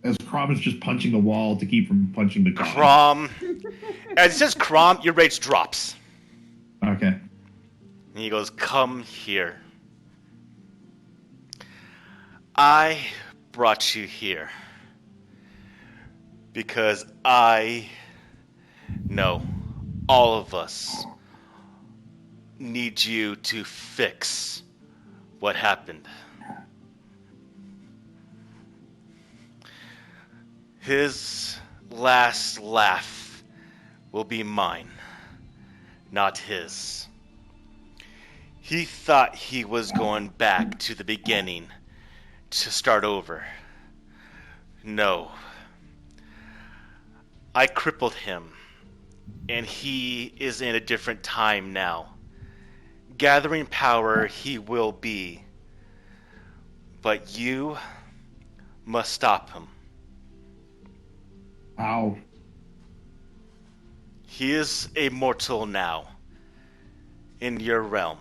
as Crom is just punching the wall to keep from punching the god. Crom, as it says Crom, your rage drops. Okay. And he goes, "Come here. I brought you here because I know all of us need you to fix what happened." His last laugh will be mine, not his. He thought he was going back to the beginning to start over. No. I crippled him, and he is in a different time now. Gathering power he will be, but you must stop him. Ow. He is a mortal now, in your realm.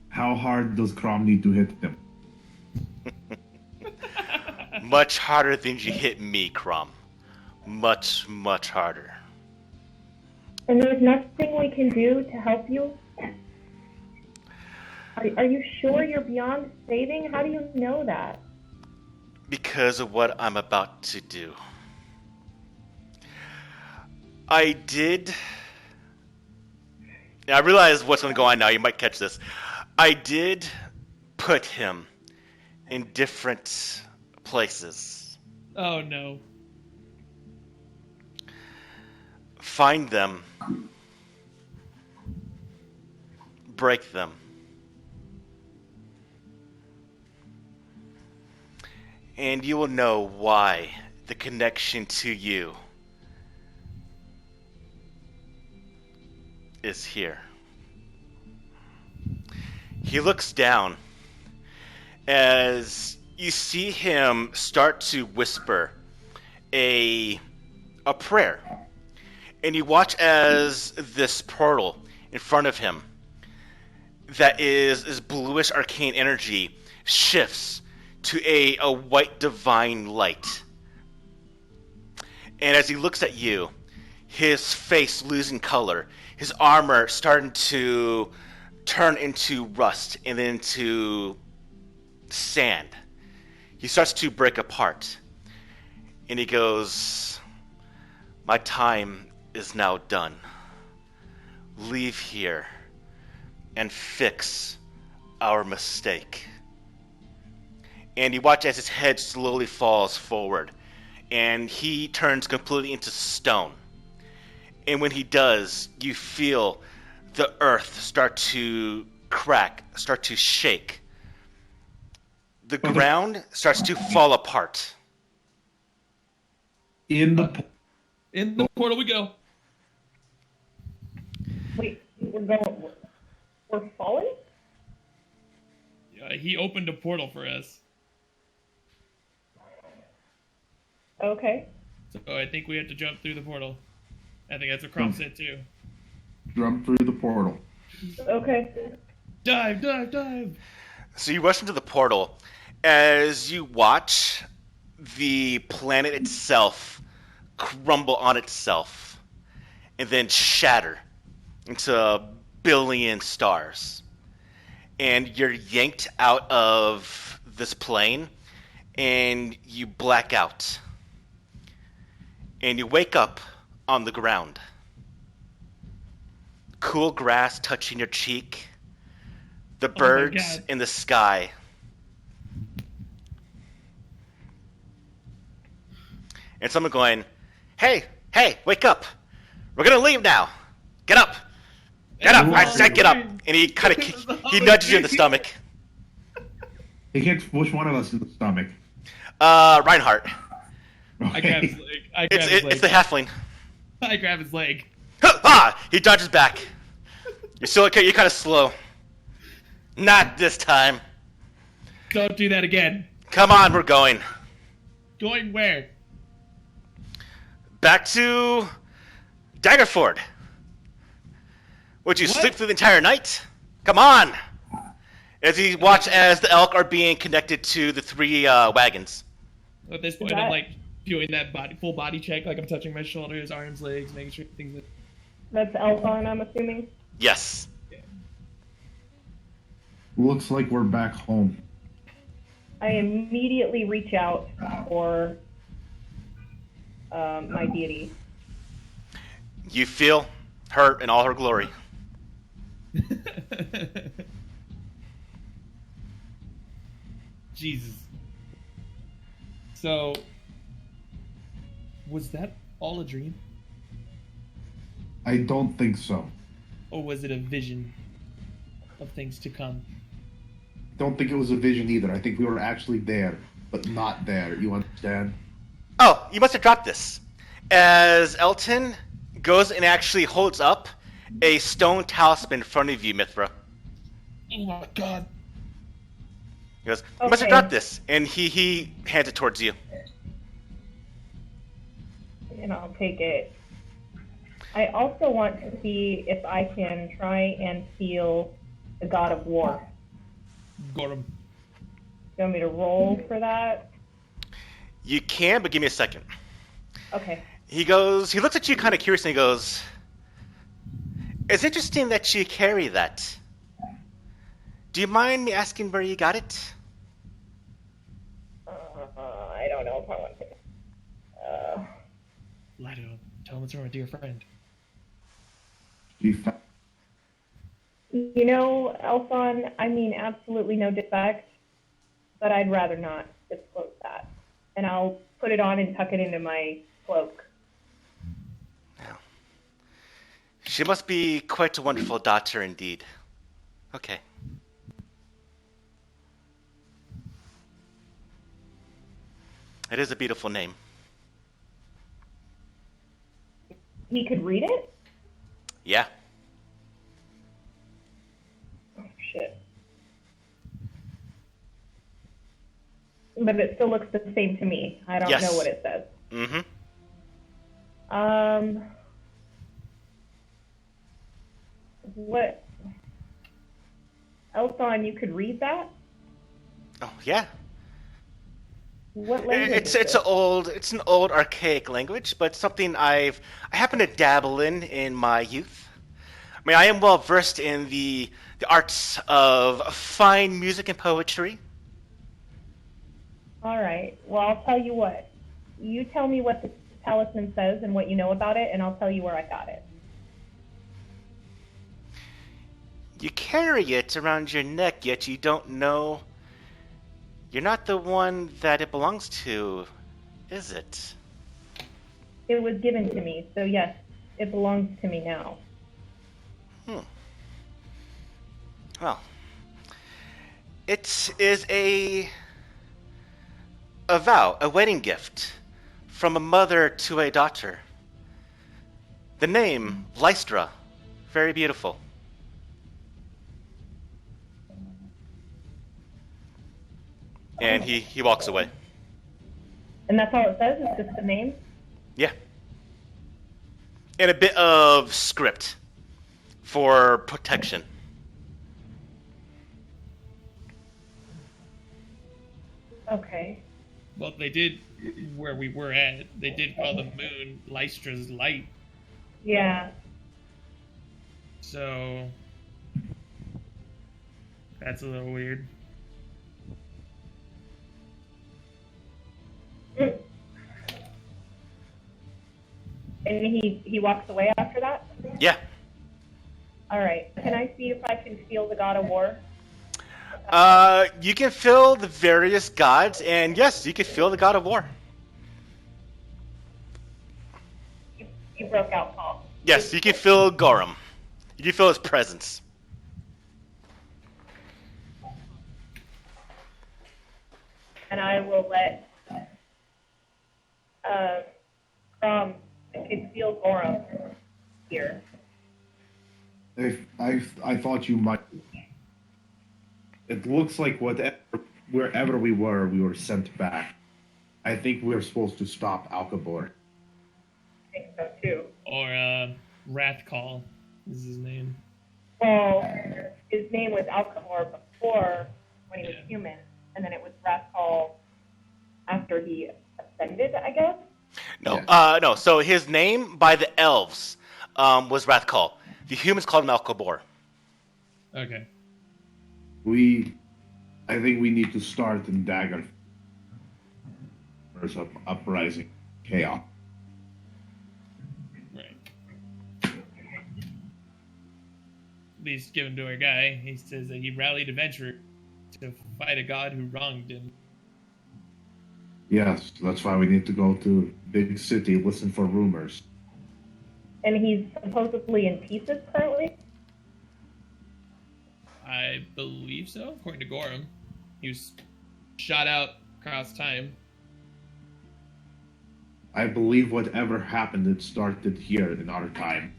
How hard does Crom need to hit him? Much harder than you hit me, Crom. Much, much harder. And there's nothing we can do to help you? Are you sure you're beyond saving? How do you know that? Because of what I'm about to do. I realize what's going to go on now. You might catch this. I did put him in different places. Oh no. Find them. Break them. And you will know why the connection to you is here. He looks down as you see him start to whisper a prayer. And you watch as this portal in front of him that is bluish arcane energy shifts to a white divine light. And as he looks at you, his face losing color, his armor starting to turn into rust and then into sand. He starts to break apart. And he goes, "My time is now done. Leave here and fix our mistake." And you watch as his head slowly falls forward, and he turns completely into stone. And when he does, you feel the earth start to crack, start to shake. The ground starts to fall apart. In the portal we go. Wait, we're falling? He opened a portal for us. Okay. So I think we have to jump through the portal. I think that's what Crop said too. jump through the portal. Okay. Dive. So you rush into the portal. As you watch the planet itself crumble on itself and then shatter into a billion stars. And you're yanked out of this plane and you black out. And you wake up on the ground. Cool grass touching your cheek. The birds in the sky. And someone going, hey, wake up. We're going to leave now. Get up. Get up. I said get up. And he kind of he nudges you in the stomach. He hits which one of us in the stomach? Reinhardt. Okay. I grab his leg. It's the halfling. I grab his leg. He dodges back. You're still okay. You're kind of slow. Not this time. Don't do that again. Come on, we're going. Going where? Back to Daggerford. Would you sleep through the entire night? Come on! As you watch as the elk are being connected to the three wagons. At this point, I'm like doing that full body check, like I'm touching my shoulders, arms, legs, making sure things. That's Elthon, I'm assuming. Yes. Looks like we're back home. I immediately reach out for my deity. You feel her in all her glory. Jesus. So, was that all a dream? I don't think so. Or was it a vision of things to come? Don't think it was a vision either. I think we were actually there, but not there. You understand? Oh, you must have dropped this. As Elton goes and actually holds up a stone talisman in front of you, Mithra. Oh my god. He goes, you must have dropped this. And he hands it towards you. And I'll take it. I also want to see if I can try and heal the god of war. Got him. You want me to roll for that? You can, but give me a second. Okay. He looks at you kind of curiously and he goes, it's interesting that you carry that. Do you mind me asking where you got it? I don't know if I want to. Lie to him. Tell him it's from a dear friend. You know, Elthon, I mean absolutely no disrespect, but I'd rather not disclose that. And I'll put it on and tuck it into my cloak. Oh. She must be quite a wonderful daughter indeed. Okay. It is a beautiful name. He could read it? Yeah. But it still looks the same to me. I don't Yes. know what it says. Mm-hmm. What? Elthon, you could read that? Oh yeah. What language It's is it's it? an old archaic language, but something I happen to dabble in my youth. I mean, I am well versed in the arts of fine music and poetry. All right. Well, I'll tell you what. You tell me what the talisman says and what you know about it, and I'll tell you where I got it. You carry it around your neck, yet you don't know. You're not the one that it belongs to, is it? It was given to me, so yes, it belongs to me now. Well, it is a vow, a wedding gift from a mother to a daughter. The name, Lystra, very beautiful. And he walks away. And that's all it says? It's just the name? Yeah. And a bit of script for protection. Okay. Well, they did, where we were at, they did call the moon Lystra's light. Yeah. So that's a little weird. And he walks away after that? Yeah. All right. Can I see if I can feel the god of war? You can feel the various gods, and yes, you can feel the god of war. You broke out, Paul. Yes, you can feel Gorum. You can feel his presence. And I will let I can feel Gorum here. I thought you might. It looks like wherever we were sent back. I think we were supposed to stop Alcabor. I think so too. Or Wrathcall is his name. Well, his name was Alcamore before when he was human, and then it was Wrathcall after he ascended, I guess. No, Yeah. no. So his name by the elves was Wrathcall. The humans called him Alcabor. Okay. I think we need to start in Dagger. There's an uprising, chaos. Right. At least given to our guy, he says that he rallied adventurers to fight a god who wronged him. Yes, that's why we need to go to big city, listen for rumors. And he's supposedly in pieces currently. I believe so, according to Gorum. He was shot out across time. I believe whatever happened, it started here in our time.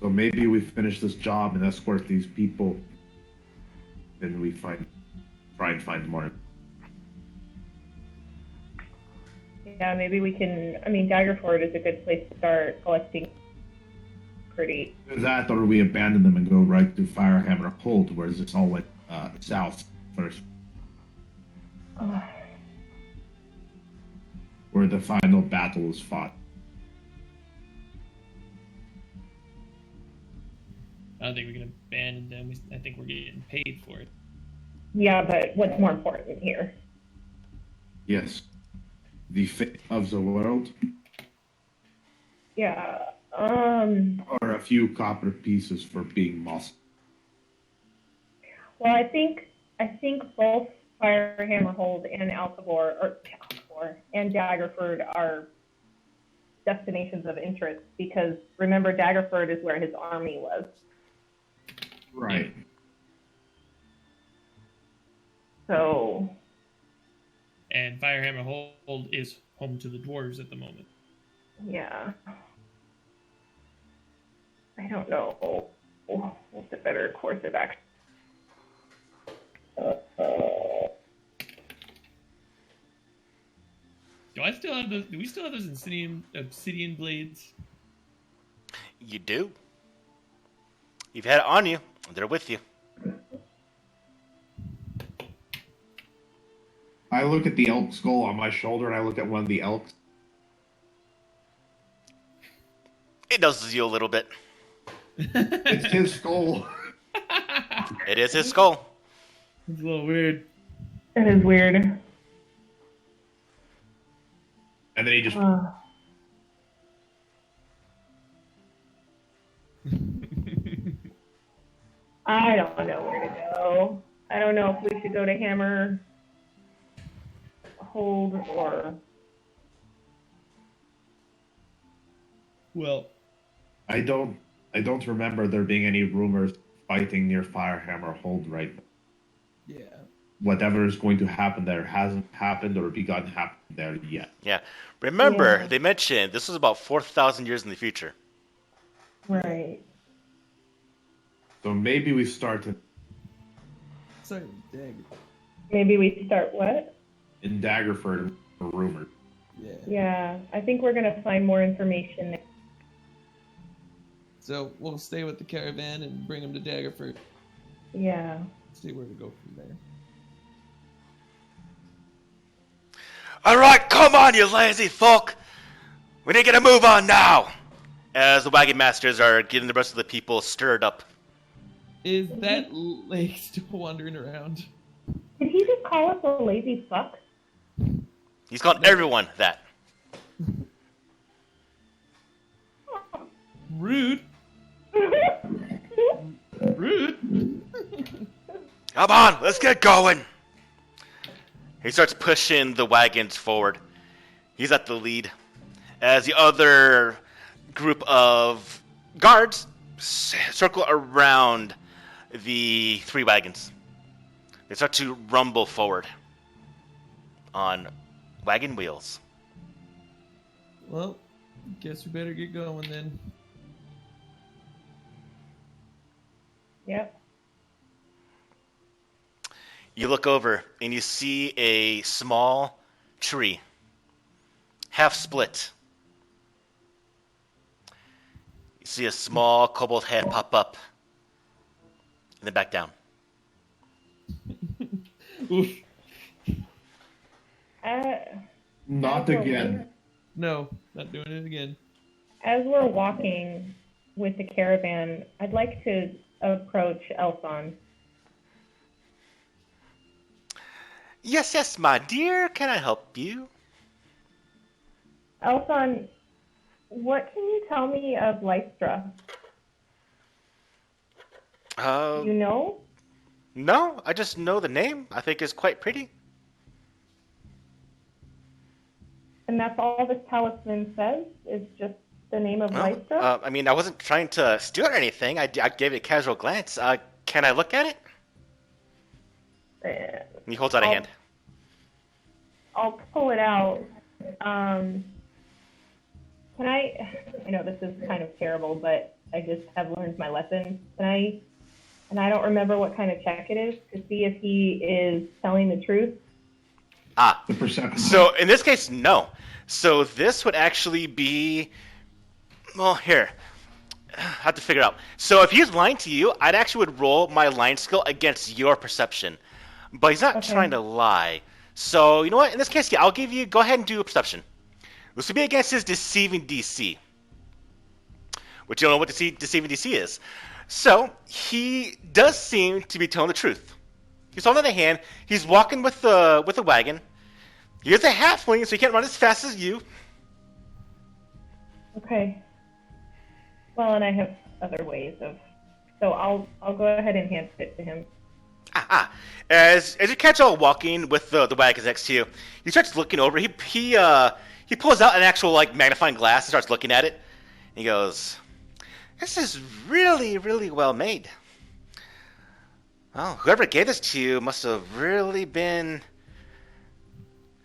So maybe we finish this job and escort these people, and we try and find more. Yeah, maybe we can. I mean, Daggerford is a good place to start collecting. Pretty. That, or we abandon them and go right to Firehammer Hold, where it's all went south first, where the final battle is fought. I don't think we can abandon them. I think we're getting paid for it. Yeah, but what's more important here? Yes, the fate of the world, Yeah. or a few copper pieces for being moss. Well, I think both Firehammer Hold and Alcabor and Daggerford are destinations of interest because remember Daggerford is where his army was. Right. So. And Firehammer Hold is home to the dwarves at the moment. Yeah. I don't know. what's a better course of action? Do we still have those obsidian blades? You do. You've had it on you. They're with you. I look at the elk skull on my shoulder, and I look at one of the elks. It does you a little bit. It's his skull. It is his skull. It's a little weird. That is weird. And then he just... I don't know where to go. I don't know if we should go to Hammer, Hold, or... Well, I don't remember there being any rumors fighting near Firehammer Hold right now. yeah. Whatever is going to happen there hasn't happened or begun happening there yet. Yeah. Remember, they mentioned this was about 4,000 years in the future. Right. So maybe we start Sorry, dagger. Maybe we start what? in Daggerford for rumors. Yeah. Yeah, I think we're going to find more information there. So we'll stay with the caravan and bring them to Daggerford. Yeah. See where to go from there. All right, come on, you lazy folk. We need to get a move on now. As the wagon masters are getting the rest of the people stirred up. Is that lake still wandering around? Did he just call us a lazy fuck? He's called everyone that. Rude. Rude. Come on, let's get going. He starts pushing the wagons forward. He's at the lead. As the other group of guards circle around the three wagons. They start to rumble forward on wagon wheels. Well, guess we better get going then. Yep. You look over and you see a small tree, half split. You see a small kobold head pop up and then back down. Oof. Not again. No, not doing it again. As we're walking with the caravan, I'd like to approach Elson. Yes, my dear. Can I help you? Elson, what can you tell me of Lystra? You know? No, I just know the name. I think it's quite pretty. And that's all this talisman says? Is just the name of Lystra? I mean, I wasn't trying to steal it or anything. I gave it a casual glance. Can I look at it? And he holds out a hand. I'll pull it out. Can I know this is kind of terrible, but I just have learned my lesson. And I don't remember what kind of check it is, to see if he is telling the truth. The perception. So in this case, no. So this would actually be, well, here. I have to figure it out. So if he's lying to you, I'd actually would roll my lying skill against your perception. But he's not trying to lie. So you know what? In this case, yeah, I'll give you, go ahead and do a perception. This would be against his deceiving DC. Which you don't know what deceiving DC is. So he does seem to be telling the truth. He's holding out a hand. He's walking with the wagon. He is a halfling, so he can't run as fast as you. Okay. Well, and I have other ways of... So I'll go ahead and hand it to him. As you catch all walking with the wagons next to you, he starts looking over. He pulls out an actual magnifying glass and starts looking at it. He goes, "This is really, really well made. Oh, whoever gave this to you must have really been...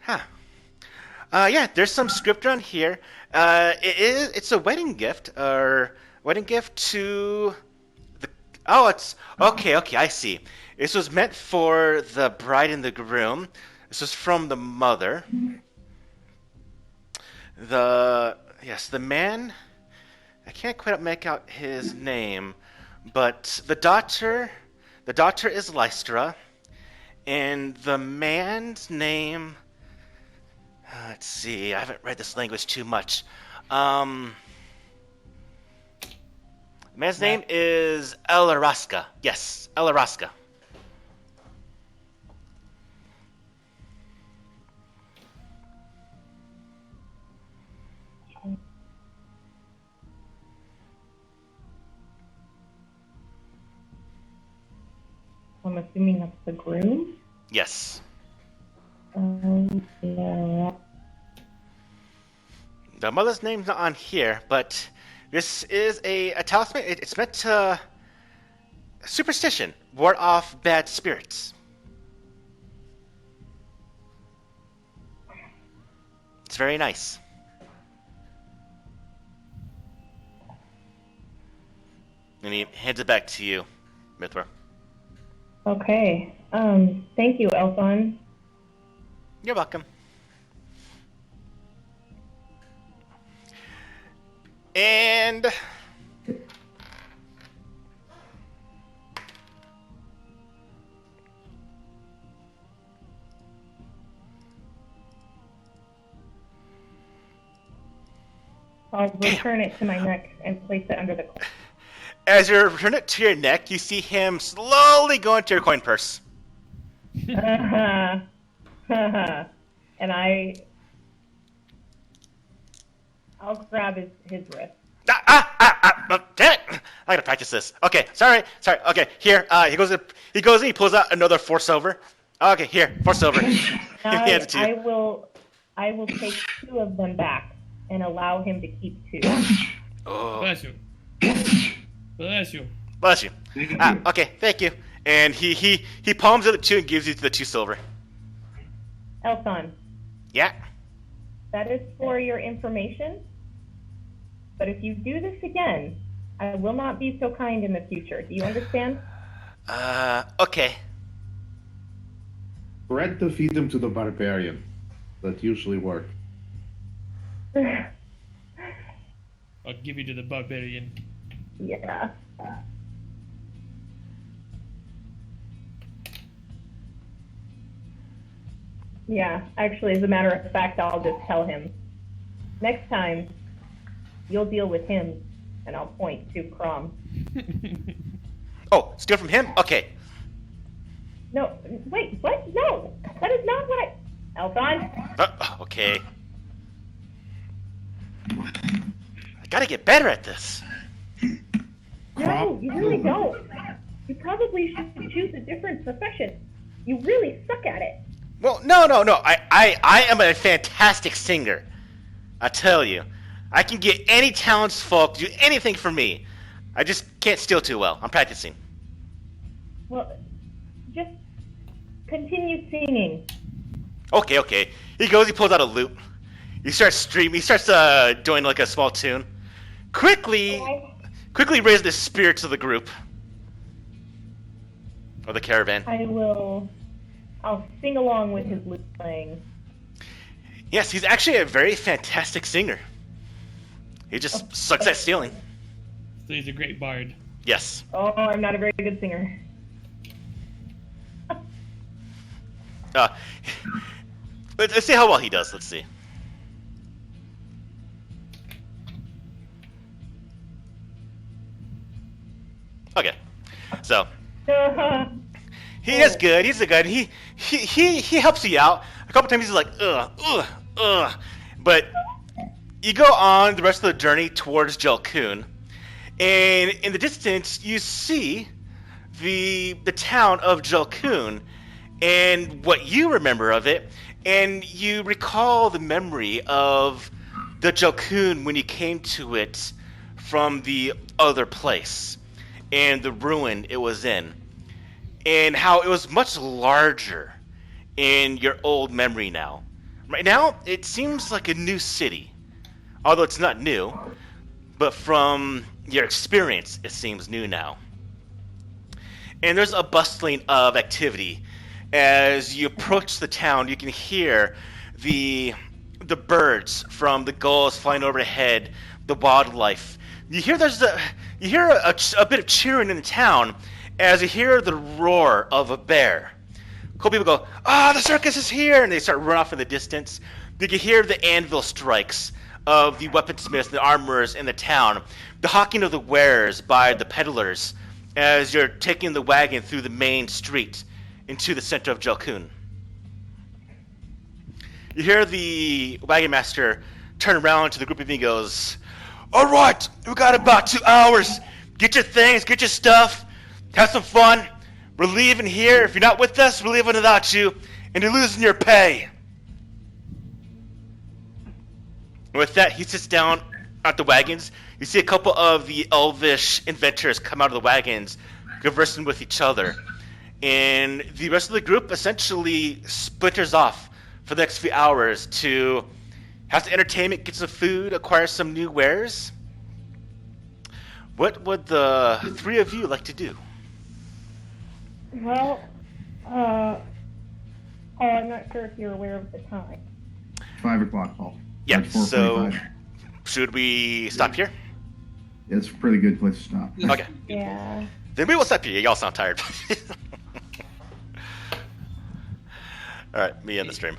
yeah, there's some script on here. It's a wedding gift, to Oh, it's okay. Okay, I see. This was meant for the bride and the groom. This was from the mother. The man. I can't quite make out his name, but the daughter is Lystra, and the man's name. Let's see. I haven't read this language too much. The man's name is Elaraska. Yes, Elaraska. I'm assuming that's the groom? Yes. Yeah. The mother's name's not on here, but this is a talisman. It's meant to superstition, ward off bad spirits. It's very nice. And he hands it back to you, Mithra. Okay. Thank you, Elthon. You're welcome. And I'll return it to my neck and place it under the cloth. as you return it to your neck, you see him slowly go into your coin purse. And I'll grab his wrist. Damn it! I gotta practice this. Okay, sorry. Okay, here. He goes and he pulls out another 4 silver. Okay, here, 4 silver. He hands it to you. I will take 2 of them back and allow him to keep 2. Oh, Bless you. Bless you. bless you. Okay, thank you. And he palms it at 2 and gives you the 2 silver. Elthon, Yeah. that is for your information. But if you do this again, I will not be so kind in the future. Do you understand? Okay. Bread to feed them to the barbarian. That usually works. I'll give you to the barbarian. Yeah. Yeah, actually, as a matter of fact, I'll just tell him. Next time, you'll deal with him, and I'll point to Crom. Oh, steal from him? Okay. No, wait, what? No, that is not what Elthon? Okay. I gotta get better at this. No, you really don't. You probably should choose a different profession. You really suck at it. Well, no. I am a fantastic singer. I tell you. I can get any talents folk to do anything for me. I just can't steal too well. I'm practicing. Well, just continue singing. Okay. He pulls out a lute. He starts streaming. He starts doing like a small tune. Quickly raise the spirits of the group. Or the caravan. I'll sing along with his lute playing. Yes, he's actually a very fantastic singer. He just sucks at stealing. So he's a great bard. Yes. Oh, I'm not a very good singer. Let's see how well he does. Let's see. Okay. So he is good. He's a good. He helps you out. A couple times he's like, ugh. But you go on the rest of the journey towards Jelkoon, and in the distance you see the town of Jelkoon, and what you remember of it, and you recall the memory of the Jelkoon when you came to it from the other place, and the ruin it was in, and how it was much larger in your old memory now. Right now, it seems like a new city, although it's not new, but from your experience, it seems new now. and there's a bustling of activity. As you approach the town, you can hear the birds from the gulls flying overhead, the wildlife. You hear a bit of cheering in the town as you hear the roar of a bear. Cool people go, the circus is here, and they start running off in the distance. You can hear the anvil strikes of the weaponsmiths and the armorers in the town, the hawking of the wares by the peddlers as you're taking the wagon through the main street into the center of Jelkun. You hear the wagon master turn around to the group of you and goes, "All right, we got about 2 hours. Get your things, get your stuff, have some fun. We're leaving here. If you're not with us, we're leaving without you, and you're losing your pay." And with that, he sits down at the wagons. You see a couple of the elvish inventors come out of the wagons, conversing with each other. And the rest of the group essentially splinters off for the next few hours to have some entertainment, get some food, acquire some new wares. What would the three of you like to do? Well, I'm not sure if you're aware of the time. 5 o'clock, Paul. Yeah, That's so 4:45. should we stop here? It's a pretty good place to stop. Okay. Yeah. Then we will stop here. Y'all sound tired. All right, me and the stream.